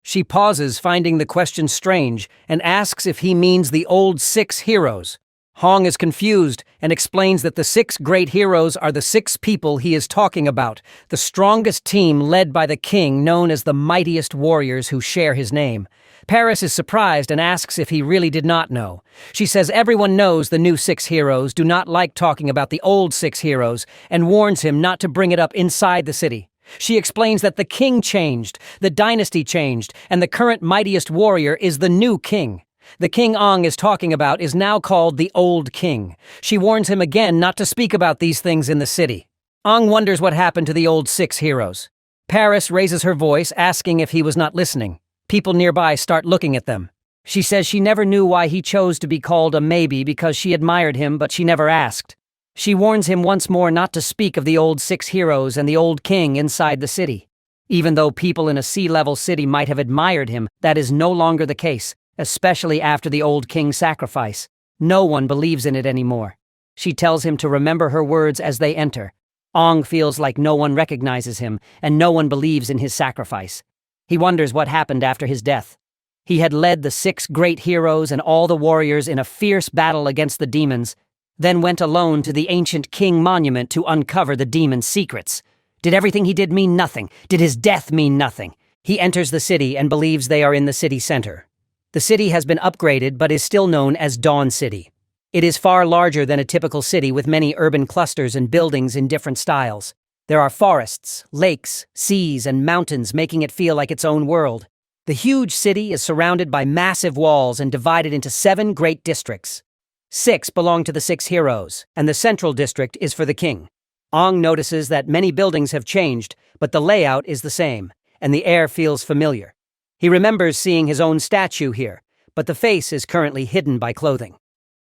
She pauses, finding the question strange, and asks if he means the old 6 heroes. Aang is confused and explains that the 6 great heroes are the 6 people he is talking about, the strongest team led by the king known as the mightiest warriors who share his name. Paris is surprised and asks if he really did not know. She says everyone knows the new 6 heroes do not like talking about the old 6 heroes and warns him not to bring it up inside the city. She explains that the king changed, the dynasty changed, and the current mightiest warrior is the new king. The king Aang is talking about is now called the Old King. She warns him again not to speak about these things in the city. Aang wonders what happened to the old 6 heroes. Paris raises her voice, asking if he was not listening. People nearby start looking at them. She says she never knew why he chose to be called a maybe because she admired him, but she never asked. She warns him once more not to speak of the old 6 heroes and the old king inside the city. Even though people in a sea-level city might have admired him, that is no longer the case, especially after the old king's sacrifice. No one believes in it anymore. She tells him to remember her words as they enter. Aang feels like no one recognizes him, and no one believes in his sacrifice. He wonders what happened after his death. He had led the 6 great heroes and all the warriors in a fierce battle against the demons, then went alone to the ancient king monument to uncover the demon's secrets. Did everything he did mean nothing? Did his death mean nothing? He enters the city and believes they are in the city center. The city has been upgraded but is still known as Dawn City. It is far larger than a typical city with many urban clusters and buildings in different styles. There are forests, lakes, seas, and mountains, making it feel like its own world. The huge city is surrounded by massive walls and divided into 7 great districts. 6 belong to the 6 heroes, and the central district is for the king. Aang notices that many buildings have changed, but the layout is the same, and the air feels familiar. He remembers seeing his own statue here, but the face is currently hidden by clothing.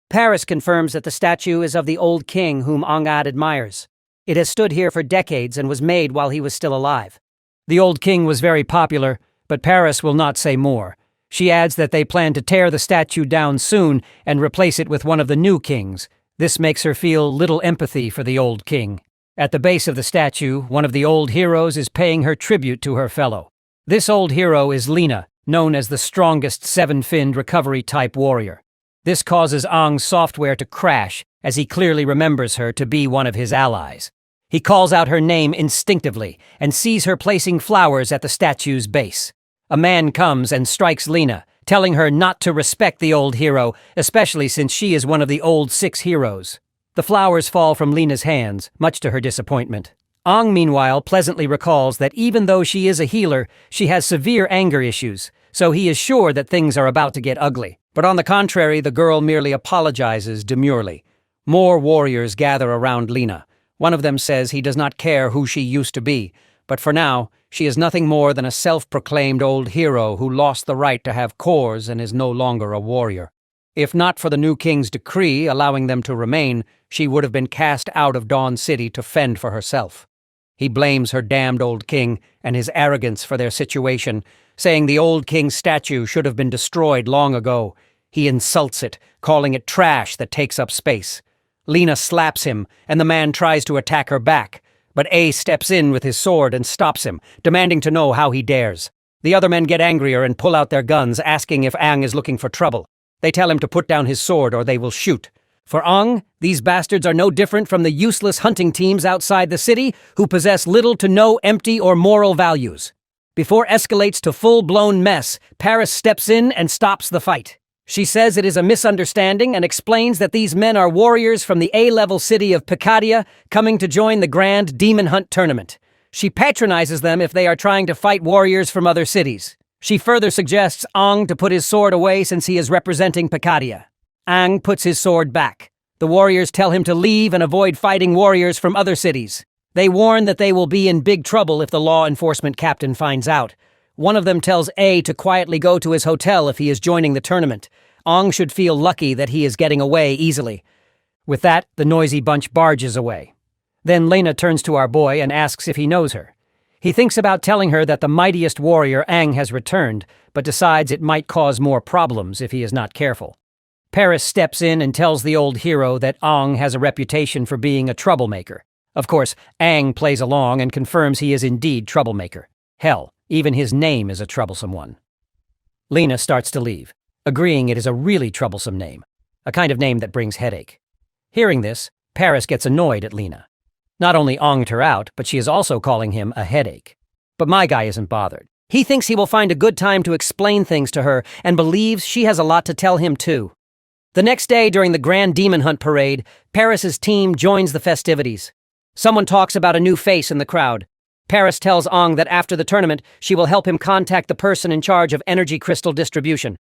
Paris confirms that the statue is of the old king whom Aang admires. It has stood here for decades and was made while he was still alive. The old king was very popular, but Paris will not say more. She adds that they plan to tear the statue down soon and replace it with one of the new kings. This makes her feel little empathy for the old king. At the base of the statue, one of the old heroes is paying her tribute to her fellow. This old hero is Lena, known as the strongest 7-finned recovery-type warrior. This causes Aang's software to crash, as he clearly remembers her to be one of his allies. He calls out her name instinctively and sees her placing flowers at the statue's base. A man comes and strikes Lena, telling her not to respect the old hero, especially since she is one of the old 6 heroes. The flowers fall from Lena's hands, much to her disappointment. Aang, meanwhile, pleasantly recalls that even though she is a healer, she has severe anger issues, so he is sure that things are about to get ugly. But on the contrary, the girl merely apologizes demurely. More warriors gather around Lena. One of them says he does not care who she used to be, but for now, she is nothing more than a self-proclaimed old hero who lost the right to have cores and is no longer a warrior. If not for the new king's decree allowing them to remain, she would have been cast out of Dawn City to fend for herself. He blames her damned old king and his arrogance for their situation, saying the old king's statue should have been destroyed long ago. He insults it, calling it trash that takes up space. Lena slaps him, and the man tries to attack her back, but A steps in with his sword and stops him, demanding to know how he dares. The other men get angrier and pull out their guns, asking if Ang is looking for trouble. They tell him to put down his sword or they will shoot. For Ang, these bastards are no different from the useless hunting teams outside the city who possess little to no empty or moral values. Before it escalates to full-blown mess, Paris steps in and stops the fight. She says it is a misunderstanding and explains that these men are warriors from the A-level city of Picadia coming to join the Grand Demon Hunt Tournament. She patronizes them if they are trying to fight warriors from other cities. She further suggests Ang to put his sword away since he is representing Picadia. Ang puts his sword back. The warriors tell him to leave and avoid fighting warriors from other cities. They warn that they will be in big trouble if the law enforcement captain finds out. One of them tells A to quietly go to his hotel if he is joining the tournament. Ang should feel lucky that he is getting away easily. With that, the noisy bunch barges away. Then Lena turns to our boy and asks if he knows her. He thinks about telling her that the mightiest warrior, Ang, has returned, but decides it might cause more problems if he is not careful. Paris steps in and tells the old hero that Ang has a reputation for being a troublemaker. Of course, Ang plays along and confirms he is indeed troublemaker. Hell, even his name is a troublesome one. Lena starts to leave, agreeing it is a really troublesome name, a kind of name that brings headache. Hearing this, Paris gets annoyed at Lena. Not only onged her out, but she is also calling him a headache. But my guy isn't bothered. He thinks he will find a good time to explain things to her and believes she has a lot to tell him too. The next day during the Grand Demon Hunt Parade, Paris's team joins the festivities. Someone talks about a new face in the crowd. Paris tells Ang that after the tournament, she will help him contact the person in charge of energy crystal distribution.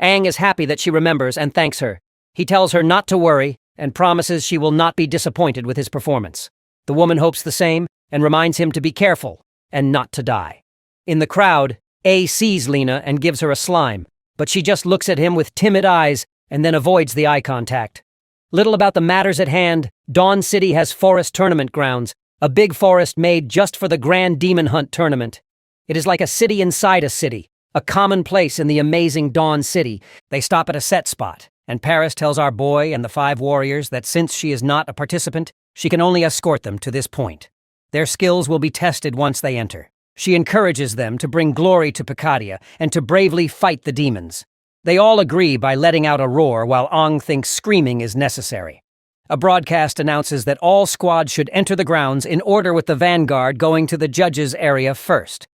Ang is happy that she remembers and thanks her. He tells her not to worry and promises she will not be disappointed with his performance. The woman hopes the same and reminds him to be careful and not to die. In the crowd, A sees Lena and gives her a slime, but she just looks at him with timid eyes and then avoids the eye contact. Little about the matters at hand, Dawn City has forest tournament grounds, a big forest made just for the Grand Demon Hunt Tournament. It is like a city inside a city, a common place in the amazing Dawn City. They stop at a set spot, and Paris tells our boy and the 5 warriors that since she is not a participant, she can only escort them to this point. Their skills will be tested once they enter. She encourages them to bring glory to Picadia and to bravely fight the demons. They all agree by letting out a roar while Ang thinks screaming is necessary. A broadcast announces that all squads should enter the grounds in order with the vanguard going to the judges' area first.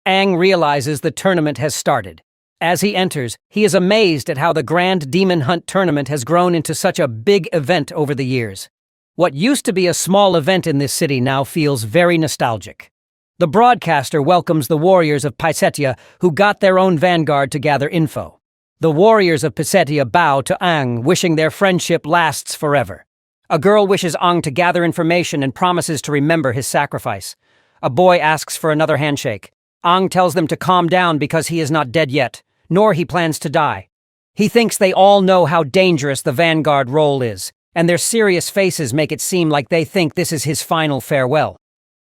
Ang realizes the tournament has started. As he enters, he is amazed at how the Grand Demon Hunt Tournament has grown into such a big event over the years. What used to be a small event in this city now feels very nostalgic. The broadcaster welcomes the warriors of Pisetia who got their own vanguard to gather info. The warriors of Pisetia bow to Ang, wishing their friendship lasts forever. A girl wishes Ang to gather information and promises to remember his sacrifice. A boy asks for another handshake. Ang tells them to calm down because he is not dead yet, nor he plans to die. He thinks they all know how dangerous the vanguard role is, and their serious faces make it seem like they think this is his final farewell.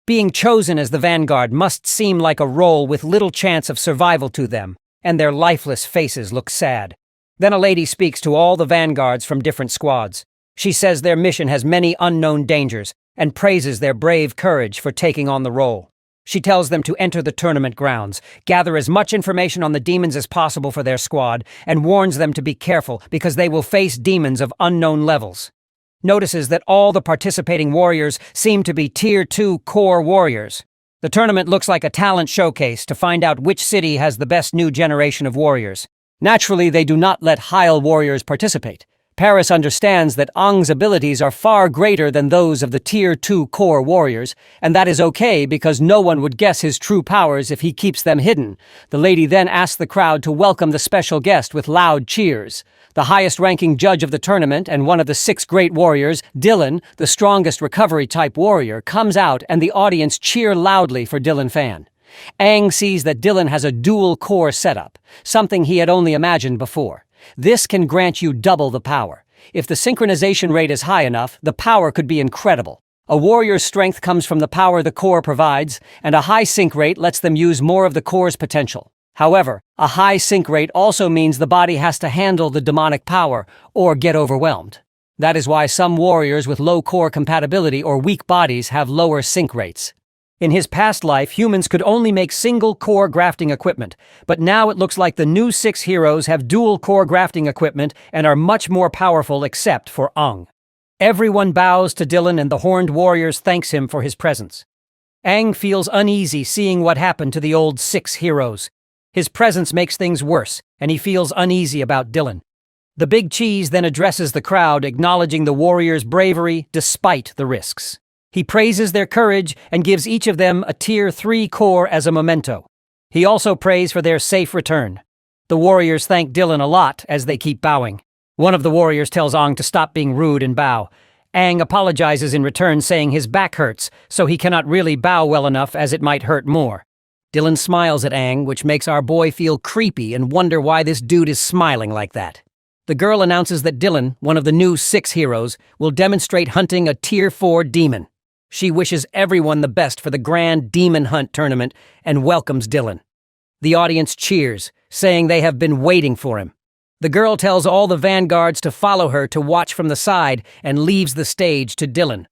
Being chosen as the vanguard must seem like a role with little chance of survival to them, and their lifeless faces look sad. Then a lady speaks to all the vanguards from different squads. She says their mission has many unknown dangers and praises their brave courage for taking on the role. She tells them to enter the tournament grounds, gather as much information on the demons as possible for their squad, and warns them to be careful because they will face demons of unknown levels. Notices that all the participating warriors seem to be Tier 2 core warriors. The tournament looks like a talent showcase to find out which city has the best new generation of warriors. Naturally, they do not let Heil warriors participate. Paris understands that Ang's abilities are far greater than those of the Tier 2 core warriors, and that is okay because no one would guess his true powers if he keeps them hidden. The lady then asks the crowd to welcome the special guest with loud cheers. The highest-ranking judge of the tournament and one of the 6 great warriors, Dylan, the strongest recovery-type warrior, comes out and the audience cheer loudly for Dylan Fan. Ang sees that Dylan has a dual core setup, something he had only imagined before. This can grant you double the power. If the synchronization rate is high enough, the power could be incredible. A warrior's strength comes from the power the core provides, and a high sync rate lets them use more of the core's potential. However, a high sync rate also means the body has to handle the demonic power or get overwhelmed. That is why some warriors with low core compatibility or weak bodies have lower sync rates. In his past life, humans could only make single core grafting equipment, but now it looks like the new 6 heroes have dual core grafting equipment and are much more powerful except for Aang. Everyone bows to Dylan and the horned warriors thanks him for his presence. Aang feels uneasy seeing what happened to the old 6 heroes. His presence makes things worse, and he feels uneasy about Dylan. The big cheese then addresses the crowd, acknowledging the warriors' bravery despite the risks. He praises their courage and gives each of them a Tier 3 core as a memento. He also prays for their safe return. The warriors thank Dylan a lot as they keep bowing. One of the warriors tells Aang to stop being rude and bow. Aang apologizes in return, saying his back hurts, so he cannot really bow well enough as it might hurt more. Dylan smiles at Aang, which makes our boy feel creepy and wonder why this dude is smiling like that. The girl announces that Dylan, one of the new 6 heroes, will demonstrate hunting a Tier 4 demon. She wishes everyone the best for the Grand Demon Hunt tournament and welcomes Dylan. The audience cheers, saying they have been waiting for him. The girl tells all the vanguards to follow her to watch from the side and leaves the stage to Dylan.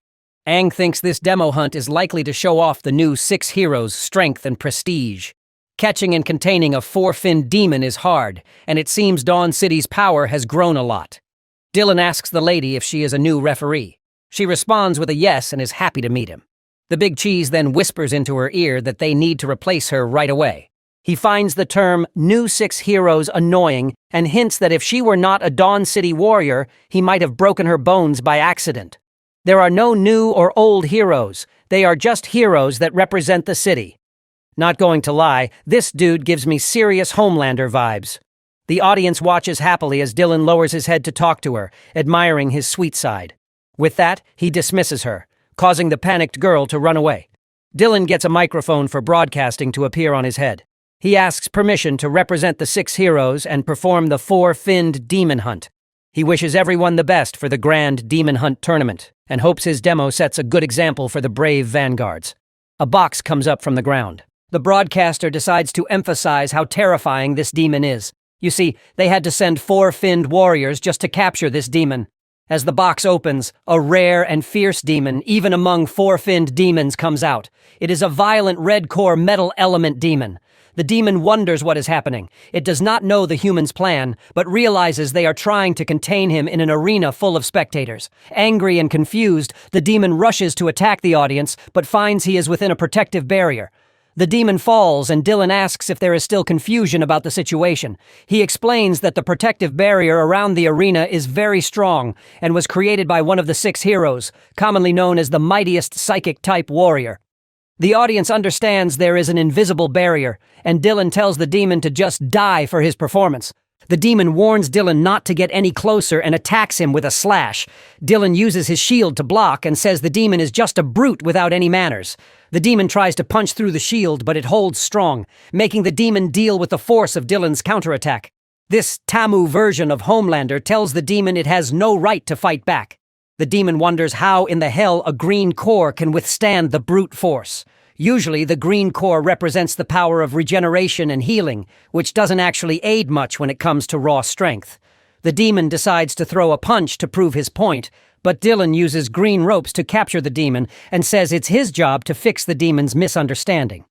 Aang thinks this demo hunt is likely to show off the new 6 heroes' strength and prestige. Catching and containing a 4-finned demon is hard, and it seems Dawn City's power has grown a lot. Dylan asks the lady if she is a new referee. She responds with a yes and is happy to meet him. The big cheese then whispers into her ear that they need to replace her right away. He finds the term new 6 heroes annoying and hints that if she were not a Dawn City warrior, he might have broken her bones by accident. There are no new or old heroes. They are just heroes that represent the city. Not going to lie, this dude gives me serious Homelander vibes. The audience watches happily as Dylan lowers his head to talk to her, admiring his sweet side. With that, he dismisses her, causing the panicked girl to run away. Dylan gets a microphone for broadcasting to appear on his head. He asks permission to represent the 6 heroes and perform the 4-finned demon hunt. He wishes everyone the best for the Grand Demon Hunt tournament and hopes his demo sets a good example for the brave vanguards. A box comes up from the ground. The broadcaster decides to emphasize how terrifying this demon is. You see, they had to send 4-finned warriors just to capture this demon. As the box opens, a rare and fierce demon, even among 4-finned demons, comes out. It is a violent red-core metal element demon. The demon wonders what is happening. It does not know the human's plan, but realizes they are trying to contain him in an arena full of spectators. Angry and confused, the demon rushes to attack the audience, but finds he is within a protective barrier. The demon falls, and Dylan asks if there is still confusion about the situation. He explains that the protective barrier around the arena is very strong and was created by one of the 6 heroes, commonly known as the mightiest psychic-type warrior. The audience understands there is an invisible barrier, and Dylan tells the demon to just die for his performance. The demon warns Dylan not to get any closer and attacks him with a slash. Dylan uses his shield to block and says the demon is just a brute without any manners. The demon tries to punch through the shield, but it holds strong, making the demon deal with the force of Dylan's counterattack. This Tamu version of Homelander tells the demon it has no right to fight back. The demon wonders how in the hell a green core can withstand the brute force. Usually, the green core represents the power of regeneration and healing, which doesn't actually aid much when it comes to raw strength. The demon decides to throw a punch to prove his point, but Dylan uses green ropes to capture the demon and says it's his job to fix the demon's misunderstanding.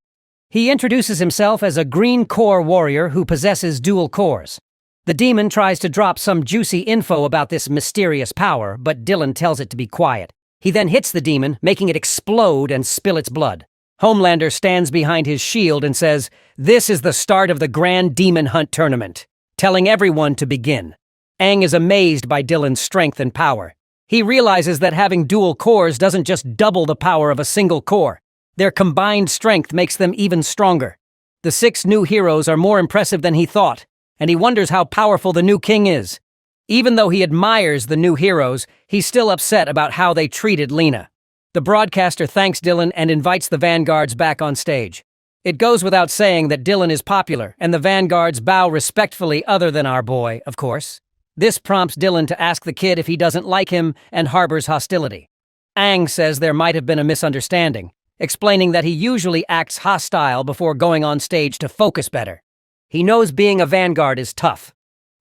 He introduces himself as a green core warrior who possesses dual cores. The demon tries to drop some juicy info about this mysterious power, but Dylan tells it to be quiet. He then hits the demon, making it explode and spill its blood. Homelander stands behind his shield and says, "This is the start of the Grand Demon Hunt tournament," telling everyone to begin. Aang is amazed by Dylan's strength and power. He realizes that having dual cores doesn't just double the power of a single core. Their combined strength makes them even stronger. The 6 new heroes are more impressive than he thought, and he wonders how powerful the new king is. Even though he admires the new heroes, he's still upset about how they treated Lena. The broadcaster thanks Dylan and invites the vanguards back on stage. It goes without saying that Dylan is popular, and the vanguards bow respectfully other than our boy, of course. This prompts Dylan to ask the kid if he doesn't like him and harbors hostility. Aang says there might have been a misunderstanding, explaining that he usually acts hostile before going on stage to focus better. He knows being a vanguard is tough.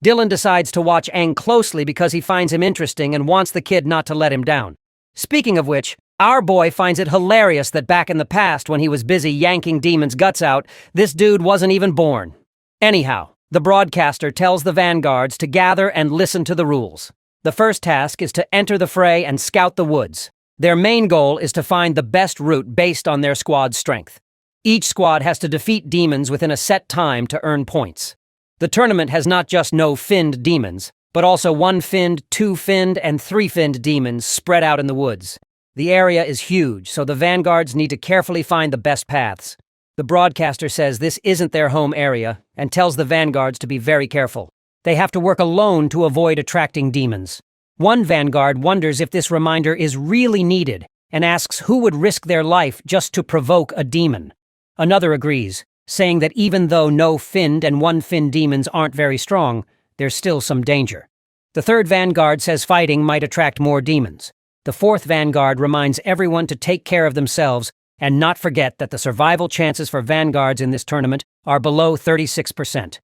Dylan decides to watch Aang closely because he finds him interesting and wants the kid not to let him down. Speaking of which, our boy finds it hilarious that back in the past when he was busy yanking demons' guts out, this dude wasn't even born. Anyhow, the broadcaster tells the vanguards to gather and listen to the rules. The first task is to enter the fray and scout the woods. Their main goal is to find the best route based on their squad's strength. Each squad has to defeat demons within a set time to earn points. The tournament has not just no-finned demons, but also one-finned, two-finned, and three-finned demons spread out in the woods. The area is huge, so the vanguards need to carefully find the best paths. The broadcaster says this isn't their home area and tells the vanguards to be very careful. They have to work alone to avoid attracting demons. One vanguard wonders if this reminder is really needed and asks who would risk their life just to provoke a demon. Another agrees, saying that even though no-finned and one-finned demons aren't very strong, there's still some danger. The third vanguard says fighting might attract more demons. The fourth vanguard reminds everyone to take care of themselves and not forget that the survival chances for vanguards in this tournament are below 36%.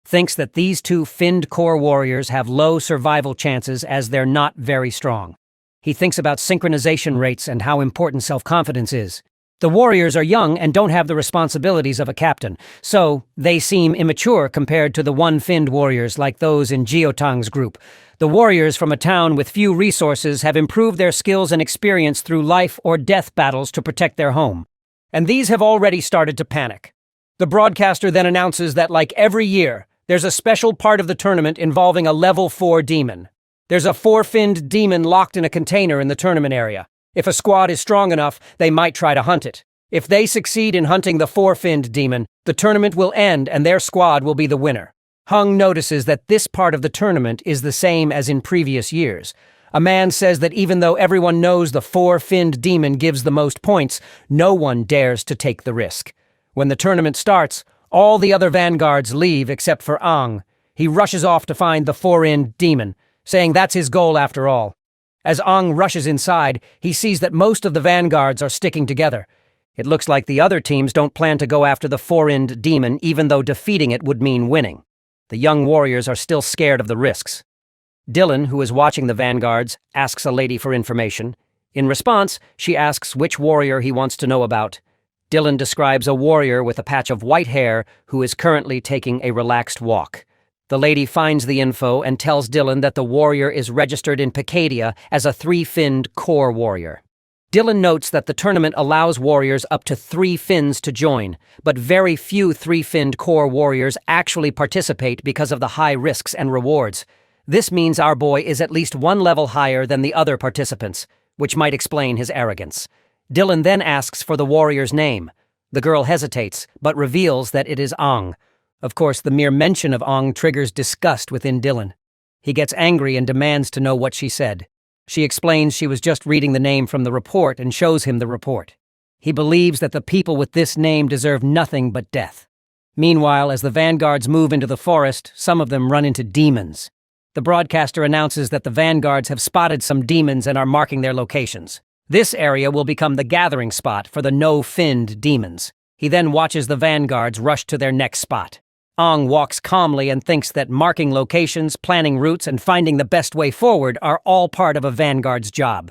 Thinks that these two finned core warriors have low survival chances as they're not very strong. He thinks about synchronization rates and how important self-confidence is. The warriors are young and don't have the responsibilities of a captain, so they seem immature compared to the one-finned warriors like those in Geotang's group. The warriors from a town with few resources have improved their skills and experience through life or death battles to protect their home. And these have already started to panic. The broadcaster then announces that, like every year, there's a special part of the tournament involving a level 4 demon. There's a 4-finned demon locked in a container in the tournament area. If a squad is strong enough, they might try to hunt it. If they succeed in hunting the 4-finned demon, the tournament will end and their squad will be the winner. Hung notices that this part of the tournament is the same as in previous years. A man says that even though everyone knows the 4-finned demon gives the most points, no one dares to take the risk. When the tournament starts, all the other vanguards leave except for Aang. He rushes off to find the 4-finned demon, saying that's his goal after all. As Aang rushes inside, he sees that most of the vanguards are sticking together. It looks like the other teams don't plan to go after the 4-finned demon even though defeating it would mean winning. The young warriors are still scared of the risks. Dylan, who is watching the vanguards, asks a lady for information. In response, she asks which warrior he wants to know about. Dylan describes a warrior with a patch of white hair who is currently taking a relaxed walk. The lady finds the info and tells Dylan that the warrior is registered in Picadia as a 3-finned core warrior. Dylan notes that the tournament allows warriors up to 3 fins to join, but very few 3-finned core warriors actually participate because of the high risks and rewards. This means our boy is at least one level higher than the other participants, which might explain his arrogance. Dylan then asks for the warrior's name. The girl hesitates, but reveals that it is Aang. Of course, the mere mention of Aang triggers disgust within Dylan. He gets angry and demands to know what she said. She explains she was just reading the name from the report and shows him the report. He believes that the people with this name deserve nothing but death. Meanwhile, as the vanguards move into the forest, some of them run into demons. The broadcaster announces that the vanguards have spotted some demons and are marking their locations. This area will become the gathering spot for the no-finned demons. He then watches the vanguards rush to their next spot. Aang walks calmly and thinks that marking locations, planning routes, and finding the best way forward are all part of a vanguard's job.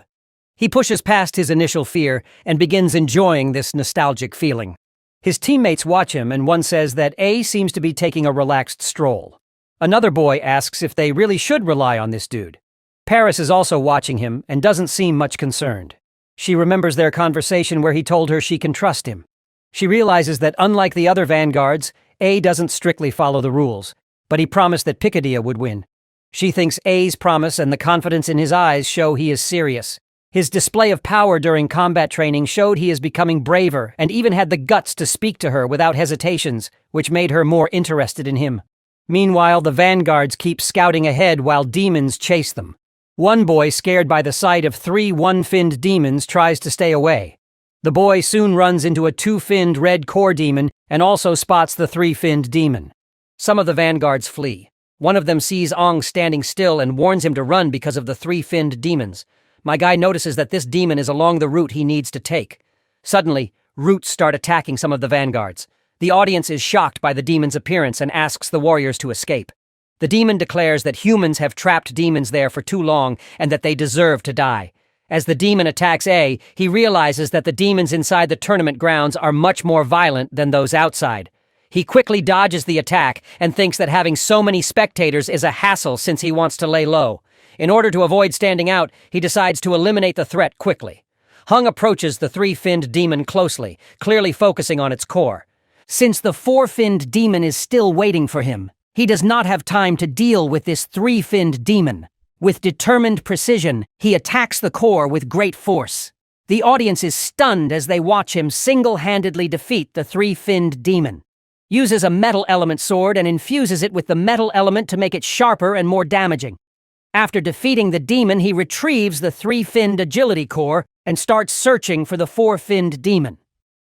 He pushes past his initial fear and begins enjoying this nostalgic feeling. His teammates watch him and one says that A seems to be taking a relaxed stroll. Another boy asks if they really should rely on this dude. Paris is also watching him and doesn't seem much concerned. She remembers their conversation where he told her she can trust him. She realizes that unlike the other vanguards, A doesn't strictly follow the rules, but he promised that Picadia would win. She thinks A's promise and the confidence in his eyes show he is serious. His display of power during combat training showed he is becoming braver and even had the guts to speak to her without hesitations, which made her more interested in him. Meanwhile, the vanguards keep scouting ahead while demons chase them. One boy, scared by the sight of 3 one-finned demons, tries to stay away. The boy soon runs into a two-finned red core demon and also spots the three-finned demon. Some of the vanguards flee. One of them sees Ong standing still and warns him to run because of the three-finned demons. My guy notices that this demon is along the route he needs to take. Suddenly, roots start attacking some of the vanguards. The audience is shocked by the demon's appearance and asks the warriors to escape. The demon declares that humans have trapped demons there for too long and that they deserve to die. As the demon attacks A, he realizes that the demons inside the tournament grounds are much more violent than those outside. He quickly dodges the attack and thinks that having so many spectators is a hassle since he wants to lay low. In order to avoid standing out, he decides to eliminate the threat quickly. Hung approaches the three-finned demon closely, clearly focusing on its core. Since the four-finned demon is still waiting for him, he does not have time to deal with this three-finned demon. With determined precision, he attacks the core with great force. The audience is stunned as they watch him single-handedly defeat the three-finned demon. Uses a metal element sword and infuses it with the metal element to make it sharper and more damaging. After defeating the demon, he retrieves the three-finned agility core and starts searching for the four-finned demon.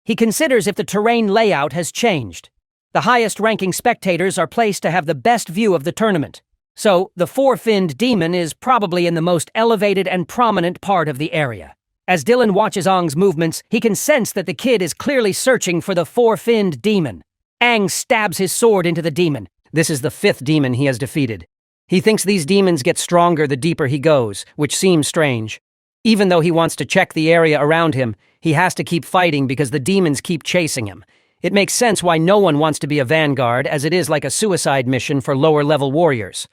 He considers if the terrain layout has changed. The highest-ranking spectators are placed to have the best view of the tournament. So, the four-finned demon is probably in the most elevated and prominent part of the area. As Dylan watches Ong's movements, he can sense that the kid is clearly searching for the four-finned demon. Aang stabs his sword into the demon. This is the fifth demon he has defeated. He thinks these demons get stronger the deeper he goes, which seems strange. Even though he wants to check the area around him, he has to keep fighting because the demons keep chasing him. It makes sense why no one wants to be a vanguard, as it is like a suicide mission for lower-level warriors.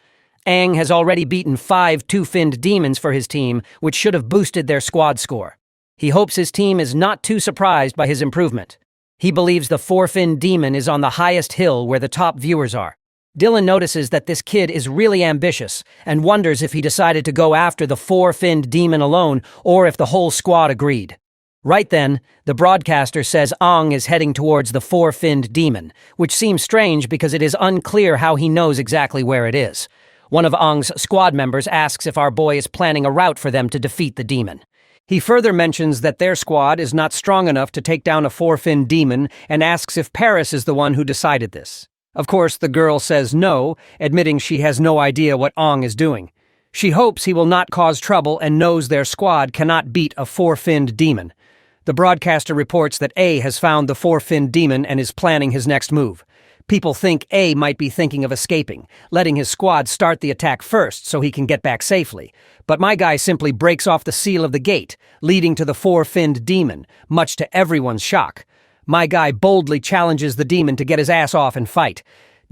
Aang has already beaten 5 two-finned demons for his team, which should have boosted their squad score. He hopes his team is not too surprised by his improvement. He believes the four-finned demon is on the highest hill where the top viewers are. Dylan notices that this kid is really ambitious and wonders if he decided to go after the four-finned demon alone or if the whole squad agreed. Right then, the broadcaster says Ong is heading towards the four-finned demon, which seems strange because it is unclear how he knows exactly where it is. One of Ong's squad members asks if our boy is planning a route for them to defeat the demon. He further mentions that their squad is not strong enough to take down a four-finned demon and asks if Paris is the one who decided this. Of course, the girl says no, admitting she has no idea what Ong is doing. She hopes he will not cause trouble and knows their squad cannot beat a four-finned demon. The broadcaster reports that A has found the four-finned demon and is planning his next move. People think A might be thinking of escaping, letting his squad start the attack first so he can get back safely. But my guy simply breaks off the seal of the gate, leading to the four-finned demon, much to everyone's shock. My guy boldly challenges the demon to get his ass off and fight.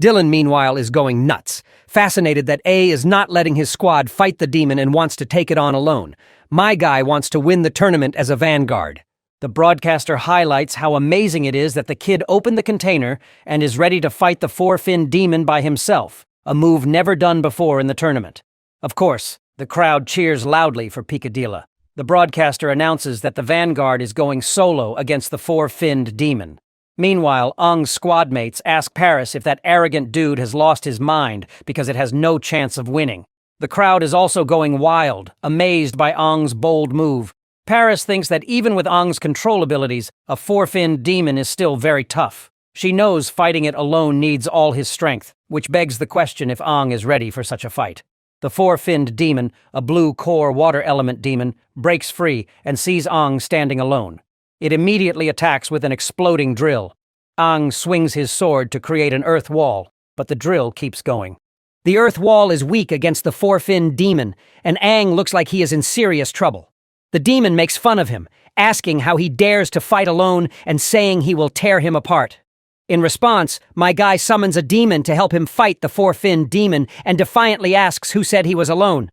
Dylan, meanwhile, is going nuts, fascinated that A is not letting his squad fight the demon and wants to take it on alone. My guy wants to win the tournament as a vanguard. The broadcaster highlights how amazing it is that the kid opened the container and is ready to fight the four-finned demon by himself, a move never done before in the tournament. Of course, the crowd cheers loudly for Picadilla. The broadcaster announces that the vanguard is going solo against the four-finned demon. Meanwhile, Ong's squad mates ask Paris if that arrogant dude has lost his mind because it has no chance of winning. The crowd is also going wild, amazed by Ong's bold move. Paris thinks that even with Ong's control abilities, a four-finned demon is still very tough. She knows fighting it alone needs all his strength, which begs the question if Ong is ready for such a fight. The four-finned demon, a blue core water element demon, breaks free and sees Ong standing alone. It immediately attacks with an exploding drill. Ong swings his sword to create an earth wall, but the drill keeps going. The earth wall is weak against the four-finned demon, and Aang looks like he is in serious trouble. The demon makes fun of him, asking how he dares to fight alone and saying he will tear him apart. In response, my guy summons a demon to help him fight the four-finned demon and defiantly asks who said he was alone.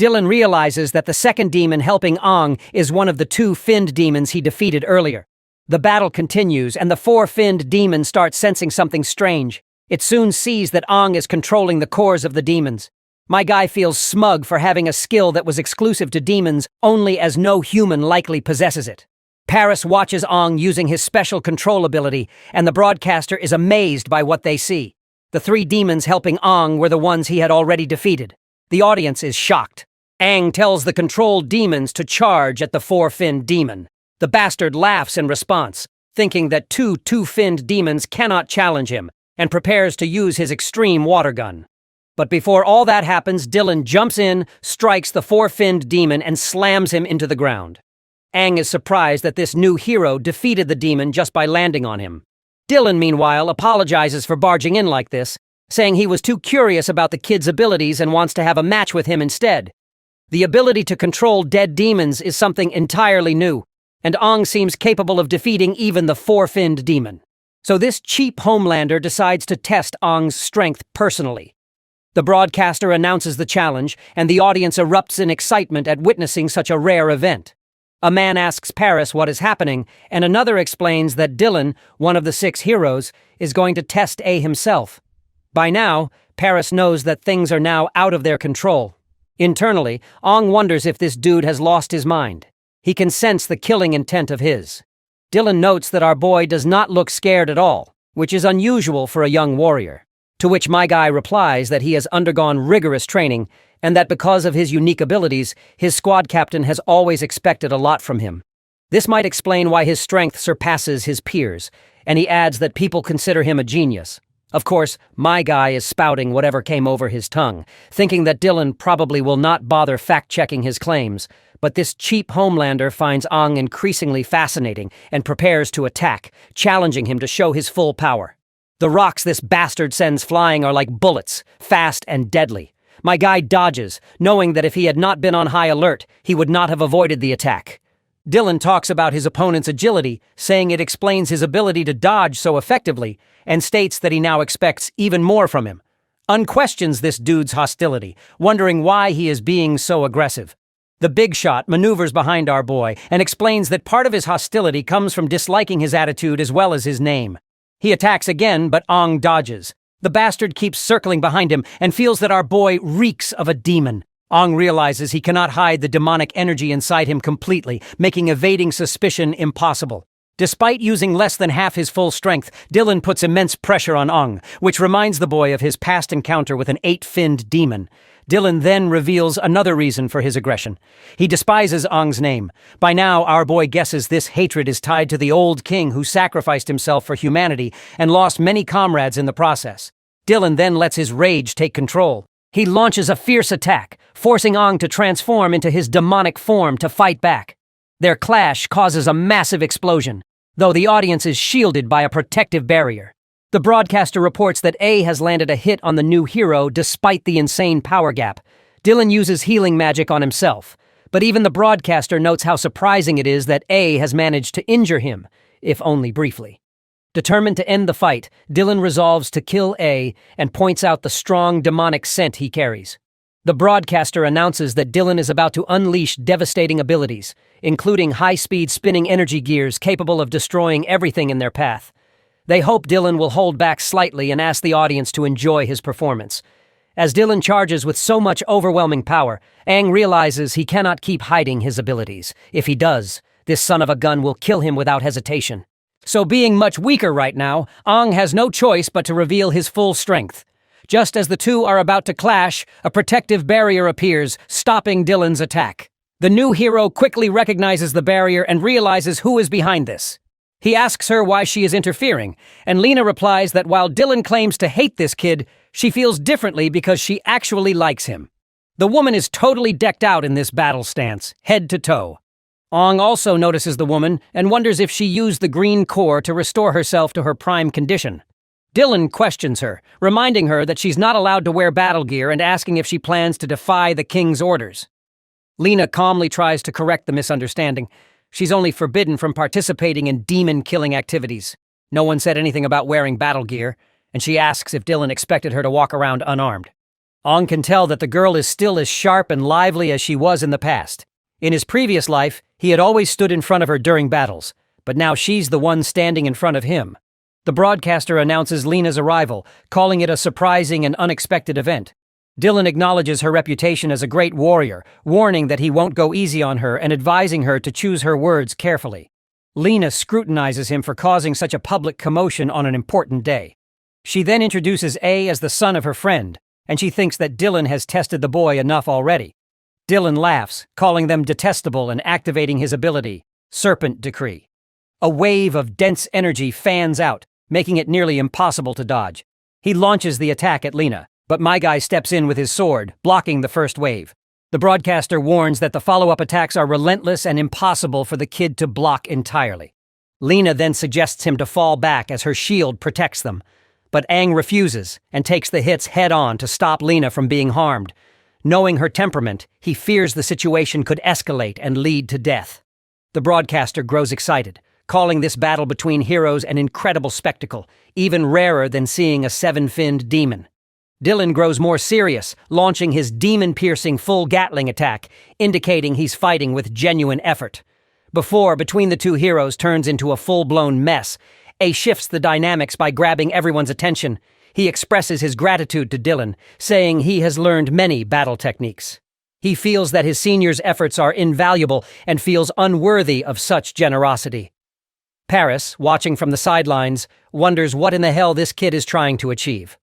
Dylan realizes that the second demon helping Ong is one of the two-finned demons he defeated earlier. The battle continues and the four-finned demon starts sensing something strange. It soon sees that Ong is controlling the cores of the demons. My guy feels smug for having a skill that was exclusive to demons only as no human likely possesses it. Paris watches Ong using his special control ability, and the broadcaster is amazed by what they see. The 3 demons helping Ong were the ones he had already defeated. The audience is shocked. Aang tells the controlled demons to charge at the four-finned demon. The bastard laughs in response, thinking that two-finned demons cannot challenge him, and prepares to use his extreme water gun. But before all that happens, Dylan jumps in, strikes the four-finned demon, and slams him into the ground. Aang is surprised that this new hero defeated the demon just by landing on him. Dylan, meanwhile, apologizes for barging in like this, saying he was too curious about the kid's abilities and wants to have a match with him instead. The ability to control dead demons is something entirely new, and Aang seems capable of defeating even the four-finned demon. So this cheap homelander decides to test Aang's strength personally. The broadcaster announces the challenge, and the audience erupts in excitement at witnessing such a rare event. A man asks Paris what is happening, and another explains that Dylan, one of the 6 heroes, is going to test A himself. By now, Paris knows that things are now out of their control. Internally, Aang wonders if this dude has lost his mind. He can sense the killing intent of his. Dylan notes that our boy does not look scared at all, which is unusual for a young warrior. To which my guy replies that he has undergone rigorous training, and that because of his unique abilities, his squad captain has always expected a lot from him. This might explain why his strength surpasses his peers, and he adds that people consider him a genius. Of course, my guy is spouting whatever came over his tongue, thinking that Dylan probably will not bother fact-checking his claims, but this cheap homelander finds Aang increasingly fascinating and prepares to attack, challenging him to show his full power. The rocks this bastard sends flying are like bullets, fast and deadly. My guy dodges, knowing that if he had not been on high alert, he would not have avoided the attack. Dylan talks about his opponent's agility, saying it explains his ability to dodge so effectively, and states that he now expects even more from him. Unquestions this dude's hostility, wondering why he is being so aggressive. The big shot maneuvers behind our boy and explains that part of his hostility comes from disliking his attitude as well as his name. He attacks again, but Aang dodges. The bastard keeps circling behind him and feels that our boy reeks of a demon. Aang realizes he cannot hide the demonic energy inside him completely, making evading suspicion impossible. Despite using less than half his full strength, Dylan puts immense pressure on Aang, which reminds the boy of his past encounter with an 8-finned demon. Dylan then reveals another reason for his aggression. He despises Aang's name. By now, our boy guesses this hatred is tied to the old king who sacrificed himself for humanity and lost many comrades in the process. Dylan then lets his rage take control. He launches a fierce attack, forcing Aang to transform into his demonic form to fight back. Their clash causes a massive explosion, though the audience is shielded by a protective barrier. The broadcaster reports that A has landed a hit on the new hero despite the insane power gap. Dylan uses healing magic on himself, but even the broadcaster notes how surprising it is that A has managed to injure him, if only briefly. Determined to end the fight, Dylan resolves to kill A and points out the strong demonic scent he carries. The broadcaster announces that Dylan is about to unleash devastating abilities, including high-speed spinning energy gears capable of destroying everything in their path. They hope Dylan will hold back slightly and ask the audience to enjoy his performance. As Dylan charges with so much overwhelming power, Aang realizes he cannot keep hiding his abilities. If he does, this son of a gun will kill him without hesitation. So being much weaker right now, Aang has no choice but to reveal his full strength. Just as the two are about to clash, a protective barrier appears, stopping Dylan's attack. The new hero quickly recognizes the barrier and realizes who is behind this. He asks her why she is interfering, and Lena replies that while Dylan claims to hate this kid, she feels differently because she actually likes him. The woman is totally decked out in this battle stance, head to toe. Aang also notices the woman and wonders if she used the green core to restore herself to her prime condition. Dylan questions her, reminding her that she's not allowed to wear battle gear and asking if she plans to defy the king's orders. Lena calmly tries to correct the misunderstanding. She's only forbidden from participating in demon-killing activities. No one said anything about wearing battle gear, and she asks if Dylan expected her to walk around unarmed. Aang can tell that the girl is still as sharp and lively as she was in the past. In his previous life, he had always stood in front of her during battles, but now she's the one standing in front of him. The broadcaster announces Lena's arrival, calling it a surprising and unexpected event. Dylan acknowledges her reputation as a great warrior, warning that he won't go easy on her and advising her to choose her words carefully. Lena scrutinizes him for causing such a public commotion on an important day. She then introduces A as the son of her friend, and she thinks that Dylan has tested the boy enough already. Dylan laughs, calling them detestable and activating his ability, Serpent Decree. A wave of dense energy fans out, making it nearly impossible to dodge. He launches the attack at Lena, but my guy steps in with his sword, blocking the first wave. The broadcaster warns that the follow-up attacks are relentless and impossible for the kid to block entirely. Lena then suggests him to fall back as her shield protects them, but Aang refuses and takes the hits head-on to stop Lena from being harmed. Knowing her temperament, he fears the situation could escalate and lead to death. The broadcaster grows excited, calling this battle between heroes an incredible spectacle, even rarer than seeing a seven-finned demon. Dylan grows more serious, launching his demon-piercing full Gatling attack, indicating he's fighting with genuine effort. Before, between the two heroes turns into a full-blown mess, A shifts the dynamics by grabbing everyone's attention. He expresses his gratitude to Dylan, saying he has learned many battle techniques. He feels that his senior's efforts are invaluable and feels unworthy of such generosity. Paris, watching from the sidelines, wonders what in the hell this kid is trying to achieve.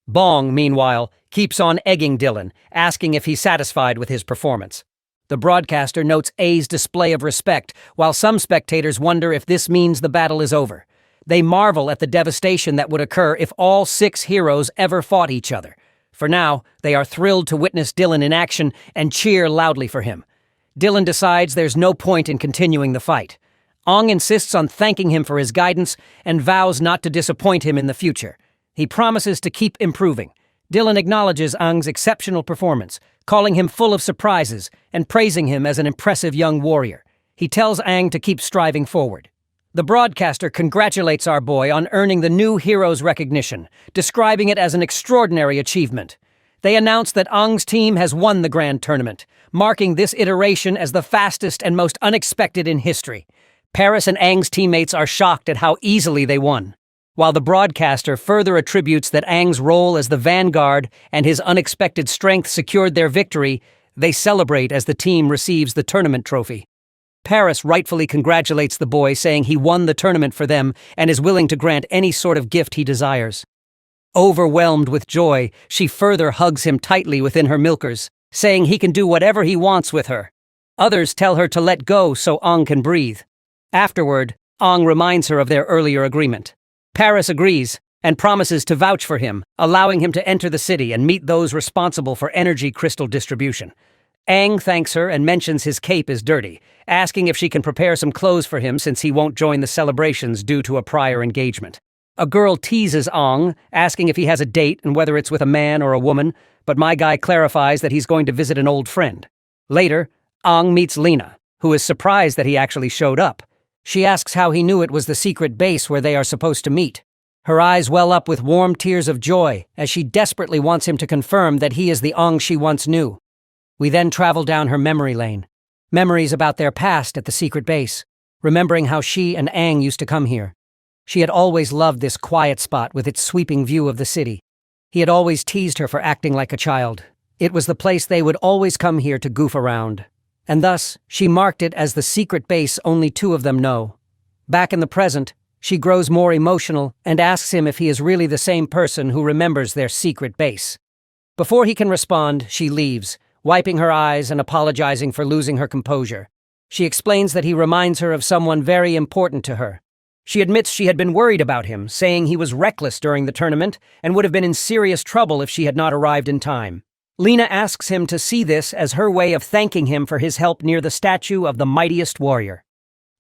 Bong, meanwhile, keeps on egging Dylan, asking if he's satisfied with his performance. The broadcaster notes A's display of respect, while some spectators wonder if this means the battle is over. They marvel at the devastation that would occur if all 6 heroes ever fought each other. For now, they are thrilled to witness Dylan in action and cheer loudly for him. Dylan decides there's no point in continuing the fight. Aang insists on thanking him for his guidance and vows not to disappoint him in the future. He promises to keep improving. Dylan acknowledges Aang's exceptional performance, calling him full of surprises and praising him as an impressive young warrior. He tells Aang to keep striving forward. The broadcaster congratulates our boy on earning the new hero's recognition, describing it as an extraordinary achievement. They announce that Aang's team has won the grand tournament, marking this iteration as the fastest and most unexpected in history. Paris and Aang's teammates are shocked at how easily they won, while the broadcaster further attributes that Aang's role as the vanguard and his unexpected strength secured their victory. They celebrate as the team receives the tournament trophy. Paris rightfully congratulates the boy, saying he won the tournament for them and is willing to grant any sort of gift he desires. Overwhelmed with joy, she further hugs him tightly within her milkers, saying he can do whatever he wants with her. Others tell her to let go so Aang can breathe. Afterward, Aang reminds her of their earlier agreement. Paris agrees and promises to vouch for him, allowing him to enter the city and meet those responsible for energy crystal distribution. Aang thanks her and mentions his cape is dirty, asking if she can prepare some clothes for him since he won't join the celebrations due to a prior engagement. A girl teases Aang, asking if he has a date and whether it's with a man or a woman, but my guy clarifies that he's going to visit an old friend. Later, Aang meets Lena, who is surprised that he actually showed up. She asks how he knew it was the secret base where they are supposed to meet. Her eyes well up with warm tears of joy as she desperately wants him to confirm that he is the Aang she once knew. We then travel down her memory lane. Memories about their past at the secret base, remembering how she and Aang used to come here. She had always loved this quiet spot with its sweeping view of the city. He had always teased her for acting like a child. It was the place they would always come here to goof around. And thus, she marked it as the secret base only 2 of them know. Back in the present, she grows more emotional and asks him if he is really the same person who remembers their secret base. Before he can respond, she leaves, wiping her eyes and apologizing for losing her composure. She explains that he reminds her of someone very important to her. She admits she had been worried about him, saying he was reckless during the tournament and would have been in serious trouble if she had not arrived in time. Lena asks him to see this as her way of thanking him for his help near the statue of the mightiest warrior.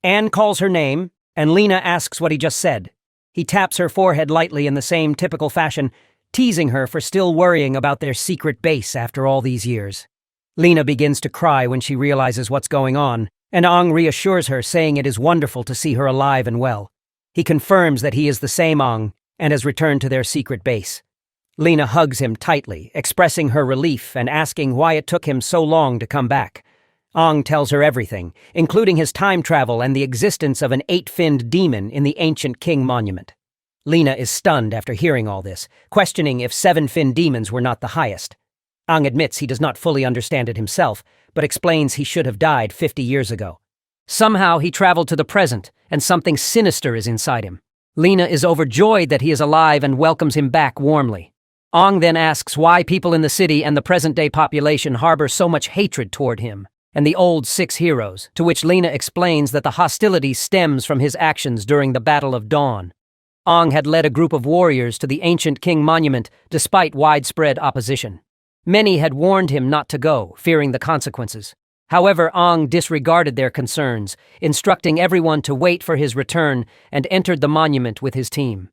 Anne calls her name, and Lena asks what he just said. He taps her forehead lightly in the same typical fashion, teasing her for still worrying about their secret base after all these years. Lena begins to cry when she realizes what's going on, and Aang reassures her, saying it is wonderful to see her alive and well. He confirms that he is the same Aang and has returned to their secret base. Lena hugs him tightly, expressing her relief and asking why it took him so long to come back. Aang tells her everything, including his time travel and the existence of an 8-finned demon in the ancient king monument. Lena is stunned after hearing all this, questioning if 7-finned demons were not the highest. Aang admits he does not fully understand it himself, but explains he should have died 50 years ago. Somehow he traveled to the present, and something sinister is inside him. Lena is overjoyed that he is alive and welcomes him back warmly. Aang then asks why people in the city and the present-day population harbor so much hatred toward him. and the old 6 heroes, to which Lena explains that the hostility stems from his actions during the Battle of Dawn. Ong had led a group of warriors to the ancient king monument despite widespread opposition. Many had warned him not to go, fearing the consequences. However, Ong disregarded their concerns, instructing everyone to wait for his return and entered the monument with his team.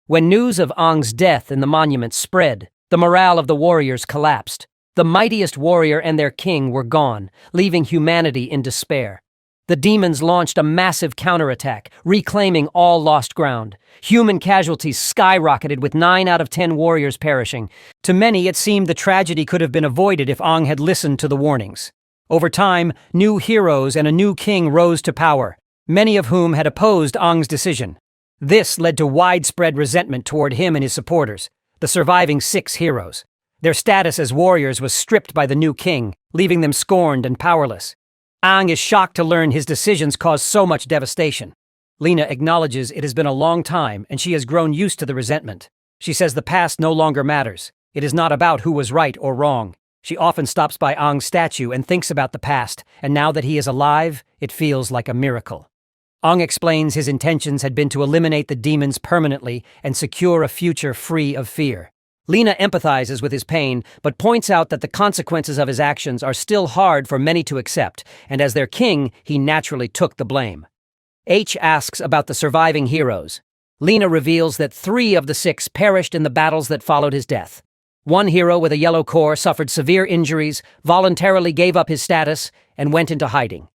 When news of Ong's death in the monument spread, the morale of the warriors collapsed. The mightiest warrior and their king were gone, leaving humanity in despair. The demons launched a massive counterattack, reclaiming all lost ground. Human casualties skyrocketed with 9 out of 10 warriors perishing. To many, it seemed the tragedy could have been avoided if Ong had listened to the warnings. Over time, new heroes and a new king rose to power, many of whom had opposed Ong's decision. This led to widespread resentment toward him and his supporters, the surviving 6 heroes. Their status as warriors was stripped by the new king, leaving them scorned and powerless. Ong is shocked to learn his decisions caused so much devastation. Lena acknowledges it has been a long time and she has grown used to the resentment. She says the past no longer matters. It is not about who was right or wrong. She often stops by Ong's statue and thinks about the past, and now that he is alive, it feels like a miracle. Ong explains his intentions had been to eliminate the demons permanently and secure a future free of fear. Lena empathizes with his pain, but points out that the consequences of his actions are still hard for many to accept, and as their king, he naturally took the blame. H asks about the surviving heroes. Lena reveals that 3 of the 6 perished in the battles that followed his death. One hero with a yellow core suffered severe injuries, voluntarily gave up his status, and went into hiding.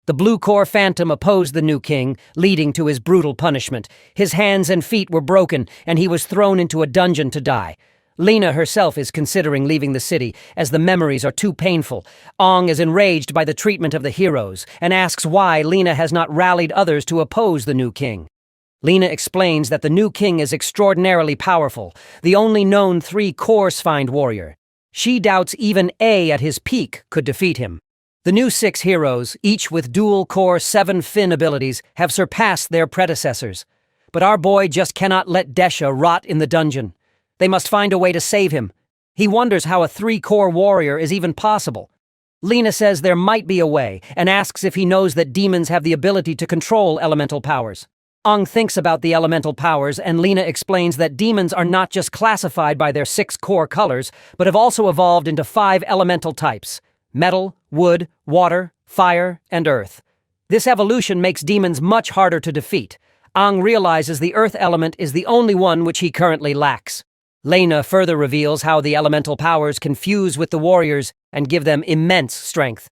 The blue core phantom opposed the new king, leading to his brutal punishment. His hands and feet were broken, and he was thrown into a dungeon to die. Lena herself is considering leaving the city, as the memories are too painful. Ong is enraged by the treatment of the heroes, and asks why Lena has not rallied others to oppose the new king. Lena explains that the new king is extraordinarily powerful, the only known 3-core sphined warrior. She doubts even A at his peak could defeat him. The new 6 heroes, each with dual-core 7 fin abilities, have surpassed their predecessors. But our boy just cannot let Desha rot in the dungeon. They must find a way to save him. He wonders how a 3-core warrior is even possible. Lena says there might be a way, and asks if he knows that demons have the ability to control elemental powers. Ong thinks about the elemental powers, and Lena explains that demons are not just classified by their 6 core colors, but have also evolved into 5 elemental types: metal, wood, water, fire, and earth. This evolution makes demons much harder to defeat. Ong realizes the earth element is the only one which he currently lacks. Lena further reveals how the elemental powers can fuse with the warriors and give them immense strength.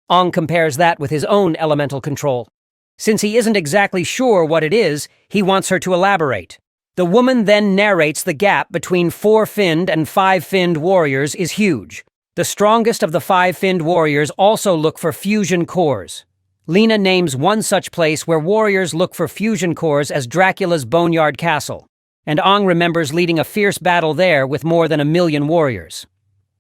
Ong compares that with his own elemental control. Since he isn't exactly sure what it is, he wants her to elaborate. The woman then narrates the gap between 4-finned and 5-finned warriors is huge. The strongest of the 5-finned warriors also look for fusion cores. Lena names one such place where warriors look for fusion cores as Dracula's Boneyard castle, and Ong remembers leading a fierce battle there with more than 1 million warriors.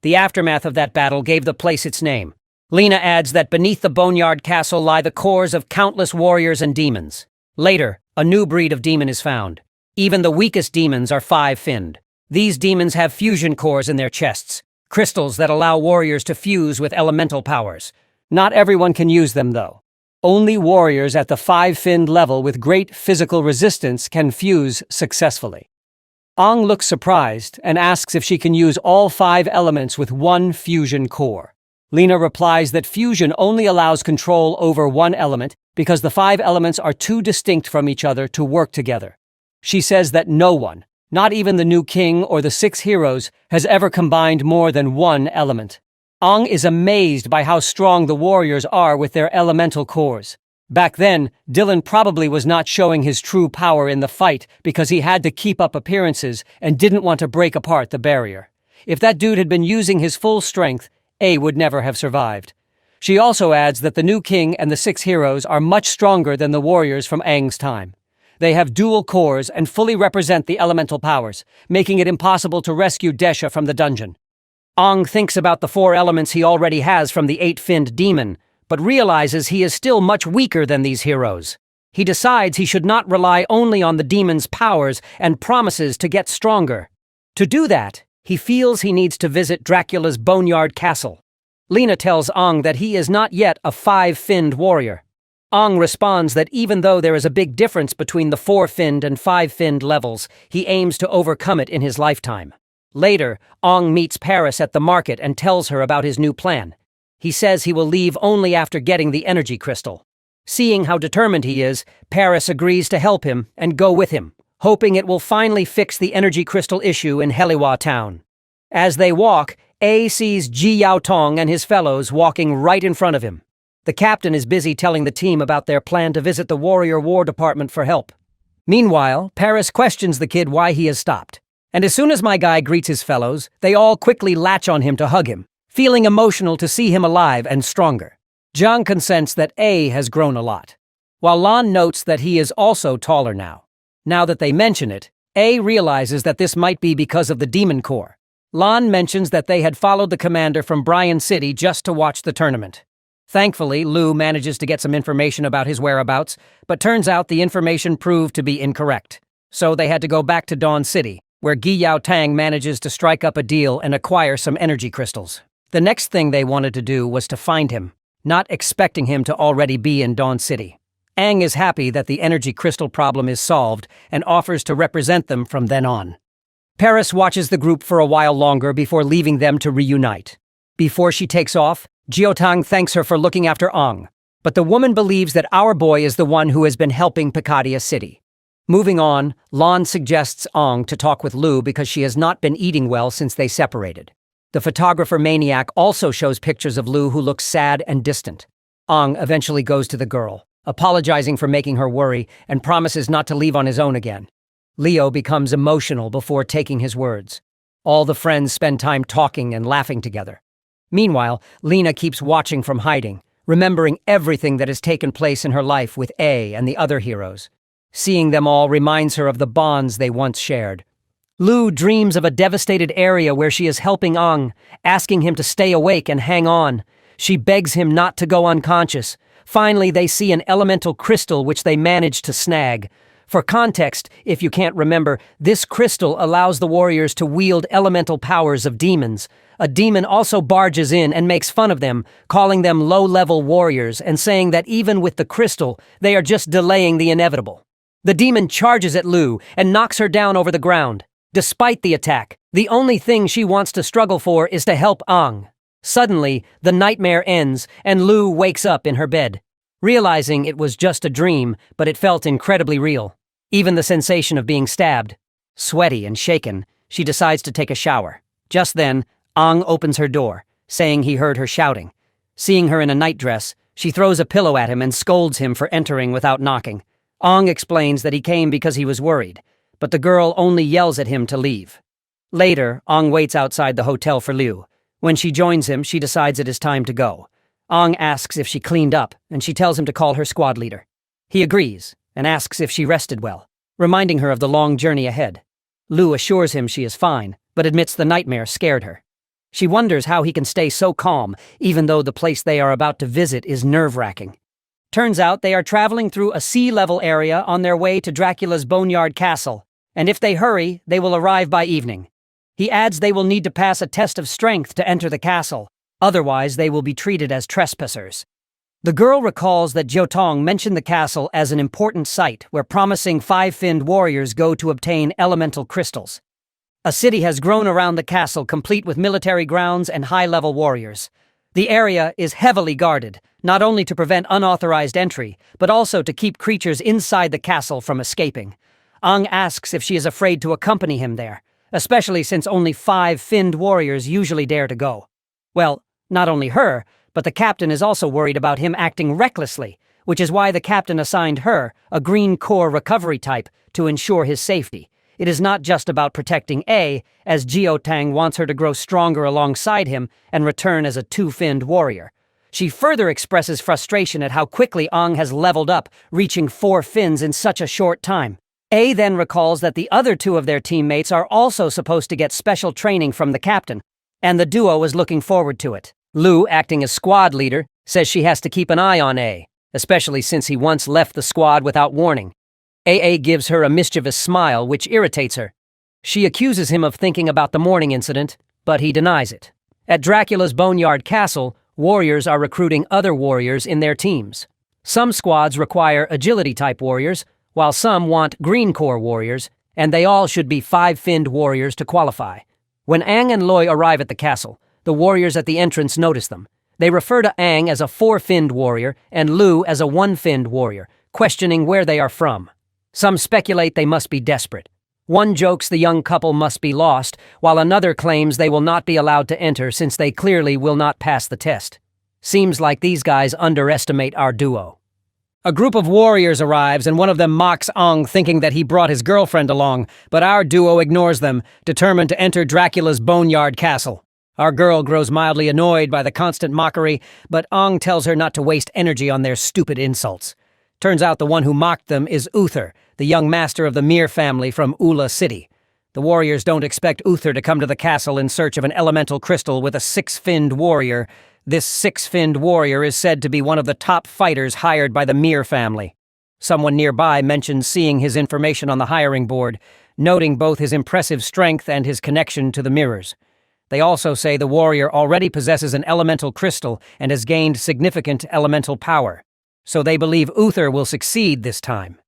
The aftermath of that battle gave the place its name. Lena adds that beneath the Boneyard castle lie the cores of countless warriors and demons. Later, a new breed of demon is found. Even the weakest demons are 5-finned. These demons have fusion cores in their chests, crystals that allow warriors to fuse with elemental powers. Not everyone can use them, though. Only warriors at the 5-finned level with great physical resistance can fuse successfully. Ong looks surprised and asks if she can use all 5 elements with one fusion core. Lena replies that fusion only allows control over one element because the 5 elements are too distinct from each other to work together. She says that no one, not even the new king or the 6 heroes, has ever combined more than one element. Ong is amazed by how strong the warriors are with their elemental cores. Back then, Dylan probably was not showing his true power in the fight because he had to keep up appearances and didn't want to break apart the barrier. If that dude had been using his full strength, A would never have survived. She also adds that the new king and the 6 heroes are much stronger than the warriors from Aang's time. They have dual cores and fully represent the elemental powers, making it impossible to rescue Desha from the dungeon. Ong thinks about the 4 elements he already has from the 8-finned demon, but realizes he is still much weaker than these heroes. He decides he should not rely only on the demon's powers and promises to get stronger. To do that, he feels he needs to visit Dracula's Boneyard castle. Lena tells Ong that he is not yet a 5-finned warrior. Ong responds that even though there is a big difference between the 4-finned and 5-finned levels, he aims to overcome it in his lifetime. Later, Ong meets Paris at the market and tells her about his new plan. He says he will leave only after getting the energy crystal. Seeing how determined he is, Paris agrees to help him and go with him, hoping it will finally fix the energy crystal issue in Yahello town. As they walk, A sees Ji Yaotong and his fellows walking right in front of him. The captain is busy telling the team about their plan to visit the Warrior War Department for help. Meanwhile, Paris questions the kid why he has stopped. And as soon as my guy greets his fellows, they all quickly latch on him to hug him, feeling emotional to see him alive and stronger. Zhang consents that A has grown a lot, while Lan notes that he is also taller now. Now that they mention it, A realizes that this might be because of the Demon Corps. Lan mentions that they had followed the commander from Bryan City just to watch the tournament. Thankfully, Lu manages to get some information about his whereabouts, but turns out the information proved to be incorrect. So they had to go back to Dawn City, where Gi Yao Tang manages to strike up a deal and acquire some energy crystals. The next thing they wanted to do was to find him, not expecting him to already be in Dawn City. Aang is happy that the energy crystal problem is solved and offers to represent them from then on. Paris watches the group for a while longer before leaving them to reunite. Before she takes off, Jiotang thanks her for looking after Aang, but the woman believes that our boy is the one who has been helping Pacadia City. Moving on, Lan suggests Aang to talk with Lu because she has not been eating well since they separated. The photographer maniac also shows pictures of Lu who looks sad and distant. Aang eventually goes to the girl, apologizing for making her worry and promises not to leave on his own again. Leo becomes emotional before taking his words. All the friends spend time talking and laughing together. Meanwhile, Lena keeps watching from hiding, remembering everything that has taken place in her life with A and the other heroes. Seeing them all reminds her of the bonds they once shared. Lu dreams of a devastated area where she is helping Aang, asking him to stay awake and hang on. She begs him not to go unconscious. Finally, they see an elemental crystal which they manage to snag. For context, if you can't remember, this crystal allows the warriors to wield elemental powers of demons. A demon also barges in and makes fun of them, calling them low-level warriors and saying that even with the crystal, they are just delaying the inevitable. The demon charges at Lu and knocks her down over the ground. Despite the attack, the only thing she wants to struggle for is to help Aang. Suddenly, the nightmare ends and Lu wakes up in her bed. Realizing it was just a dream, but it felt incredibly real. Even the sensation of being stabbed. Sweaty and shaken, she decides to take a shower. Just then, Aang opens her door, saying he heard her shouting. Seeing her in a nightdress, she throws a pillow at him and scolds him for entering without knocking. Aang explains that he came because he was worried, but the girl only yells at him to leave. Later, Aang waits outside the hotel for Liu. When she joins him, she decides it is time to go. Aang asks if she cleaned up, and she tells him to call her squad leader. He agrees, and asks if she rested well, reminding her of the long journey ahead. Liu assures him she is fine, but admits the nightmare scared her. She wonders how he can stay so calm, even though the place they are about to visit is nerve-wracking. Turns out they are traveling through a sea-level area on their way to Dracula's Boneyard castle, and if they hurry, they will arrive by evening. He adds they will need to pass a test of strength to enter the castle, otherwise they will be treated as trespassers. The girl recalls that Jiotong mentioned the castle as an important site where promising 5-finned warriors go to obtain elemental crystals. A city has grown around the castle complete with military grounds and high-level warriors. The area is heavily guarded, not only to prevent unauthorized entry, but also to keep creatures inside the castle from escaping. Aang asks if she is afraid to accompany him there, especially since only 5-finned warriors usually dare to go. Well, not only her, but the captain is also worried about him acting recklessly, which is why the captain assigned her, a green core recovery type, to ensure his safety. It is not just about protecting A, as Jiotang wants her to grow stronger alongside him and return as a 2-finned warrior. She further expresses frustration at how quickly Aang has leveled up, reaching 4 fins in such a short time. A then recalls that the other 2 of their teammates are also supposed to get special training from the captain, and the duo is looking forward to it. Lu, acting as squad leader, says she has to keep an eye on A, especially since he once left the squad without warning. AA gives her a mischievous smile, which irritates her. She accuses him of thinking about the morning incident, but he denies it. At Dracula's Boneyard Castle, warriors are recruiting other warriors in their teams. Some squads require agility-type warriors, while some want green core warriors, and they all should be 5-finned warriors to qualify. When Ang and Loi arrive at the castle, the warriors at the entrance notice them. They refer to Ang as a 4-finned warrior and Lu as a 1-finned warrior, questioning where they are from. Some speculate they must be desperate. One jokes the young couple must be lost, while another claims they will not be allowed to enter since they clearly will not pass the test. Seems like these guys underestimate our duo. A group of warriors arrives and one of them mocks Ang, thinking that he brought his girlfriend along, but our duo ignores them, determined to enter Dracula's Boneyard Castle. Our girl grows mildly annoyed by the constant mockery, but Ang tells her not to waste energy on their stupid insults. Turns out the one who mocked them is Uther, the young master of the Mir family from Ula City. The warriors don't expect Uther to come to the castle in search of an elemental crystal with a 6-finned warrior. This 6-finned warrior is said to be one of the top fighters hired by the Mir family. Someone nearby mentions seeing his information on the hiring board, noting both his impressive strength and his connection to the mirrors. They also say the warrior already possesses an elemental crystal and has gained significant elemental power. So they believe Uther will succeed this time.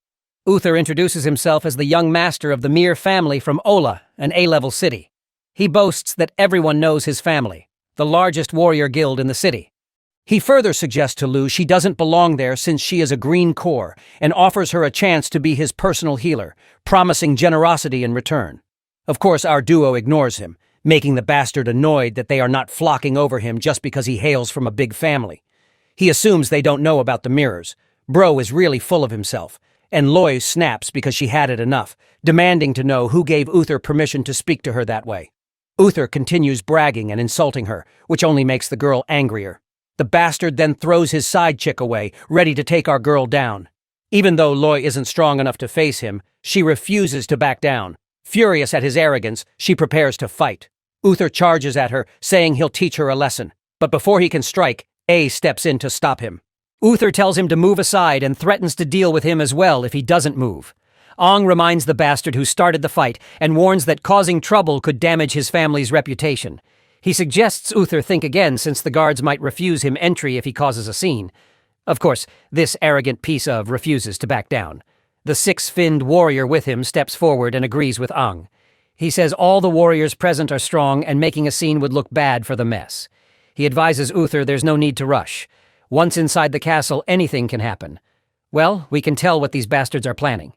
Uther introduces himself as the young master of the Mir family from Ola, an A-level city. He boasts that everyone knows his family, the largest warrior guild in the city. He further suggests to Lu she doesn't belong there since she is a green core, and offers her a chance to be his personal healer, promising generosity in return. Of course, our duo ignores him, making the bastard annoyed that they are not flocking over him just because he hails from a big family. He assumes they don't know about the mirrors. Bro is really full of himself, and Loi snaps because she had it enough, demanding to know who gave Uther permission to speak to her that way. Uther continues bragging and insulting her, which only makes the girl angrier. The bastard then throws his side chick away, ready to take our girl down. Even though Loi isn't strong enough to face him, she refuses to back down. Furious at his arrogance, she prepares to fight. Uther charges at her, saying he'll teach her a lesson. But before he can strike, A steps in to stop him. Uther tells him to move aside and threatens to deal with him as well if he doesn't move. Ang reminds the bastard who started the fight and warns that causing trouble could damage his family's reputation. He suggests Uther think again since the guards might refuse him entry if he causes a scene. Of course, this arrogant piece of refuses to back down. The 6-finned warrior with him steps forward and agrees with Ang. He says all the warriors present are strong and making a scene would look bad for the mess. He advises Uther there's no need to rush. Once inside the castle, anything can happen. Well, we can tell what these bastards are planning.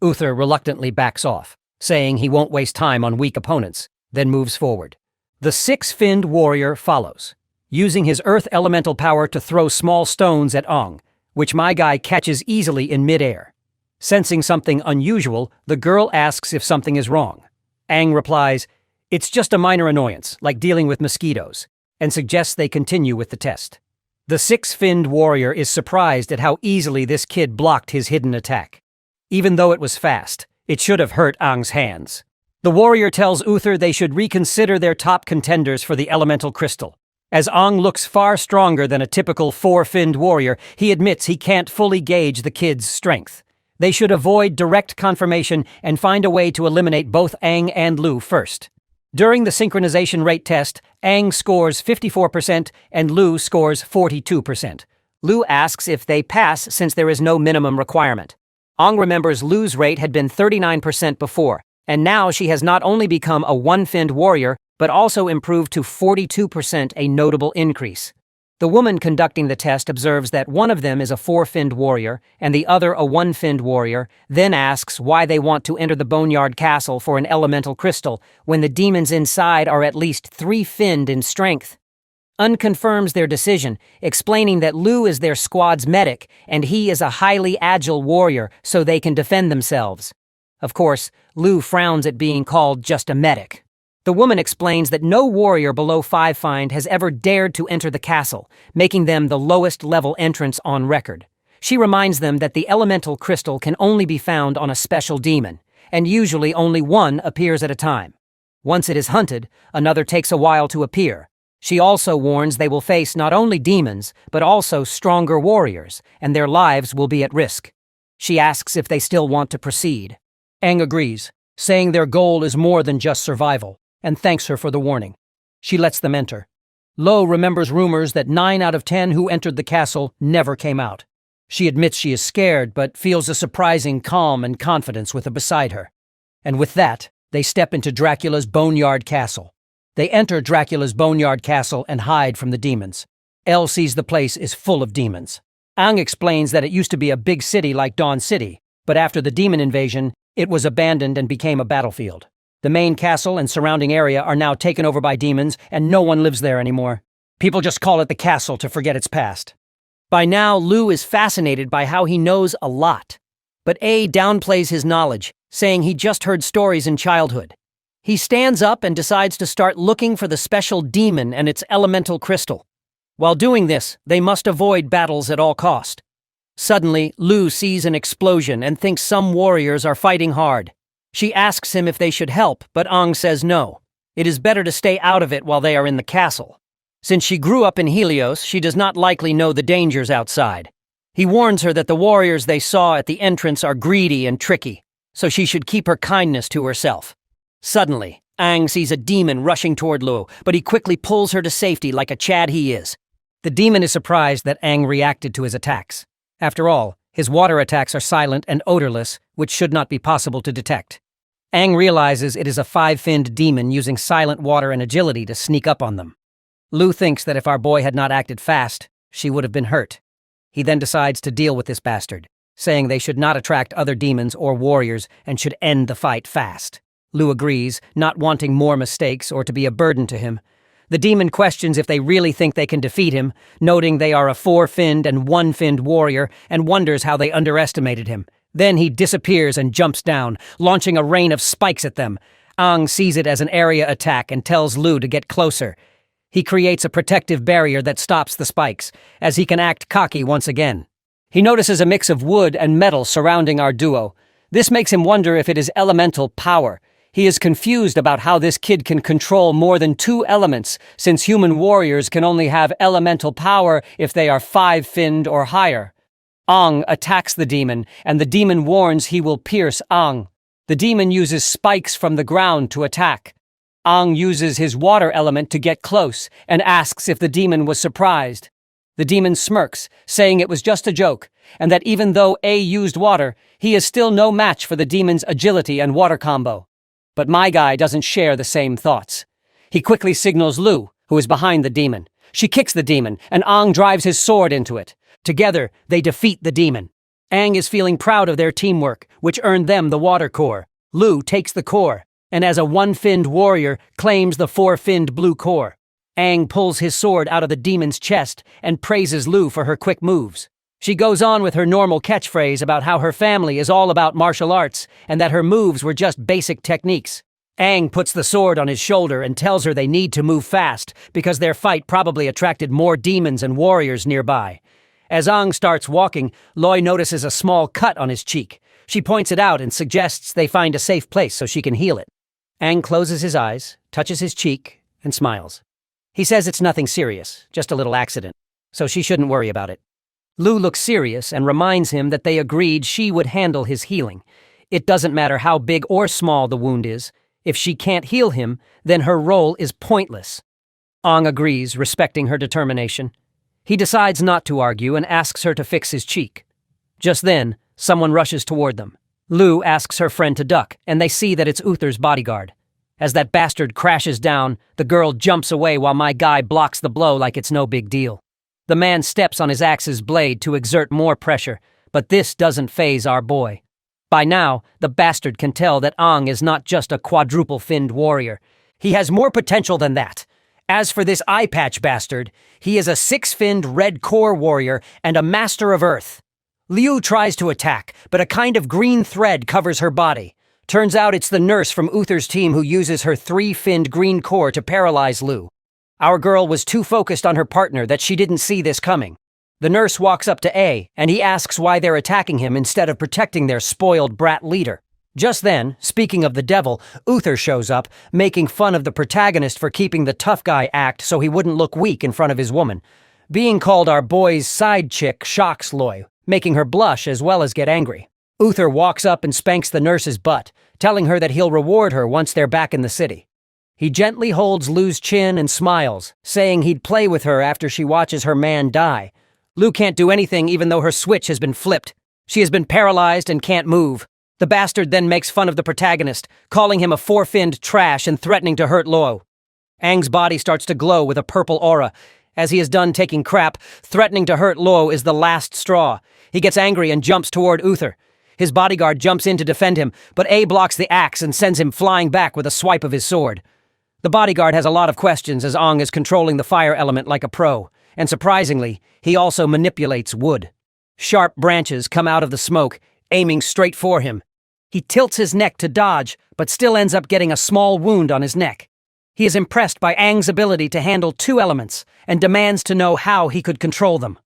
Uther reluctantly backs off, saying he won't waste time on weak opponents, then moves forward. The 6-finned warrior follows, using his earth elemental power to throw small stones at Ang, which my guy catches easily in midair. Sensing something unusual, the girl asks if something is wrong. Ang replies, "It's just a minor annoyance, like dealing with mosquitoes," and suggests they continue with the test. The 6-finned warrior is surprised at how easily this kid blocked his hidden attack. Even though it was fast, it should have hurt Ang's hands. The warrior tells Uther they should reconsider their top contenders for the elemental crystal. As Ang looks far stronger than a typical 4-finned warrior, he admits he can't fully gauge the kid's strength. They should avoid direct confirmation and find a way to eliminate both Ang and Lu first. During the synchronization rate test, Ang scores 54% and Lu scores 42%. Lu asks if they pass since there is no minimum requirement. Ang remembers Lu's rate had been 39% before, and now she has not only become a 1-finned warrior, but also improved to 42%, a notable increase. The woman conducting the test observes that one of them is a 4-finned warrior and the other a 1-finned warrior, then asks why they want to enter the Boneyard Castle for an elemental crystal when the demons inside are at least 3-finned in strength. Unconfirms their decision, explaining that Lu is their squad's medic and he is a highly agile warrior so they can defend themselves. Of course, Lu frowns at being called just a medic. The woman explains that no warrior below 5-finned has ever dared to enter the castle, making them the lowest level entrants on record. She reminds them that the elemental crystal can only be found on a special demon, and usually only one appears at a time. Once it is hunted, another takes a while to appear. She also warns they will face not only demons, but also stronger warriors, and their lives will be at risk. She asks if they still want to proceed. Ang agrees, saying their goal is more than just survival, and thanks her for the warning. She lets them enter. Lo remembers rumors that 9 out of 10 who entered the castle never came out. She admits she is scared, but feels a surprising calm and confidence with her beside her. And with that, they step into Dracula's Boneyard castle. They enter Dracula's Boneyard castle and hide from the demons. Elle sees the place is full of demons. Ang explains that it used to be a big city like Dawn City, but after the demon invasion, it was abandoned and became a battlefield. The main castle and surrounding area are now taken over by demons, and no one lives there anymore. People just call it the castle to forget its past. By now, Lu is fascinated by how he knows a lot. But A downplays his knowledge, saying he just heard stories in childhood. He stands up and decides to start looking for the special demon and its elemental crystal. While doing this, they must avoid battles at all cost. Suddenly, Lu sees an explosion and thinks some warriors are fighting hard. She asks him if they should help, but Ang says no. It is better to stay out of it while they are in the castle. Since she grew up in Helios, she does not likely know the dangers outside. He warns her that the warriors they saw at the entrance are greedy and tricky, so she should keep her kindness to herself. Suddenly, Ang sees a demon rushing toward Lu, but he quickly pulls her to safety like a Chad he is. The demon is surprised that Ang reacted to his attacks. After all, his water attacks are silent and odorless, which should not be possible to detect. Ang realizes it is a 5-finned demon using silent water and agility to sneak up on them. Lu thinks that if our boy had not acted fast, she would have been hurt. He then decides to deal with this bastard, saying they should not attract other demons or warriors and should end the fight fast. Lu agrees, not wanting more mistakes or to be a burden to him. The demon questions if they really think they can defeat him, noting they are a 4-finned and 1-finned warrior, and wonders how they underestimated him. Then he disappears and jumps down, launching a rain of spikes at them. Ang sees it as an area attack and tells Lu to get closer. He creates a protective barrier that stops the spikes, as he can act cocky once again. He notices a mix of wood and metal surrounding our duo. This makes him wonder if it is elemental power. He is confused about how this kid can control more than 2 elements, since human warriors can only have elemental power if they are 5-finned or higher. Ang attacks the demon, and the demon warns he will pierce Ang. The demon uses spikes from the ground to attack. Ang uses his water element to get close, and asks if the demon was surprised. The demon smirks, saying it was just a joke, and that even though A used water, he is still no match for the demon's agility and water combo. But my guy doesn't share the same thoughts. He quickly signals Lu, who is behind the demon. She kicks the demon, and Ang drives his sword into it. Together, they defeat the demon. Ang is feeling proud of their teamwork, which earned them the water core. Lu takes the core, and as a 1-finned warrior, claims the 4-finned blue core. Ang pulls his sword out of the demon's chest and praises Lu for her quick moves. She goes on with her normal catchphrase about how her family is all about martial arts and that her moves were just basic techniques. Ang puts the sword on his shoulder and tells her they need to move fast because their fight probably attracted more demons and warriors nearby. As Ang starts walking, Loy notices a small cut on his cheek. She points it out and suggests they find a safe place so she can heal it. Ang closes his eyes, touches his cheek, and smiles. He says it's nothing serious, just a little accident, so she shouldn't worry about it. Lu looks serious and reminds him that they agreed she would handle his healing. It doesn't matter how big or small the wound is. If she can't heal him, then her role is pointless. Ang agrees, respecting her determination. He decides not to argue and asks her to fix his cheek. Just then, someone rushes toward them. Lu asks her friend to duck, and they see that it's Uther's bodyguard. As that bastard crashes down, the girl jumps away while my guy blocks the blow like it's no big deal. The man steps on his axe's blade to exert more pressure, but this doesn't faze our boy. By now, the bastard can tell that Ang is not just a quadruple-finned warrior. He has more potential than that. As for this eye-patch bastard, he is a 6-finned red core warrior and a master of earth. Liu tries to attack, but a kind of green thread covers her body. Turns out it's the nurse from Uther's team who uses her 3-finned green core to paralyze Lu. Our girl was too focused on her partner that she didn't see this coming. The nurse walks up to A, and he asks why they're attacking him instead of protecting their spoiled brat leader. Just then, speaking of the devil, Uther shows up, making fun of the protagonist for keeping the tough guy act so he wouldn't look weak in front of his woman. Being called our boy's side chick shocks Loy, making her blush as well as get angry. Uther walks up and spanks the nurse's butt, telling her that he'll reward her once they're back in the city. He gently holds Lu's chin and smiles, saying he'd play with her after she watches her man die. Lu can't do anything even though her switch has been flipped. She has been paralyzed and can't move. The bastard then makes fun of the protagonist, calling him a four-finned trash and threatening to hurt Lu. Aang's body starts to glow with a purple aura. As he is done taking crap, threatening to hurt Lu is the last straw. He gets angry and jumps toward Uther. His bodyguard jumps in to defend him, but A blocks the axe and sends him flying back with a swipe of his sword. The bodyguard has a lot of questions as Aang is controlling the fire element like a pro, and surprisingly, he also manipulates wood. Sharp branches come out of the smoke, aiming straight for him. He tilts his neck to dodge, but still ends up getting a small wound on his neck. He is impressed by Aang's ability to handle two elements, and demands to know how he could control them.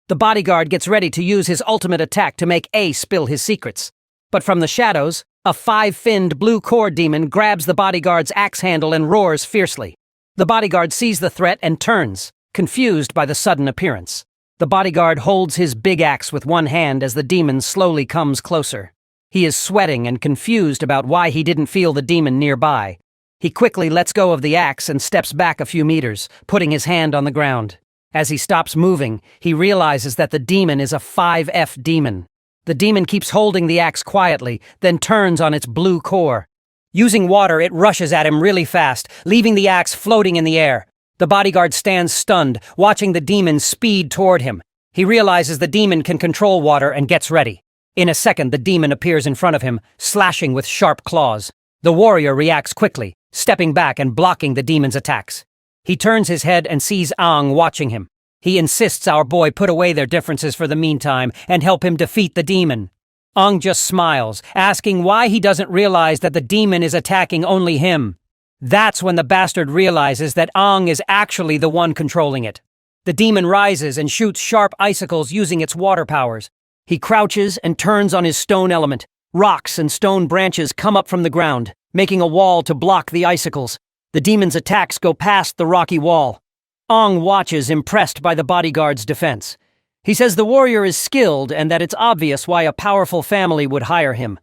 The bodyguard gets ready to use his ultimate attack to make A spill his secrets. But from the shadows, a five-finned blue core demon grabs the bodyguard's axe handle and roars fiercely. The bodyguard sees the threat and turns, confused by the sudden appearance. The bodyguard holds his big axe with one hand as the demon slowly comes closer. He is sweating and confused about why he didn't feel the demon nearby. He quickly lets go of the axe and steps back a few meters, putting his hand on the ground. As he stops moving, he realizes that the demon is a 5F demon. The demon keeps holding the axe quietly, then turns on its blue core. Using water, it rushes at him really fast, leaving the axe floating in the air. The bodyguard stands stunned, watching the demon speed toward him. He realizes the demon can control water and gets ready. In a second, the demon appears in front of him, slashing with sharp claws. The warrior reacts quickly, stepping back and blocking the demon's attacks. He turns his head and sees Aang watching him. He insists our boy put away their differences for the meantime and help him defeat the demon. Aang just smiles, asking why he doesn't realize that the demon is attacking only him. That's when the bastard realizes that Aang is actually the one controlling it. The demon rises and shoots sharp icicles using its water powers. He crouches and turns on his stone element. Rocks and stone branches come up from the ground, making a wall to block the icicles. The demon's attacks go past the rocky wall. Aang watches, impressed by the bodyguard's defense. He says the warrior is skilled and that it's obvious why a powerful family would hire him.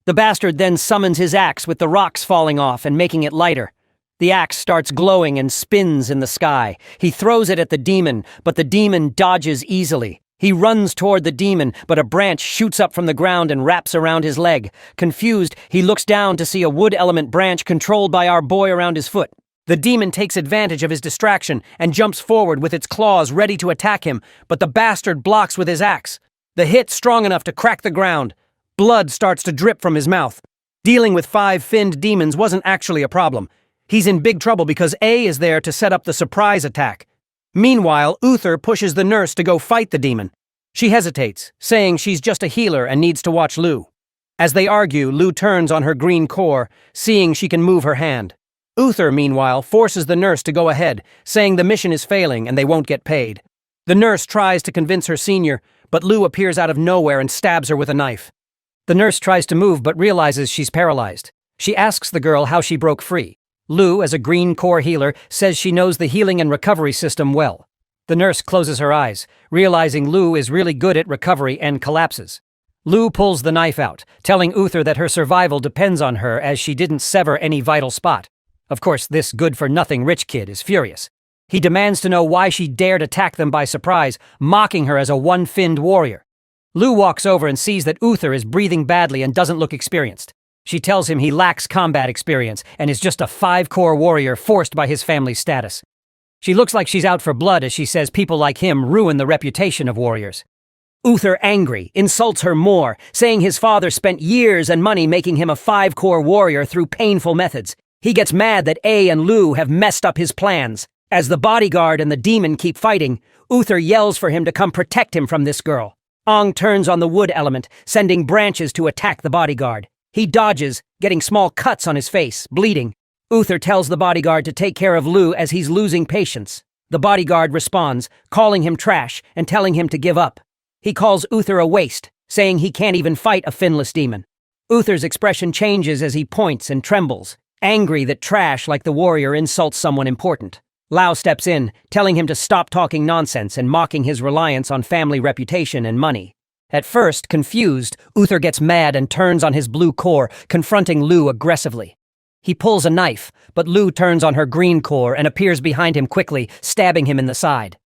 The bastard then summons his axe with the rocks falling off and making it lighter. The axe starts glowing and spins in the sky. He throws it at the demon, but the demon dodges easily. He runs toward the demon, but a branch shoots up from the ground and wraps around his leg. Confused, he looks down to see a wood element branch controlled by our boy around his foot. The demon takes advantage of his distraction and jumps forward with its claws ready to attack him, but the bastard blocks with his axe. The hit's strong enough to crack the ground. Blood starts to drip from his mouth. Dealing with five-finned demons wasn't actually a problem. He's in big trouble because A is there to set up the surprise attack. Meanwhile, Uther pushes the nurse to go fight the demon. She hesitates, saying she's just a healer and needs to watch Lu. As they argue, Lu turns on her green core, seeing she can move her hand. Uther, meanwhile, forces the nurse to go ahead, saying the mission is failing and they won't get paid. The nurse tries to convince her senior, but Lu appears out of nowhere and stabs her with a knife. The nurse tries to move but realizes she's paralyzed. She asks the girl how she broke free. Lu, as a green core healer, says she knows the healing and recovery system well. The nurse closes her eyes, realizing Lu is really good at recovery and collapses. Lu pulls the knife out, telling Uther that her survival depends on her as she didn't sever any vital spot. Of course, this good-for-nothing rich kid is furious. He demands to know why she dared attack them by surprise, mocking her as a one-finned warrior. Lu walks over and sees that Uther is breathing badly and doesn't look experienced. She tells him he lacks combat experience and is just a five-core warrior forced by his family's status. She looks like she's out for blood as she says people like him ruin the reputation of warriors. Uther, angry, insults her more, saying his father spent years and money making him a five-core warrior through painful methods. He gets mad that A and Lu have messed up his plans. As the bodyguard and the demon keep fighting, Uther yells for him to come protect him from this girl. Aang turns on the wood element, sending branches to attack the bodyguard. He dodges, getting small cuts on his face, bleeding. Uther tells the bodyguard to take care of Lu as he's losing patience. The bodyguard responds, calling him trash and telling him to give up. He calls Uther a waste, saying he can't even fight a finless demon. Uther's expression changes as he points and trembles, angry that trash like the warrior insults someone important. Lao steps in, telling him to stop talking nonsense and mocking his reliance on family reputation and money. At first, confused, Uther gets mad and turns on his blue core, confronting Lu aggressively. He pulls a knife, but Lu turns on her green core and appears behind him quickly, stabbing him in the side.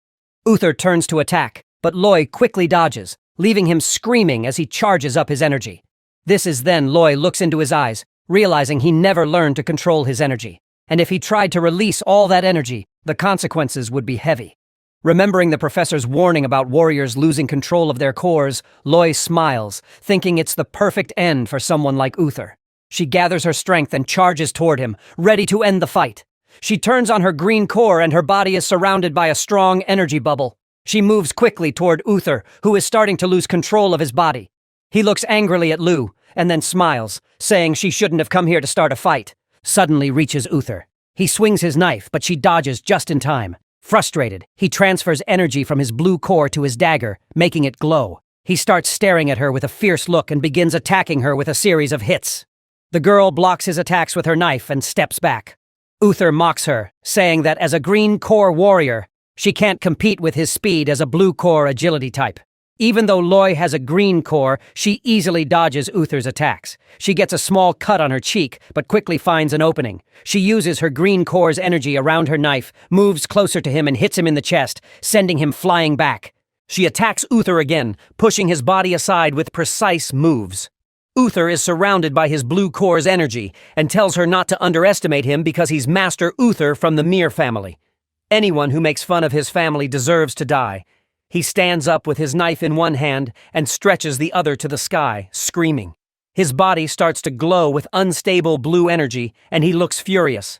Uther turns to attack, but Loy quickly dodges, leaving him screaming as he charges up his energy. This is then Loy looks into his eyes, realizing he never learned to control his energy, and if he tried to release all that energy, the consequences would be heavy. Remembering the professor's warning about warriors losing control of their cores, Loy smiles, thinking it's the perfect end for someone like Uther. She gathers her strength and charges toward him, ready to end the fight. She turns on her green core and her body is surrounded by a strong energy bubble. She moves quickly toward Uther, who is starting to lose control of his body. He looks angrily at Lu, and then smiles, saying she shouldn't have come here to start a fight. Suddenly reaches Uther. He swings his knife, but she dodges just in time. Frustrated, he transfers energy from his blue core to his dagger, making it glow. He starts staring at her with a fierce look and begins attacking her with a series of hits. The girl blocks his attacks with her knife and steps back. Uther mocks her, saying that as a green core warrior, she can't compete with his speed as a blue core agility type. Even though Loy has a green core, she easily dodges Uther's attacks. She gets a small cut on her cheek, but quickly finds an opening. She uses her green core's energy around her knife, moves closer to him and hits him in the chest, sending him flying back. She attacks Uther again, pushing his body aside with precise moves. Uther is surrounded by his blue core's energy and tells her not to underestimate him because he's Master Uther from the Mir family. Anyone who makes fun of his family deserves to die. He stands up with his knife in one hand and stretches the other to the sky, screaming. His body starts to glow with unstable blue energy, and he looks furious.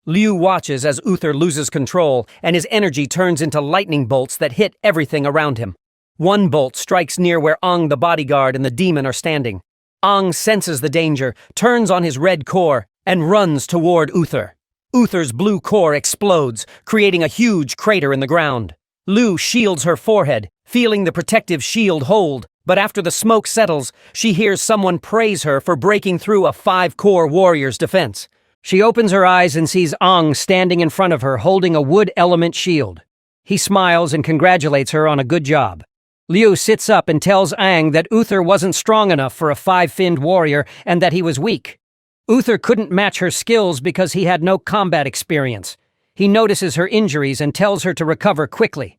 Liu watches as Uther loses control, and his energy turns into lightning bolts that hit everything around him. One bolt strikes near where Ong the bodyguard and the demon are standing. Ong senses the danger, turns on his red core, and runs toward Uther. Uther's blue core explodes, creating a huge crater in the ground. Lu shields her forehead, feeling the protective shield hold, but after the smoke settles, she hears someone praise her for breaking through a 5-core warrior's defense. She opens her eyes and sees Ong standing in front of her holding a wood element shield. He smiles and congratulates her on a good job. Liu sits up and tells Aang that Uther wasn't strong enough for a 5-finned warrior and that he was weak. Uther couldn't match her skills because he had no combat experience. He notices her injuries and tells her to recover quickly.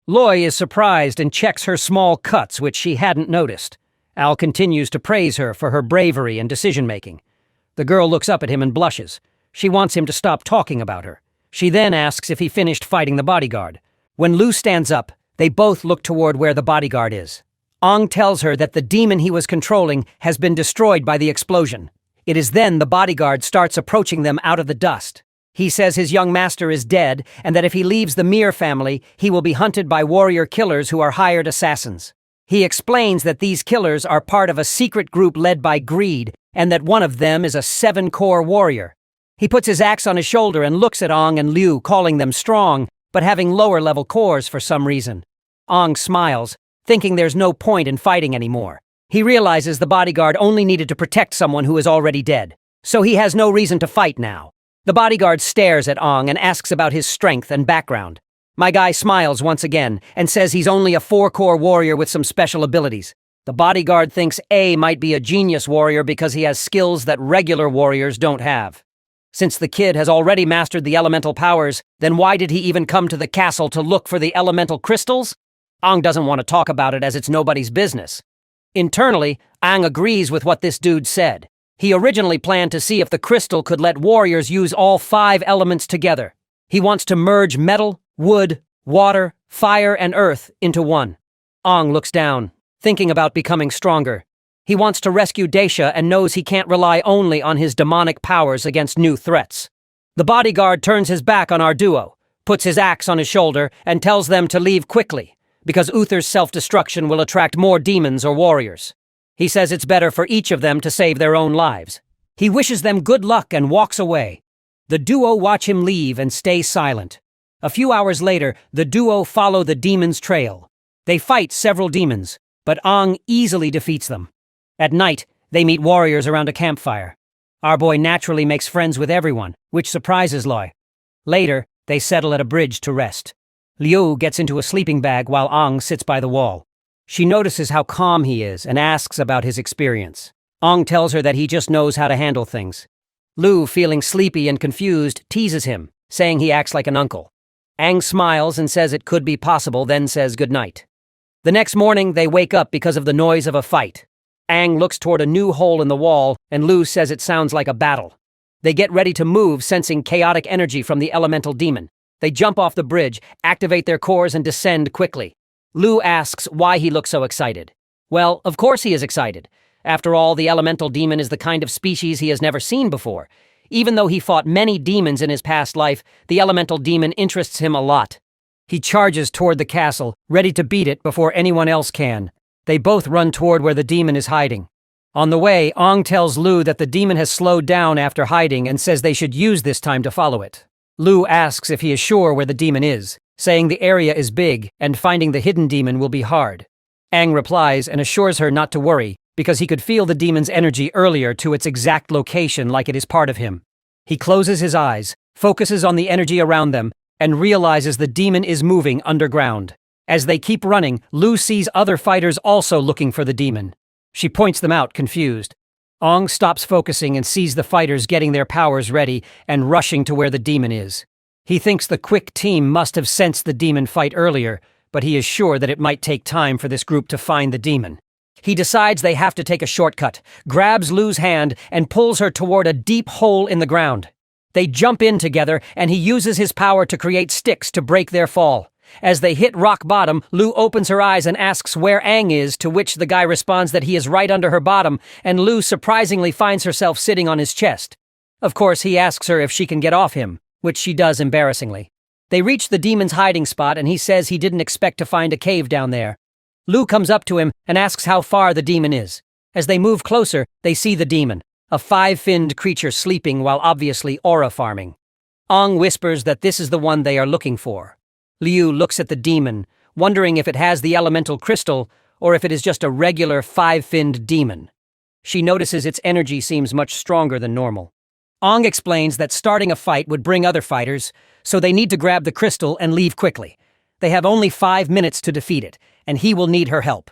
Loy is surprised and checks her small cuts, which she hadn't noticed. Al continues to praise her for her bravery and decision-making. The girl looks up at him and blushes. She wants him to stop talking about her. She then asks if he finished fighting the bodyguard. When Lu stands up, they both look toward where the bodyguard is. Ong tells her that the demon he was controlling has been destroyed by the explosion. It is then the bodyguard starts approaching them out of the dust. He says his young master is dead and that if he leaves the Mir family, he will be hunted by warrior killers who are hired assassins. He explains that these killers are part of a secret group led by greed and that one of them is a 7-core warrior. He puts his axe on his shoulder and looks at Ong and Liu, calling them strong, but having lower-level cores for some reason. Ong smiles, thinking there's no point in fighting anymore. He realizes the bodyguard only needed to protect someone who is already dead, so he has no reason to fight now. The bodyguard stares at Ong and asks about his strength and background. My guy smiles once again and says he's only a 4-core warrior with some special abilities. The bodyguard thinks A might be a genius warrior because he has skills that regular warriors don't have. Since the kid has already mastered the elemental powers, then why did he even come to the castle to look for the elemental crystals? Ong doesn't want to talk about it as it's nobody's business. Internally, Aang agrees with what this dude said. He originally planned to see if the crystal could let warriors use all 5 elements together. He wants to merge metal, wood, water, fire, and earth into one. Aang looks down, thinking about becoming stronger. He wants to rescue Daisha and knows he can't rely only on his demonic powers against new threats. The bodyguard turns his back on our duo, puts his axe on his shoulder, and tells them to leave quickly, because Uther's self-destruction will attract more demons or warriors. He says it's better for each of them to save their own lives. He wishes them good luck and walks away. The duo watch him leave and stay silent. A few hours later, the duo follow the demon's trail. They fight several demons, but Aang easily defeats them. At night, they meet warriors around a campfire. Our boy naturally makes friends with everyone, which surprises Loy. Later, they settle at a bridge to rest. Liu gets into a sleeping bag while Aang sits by the wall. She notices how calm he is and asks about his experience. Aang tells her that he just knows how to handle things. Lu, feeling sleepy and confused, teases him, saying he acts like an uncle. Ang smiles and says it could be possible, then says goodnight. The next morning, they wake up because of the noise of a fight. Ang looks toward a new hole in the wall, and Lu says it sounds like a battle. They get ready to move, sensing chaotic energy from the elemental demon. They jump off the bridge, activate their cores, and descend quickly. Lu asks why he looks so excited. Well, of course he is excited. After all, the elemental demon is the kind of species he has never seen before. Even though he fought many demons in his past life, the elemental demon interests him a lot. He charges toward the castle, ready to beat it before anyone else can. They both run toward where the demon is hiding. On the way, Ong tells Lu that the demon has slowed down after hiding and says they should use this time to follow it. Lu asks if he is sure where the demon is, saying the area is big and finding the hidden demon will be hard. Ang replies and assures her not to worry, because he could feel the demon's energy earlier to its exact location like it is part of him. He closes his eyes, focuses on the energy around them, and realizes the demon is moving underground. As they keep running, Lu sees other fighters also looking for the demon. She points them out, confused. Ong stops focusing and sees the fighters getting their powers ready and rushing to where the demon is. He thinks the quick team must have sensed the demon fight earlier, but he is sure that it might take time for this group to find the demon. He decides they have to take a shortcut, grabs Lu's hand, and pulls her toward a deep hole in the ground. They jump in together, and he uses his power to create sticks to break their fall. As they hit rock bottom, Lu opens her eyes and asks where Ang is, to which the guy responds that he is right under her bottom, and Lu surprisingly finds herself sitting on his chest. Of course, he asks her if she can get off him, which she does embarrassingly. They reach the demon's hiding spot, and he says he didn't expect to find a cave down there. Lu comes up to him and asks how far the demon is. As they move closer, they see the demon, a 5-finned creature sleeping while obviously aura farming. Ong whispers that this is the one they are looking for. Liu looks at the demon, wondering if it has the elemental crystal or if it is just a regular 5-finned demon. She notices its energy seems much stronger than normal. Ong explains that starting a fight would bring other fighters, so they need to grab the crystal and leave quickly. They have only 5 minutes to defeat it, and he will need her help.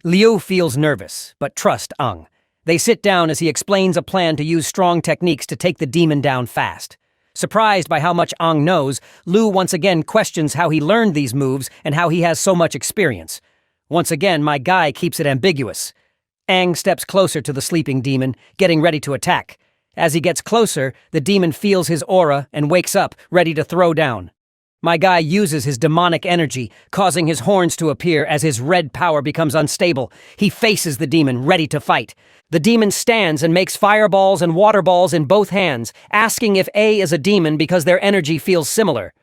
Liu feels nervous, but trusts Ong. They sit down as he explains a plan to use strong techniques to take the demon down fast. Surprised by how much Ong knows, Lu once again questions how he learned these moves and how he has so much experience. Once again, my guy keeps it ambiguous. Ang steps closer to the sleeping demon, getting ready to attack. As he gets closer, the demon feels his aura and wakes up, ready to throw down. My guy uses his demonic energy, causing his horns to appear as his red power becomes unstable. He faces the demon, ready to fight. The demon stands and makes fireballs and water balls in both hands, asking if A is a demon because their energy feels similar.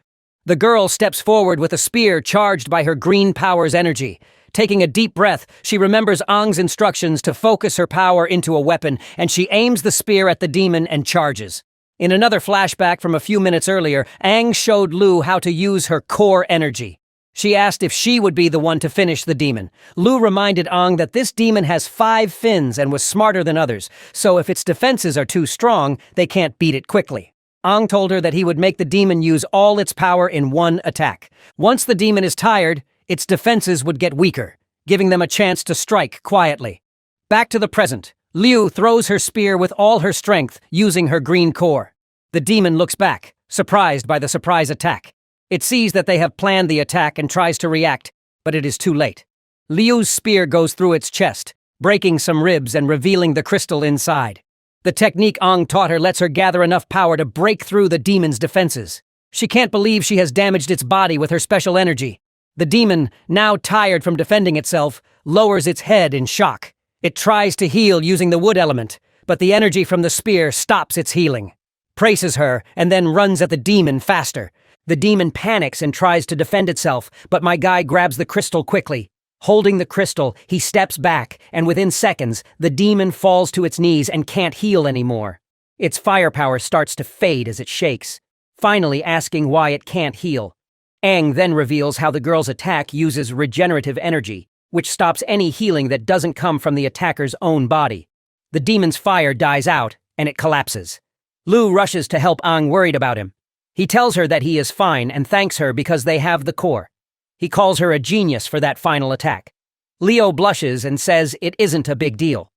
The girl steps forward with a spear charged by her green power's energy. Taking a deep breath, she remembers Ong's instructions to focus her power into a weapon, and she aims the spear at the demon and charges. In another flashback from a few minutes earlier, Ang showed Lu how to use her core energy. She asked if she would be the one to finish the demon. Lu reminded Ong that this demon has 5 fins and was smarter than others, so if its defenses are too strong, they can't beat it quickly. Ong told her that he would make the demon use all its power in one attack. Once the demon is tired, its defenses would get weaker, giving them a chance to strike quietly. Back to the present. Liu throws her spear with all her strength, using her green core. The demon looks back, surprised by the surprise attack. It sees that they have planned the attack and tries to react, but it is too late. Liu's spear goes through its chest, breaking some ribs and revealing the crystal inside. The technique Ong taught her lets her gather enough power to break through the demon's defenses. She can't believe she has damaged its body with her special energy. The demon, now tired from defending itself, lowers its head in shock. It tries to heal using the wood element, but the energy from the spear stops its healing. Praces her, and then runs at the demon faster. The demon panics and tries to defend itself, but my guy grabs the crystal quickly. Holding the crystal, he steps back, and within seconds, the demon falls to its knees and can't heal anymore. Its firepower starts to fade as it shakes, finally asking why it can't heal. Ang then reveals how the girl's attack uses regenerative energy, which stops any healing that doesn't come from the attacker's own body. The demon's fire dies out, and it collapses. Lu rushes to help Ang, worried about him. He tells her that he is fine and thanks her because they have the core. He calls her a genius for that final attack. Leo blushes and says it isn't a big deal.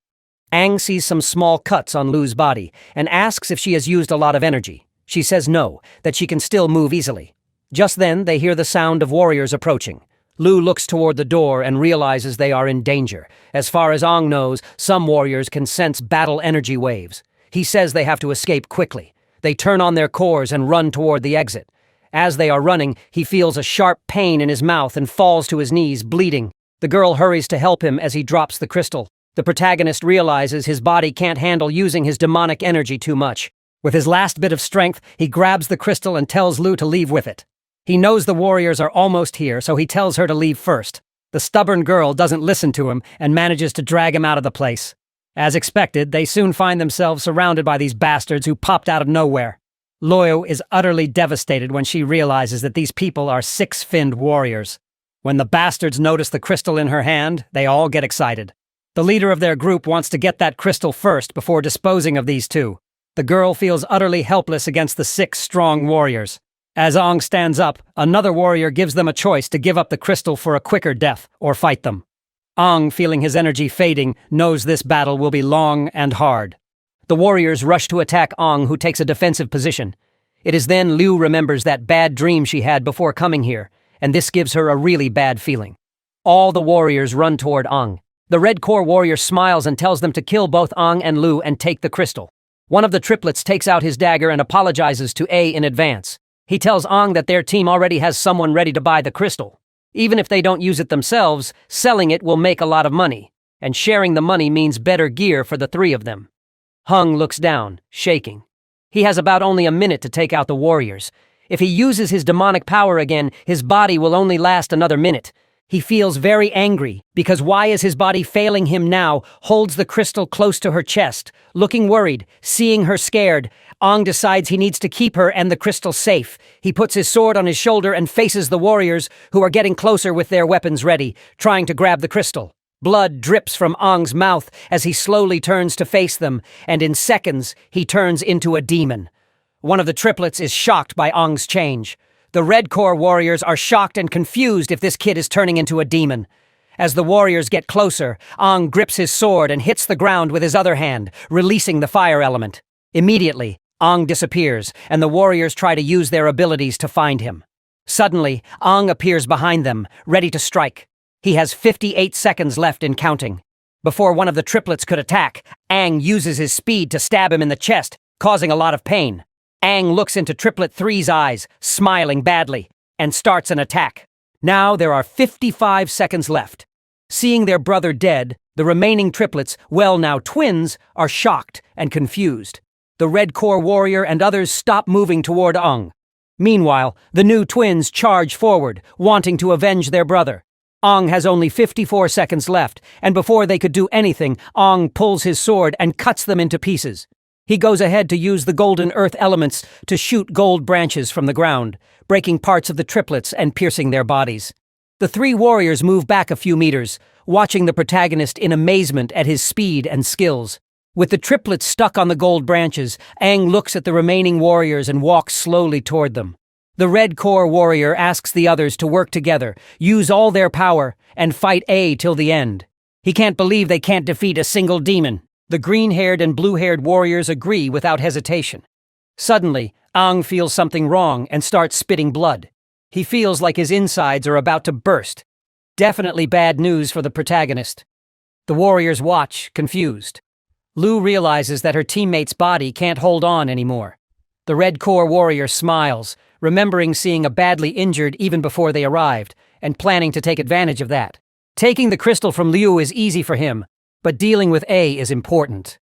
Aang sees some small cuts on Lu's body and asks if she has used a lot of energy. She says no, that she can still move easily. Just then, they hear the sound of warriors approaching. Lu looks toward the door and realizes they are in danger. As far as Aang knows, some warriors can sense battle energy waves. He says they have to escape quickly. They turn on their cores and run toward the exit. As they are running, he feels a sharp pain in his mouth and falls to his knees, bleeding. The girl hurries to help him as he drops the crystal. The protagonist realizes his body can't handle using his demonic energy too much. With his last bit of strength, he grabs the crystal and tells Lu to leave with it. He knows the warriors are almost here, so he tells her to leave first. The stubborn girl doesn't listen to him and manages to drag him out of the place. As expected, they soon find themselves surrounded by these bastards who popped out of nowhere. Loyo is utterly devastated when she realizes that these people are six-finned warriors. When the bastards notice the crystal in her hand, they all get excited. The leader of their group wants to get that crystal first before disposing of these two. The girl feels utterly helpless against the six strong warriors. As Aang stands up, another warrior gives them a choice to give up the crystal for a quicker death or fight them. Aang, feeling his energy fading, knows this battle will be long and hard. The warriors rush to attack Aang, who takes a defensive position. It is then Liu remembers that bad dream she had before coming here, and this gives her a really bad feeling. All the warriors run toward Aang. The Red Core warrior smiles and tells them to kill both Aang and Lu and take the crystal. One of the triplets takes out his dagger and apologizes to A in advance. He tells Aang that their team already has someone ready to buy the crystal. Even if they don't use it themselves, selling it will make a lot of money, and sharing the money means better gear for the three of them. Hung looks down, shaking. He has about only a minute to take out the warriors. If he uses his demonic power again, his body will only last another minute. He feels very angry, because why is his body failing him now, holds the crystal close to her chest. Looking worried, seeing her scared, Aang decides he needs to keep her and the crystal safe. He puts his sword on his shoulder and faces the warriors, who are getting closer with their weapons ready, trying to grab the crystal. Blood drips from Aang's mouth as he slowly turns to face them, and in seconds, he turns into a demon. One of the triplets is shocked by Aang's change. The Red Core warriors are shocked and confused if this kid is turning into a demon. As the warriors get closer, Aang grips his sword and hits the ground with his other hand, releasing the fire element. Immediately, Aang disappears, and the warriors try to use their abilities to find him. Suddenly, Aang appears behind them, ready to strike. He has 58 seconds left in counting. Before one of the triplets could attack, Aang uses his speed to stab him in the chest, causing a lot of pain. Aang looks into Triplet 3's eyes, smiling badly, and starts an attack. Now there are 55 seconds left. Seeing their brother dead, the remaining triplets, well now twins, are shocked and confused. The Red Core warrior and others stop moving toward Aang. Meanwhile, the new twins charge forward, wanting to avenge their brother. Aang has only 54 seconds left, and before they could do anything, Aang pulls his sword and cuts them into pieces. He goes ahead to use the golden earth elements to shoot gold branches from the ground, breaking parts of the triplets and piercing their bodies. The three warriors move back a few meters, watching the protagonist in amazement at his speed and skills. With the triplets stuck on the gold branches, Aang looks at the remaining warriors and walks slowly toward them. The Red Core warrior asks the others to work together, use all their power, and fight A till the end. He can't believe they can't defeat a single demon. The green-haired and blue-haired warriors agree without hesitation. Suddenly, Aang feels something wrong and starts spitting blood. He feels like his insides are about to burst. Definitely bad news for the protagonist. The warriors watch, confused. Lu realizes that her teammate's body can't hold on anymore. The Red Core warrior smiles, remembering seeing a badly injured even before they arrived, and planning to take advantage of that. Taking the crystal from Liu is easy for him, but dealing with A is important.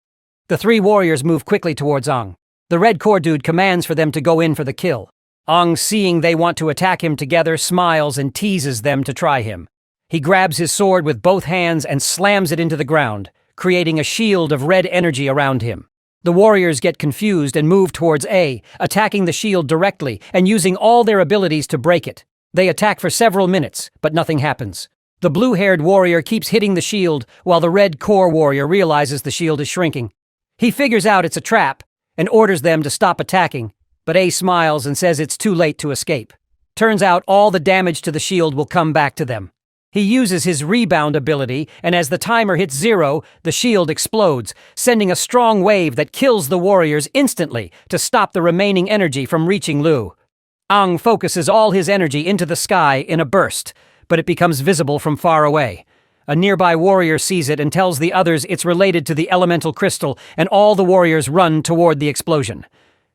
The three warriors move quickly towards Aang. The Red Core dude commands for them to go in for the kill. Aang, seeing they want to attack him together, smiles and teases them to try him. He grabs his sword with both hands and slams it into the ground, creating a shield of red energy around him. The warriors get confused and move towards A, attacking the shield directly and using all their abilities to break it. They attack for several minutes, but nothing happens. The blue-haired warrior keeps hitting the shield, while the Red Core warrior realizes the shield is shrinking. He figures out it's a trap, and orders them to stop attacking, but A smiles and says it's too late to escape. Turns out all the damage to the shield will come back to them. He uses his rebound ability, and as the timer hits 0, the shield explodes, sending a strong wave that kills the warriors instantly to stop the remaining energy from reaching Lu. Ang focuses all his energy into the sky in a burst, but it becomes visible from far away. A nearby warrior sees it and tells the others it's related to the elemental crystal, and all the warriors run toward the explosion.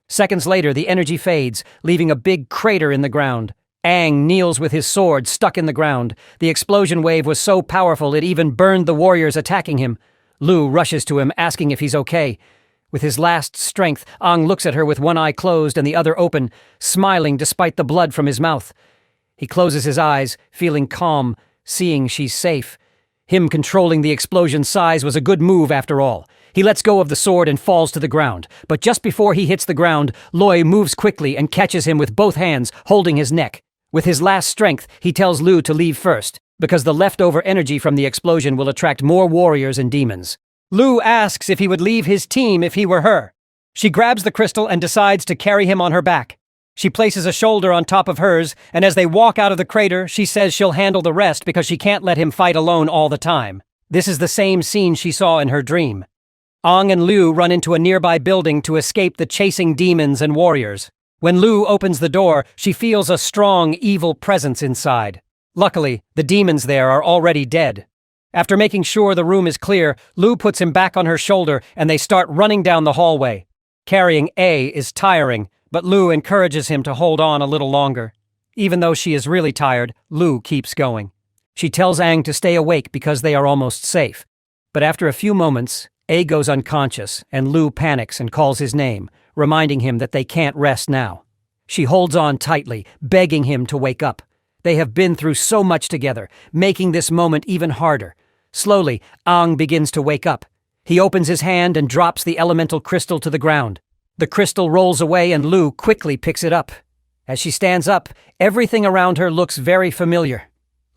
Seconds later, the energy fades, leaving a big crater in the ground. Aang kneels with his sword stuck in the ground. The explosion wave was so powerful it even burned the warriors attacking him. Lu rushes to him, asking if he's okay. With his last strength, Aang looks at her with one eye closed and the other open, smiling despite the blood from his mouth. He closes his eyes, feeling calm, seeing she's safe. Him controlling the explosion's size was a good move after all. He lets go of the sword and falls to the ground, but just before he hits the ground, Loi moves quickly and catches him with both hands, holding his neck. With his last strength, he tells Lu to leave first, because the leftover energy from the explosion will attract more warriors and demons. Lu asks if he would leave his team if he were her. She grabs the crystal and decides to carry him on her back. She places a shoulder on top of hers, and as they walk out of the crater, she says she'll handle the rest because she can't let him fight alone all the time. This is the same scene she saw in her dream. Aang and Lu run into a nearby building to escape the chasing demons and warriors. When Lu opens the door, she feels a strong, evil presence inside. Luckily, the demons there are already dead. After making sure the room is clear, Lu puts him back on her shoulder and they start running down the hallway. Carrying A is tiring, but Lu encourages him to hold on a little longer. Even though she is really tired, Lu keeps going. She tells Aang to stay awake because they are almost safe. But after a few moments, A goes unconscious and Lu panics and calls his name, reminding him that they can't rest now. She holds on tightly, begging him to wake up. They have been through so much together, making this moment even harder. Slowly, Aang begins to wake up. He opens his hand and drops the elemental crystal to the ground. The crystal rolls away and Lu quickly picks it up. As she stands up, everything around her looks very familiar.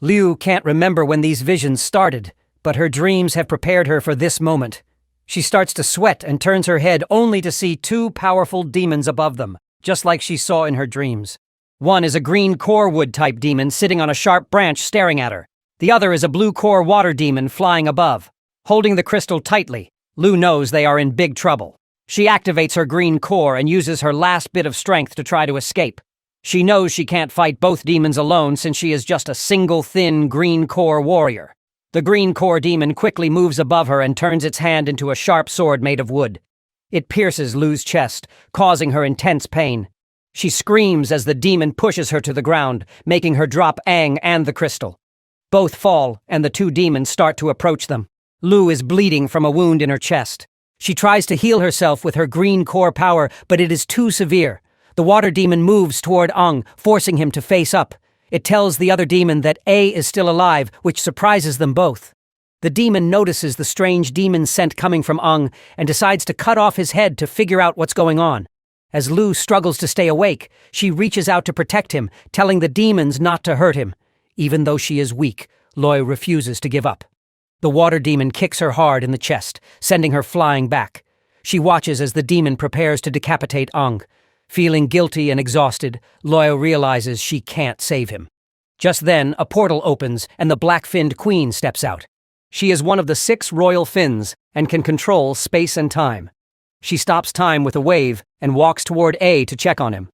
Lu can't remember when these visions started, but her dreams have prepared her for this moment. She starts to sweat and turns her head only to see two powerful demons above them, just like she saw in her dreams. One is a green core wood-type demon sitting on a sharp branch staring at her. The other is a blue core water demon flying above. Holding the crystal tightly, Lu knows they are in big trouble. She activates her green core and uses her last bit of strength to try to escape. She knows she can't fight both demons alone since she is just a single thin green core warrior. The green core demon quickly moves above her and turns its hand into a sharp sword made of wood. It pierces Lu's chest, causing her intense pain. She screams as the demon pushes her to the ground, making her drop Aang and the crystal. Both fall, and the two demons start to approach them. Lu is bleeding from a wound in her chest. She tries to heal herself with her green core power, but it is too severe. The water demon moves toward Aang, forcing him to face up. It tells the other demon that A is still alive, which surprises them both. The demon notices the strange demon scent coming from Aang and decides to cut off his head to figure out what's going on. As Lu struggles to stay awake, she reaches out to protect him, telling the demons not to hurt him. Even though she is weak, Loi refuses to give up. The water demon kicks her hard in the chest, sending her flying back. She watches as the demon prepares to decapitate Aang. Feeling guilty and exhausted, Loi realizes she can't save him. Just then, a portal opens and the black-finned queen steps out. She is one of the 6 royal finns and can control space and time. She stops time with a wave and walks toward A to check on him.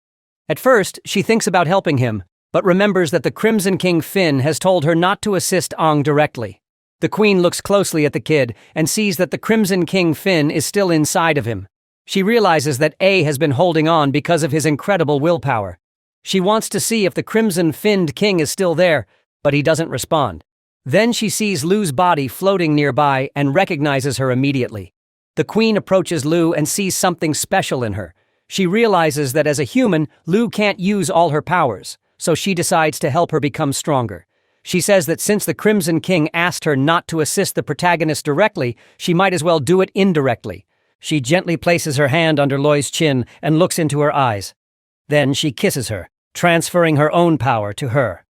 At first, she thinks about helping him, but remembers that the Crimson King Finn has told her not to assist Aang directly. The queen looks closely at the kid and sees that the Crimson King Finn is still inside of him. She realizes that A has been holding on because of his incredible willpower. She wants to see if the Crimson-Finned King is still there, but he doesn't respond. Then she sees Lu's body floating nearby and recognizes her immediately. The queen approaches Lu and sees something special in her. She realizes that as a human, Lu can't use all her powers, so she decides to help her become stronger. She says that since the Crimson King asked her not to assist the protagonist directly, she might as well do it indirectly. She gently places her hand under Loi's chin and looks into her eyes. Then she kisses her, transferring her own power to her.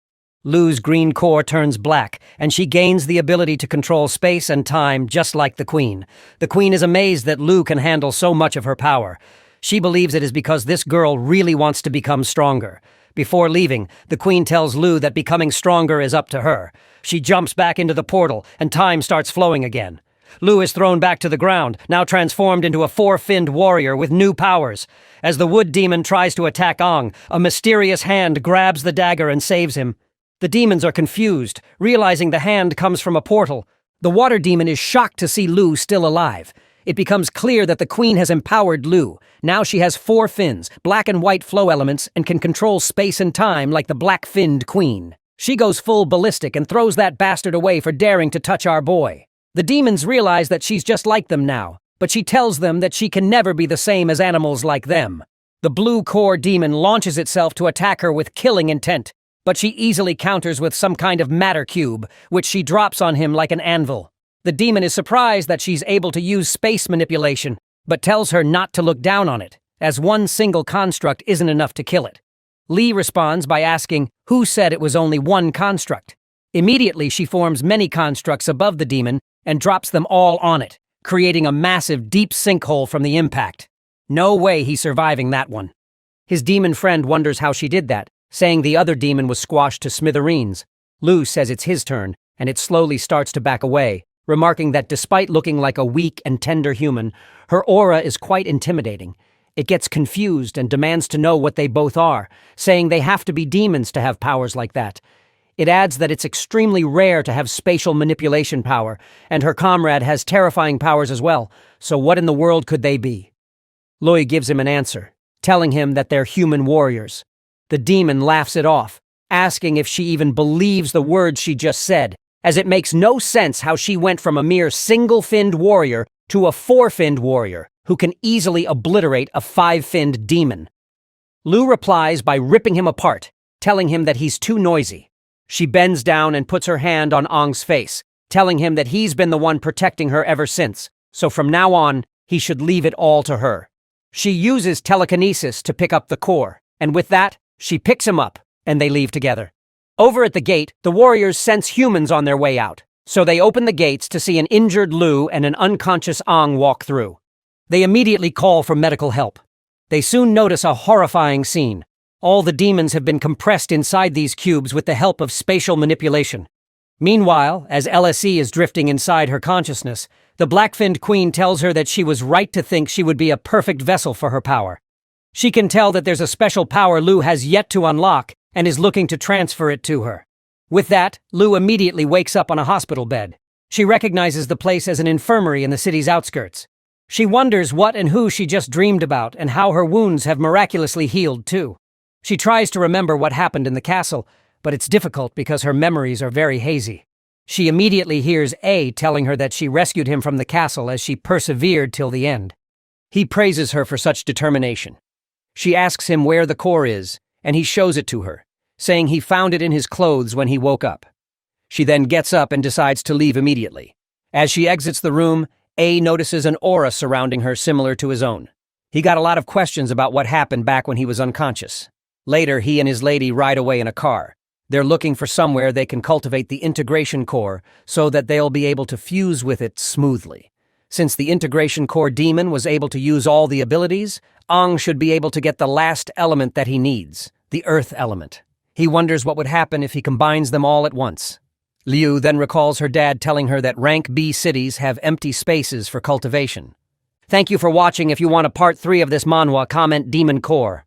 Lu's green core turns black, and she gains the ability to control space and time just like the queen. The queen is amazed that Lu can handle so much of her power. She believes it is because this girl really wants to become stronger. Before leaving, the queen tells Lu that becoming stronger is up to her. She jumps back into the portal, and time starts flowing again. Lu is thrown back to the ground, now transformed into a four-finned warrior with new powers. As the wood demon tries to attack Ang, a mysterious hand grabs the dagger and saves him. The demons are confused, realizing the hand comes from a portal. The water demon is shocked to see Lu still alive. It becomes clear that the queen has empowered Lu. Now she has four fins, black and white flow elements, and can control space and time like the black-finned queen. She goes full ballistic and throws that bastard away for daring to touch our boy. The demons realize that she's just like them now, but she tells them that she can never be the same as animals like them. The blue core demon launches itself to attack her with killing intent, but she easily counters with some kind of matter cube, which she drops on him like an anvil. The demon is surprised that she's able to use space manipulation, but tells her not to look down on it, as one single construct isn't enough to kill it. Lee responds by asking, who said it was only one construct? Immediately she forms many constructs above the demon and drops them all on it, creating a massive deep sinkhole from the impact. No way he's surviving that one. His demon friend wonders how she did that, saying the other demon was squashed to smithereens. Lu says it's his turn, and it slowly starts to back away, remarking that despite looking like a weak and tender human, her aura is quite intimidating. It gets confused and demands to know what they both are, saying they have to be demons to have powers like that. It adds that it's extremely rare to have spatial manipulation power, and her comrade has terrifying powers as well, so what in the world could they be? Lui gives him an answer, telling him that they're human warriors. The demon laughs it off, asking if she even believes the words she just said, as it makes no sense how she went from a mere single-finned warrior to a four-finned warrior who can easily obliterate a five-finned demon. Lu replies by ripping him apart, telling him that he's too noisy. She bends down and puts her hand on Ang's face, telling him that he's been the one protecting her ever since, so from now on, he should leave it all to her. She uses telekinesis to pick up the core, and with that, she picks him up, and they leave together. Over at the gate, the warriors sense humans on their way out, so they open the gates to see an injured Lu and an unconscious Ang walk through. They immediately call for medical help. They soon notice a horrifying scene. All the demons have been compressed inside these cubes with the help of spatial manipulation. Meanwhile, as LSE is drifting inside her consciousness, the black-finned queen tells her that she was right to think she would be a perfect vessel for her power. She can tell that there's a special power Lu has yet to unlock and is looking to transfer it to her. With that, Lu immediately wakes up on a hospital bed. She recognizes the place as an infirmary in the city's outskirts. She wonders what and who she just dreamed about and how her wounds have miraculously healed too. She tries to remember what happened in the castle, but it's difficult because her memories are very hazy. She immediately hears A telling her that she rescued him from the castle as she persevered till the end. He praises her for such determination. She asks him where the core is, and he shows it to her, saying he found it in his clothes when he woke up. She then gets up and decides to leave immediately. As she exits the room, A notices an aura surrounding her similar to his own. He got a lot of questions about what happened back when he was unconscious. Later, he and his lady ride away in a car. They're looking for somewhere they can cultivate the integration core so that they'll be able to fuse with it smoothly. Since the integration core demon was able to use all the abilities, Ang should be able to get the last element that he needs, the earth element. He wonders what would happen if he combines them all at once. Liu then recalls her dad telling her that rank B cities have empty spaces for cultivation. Thank you for watching. If you want a part 3 of this manhwa, comment Demon Core.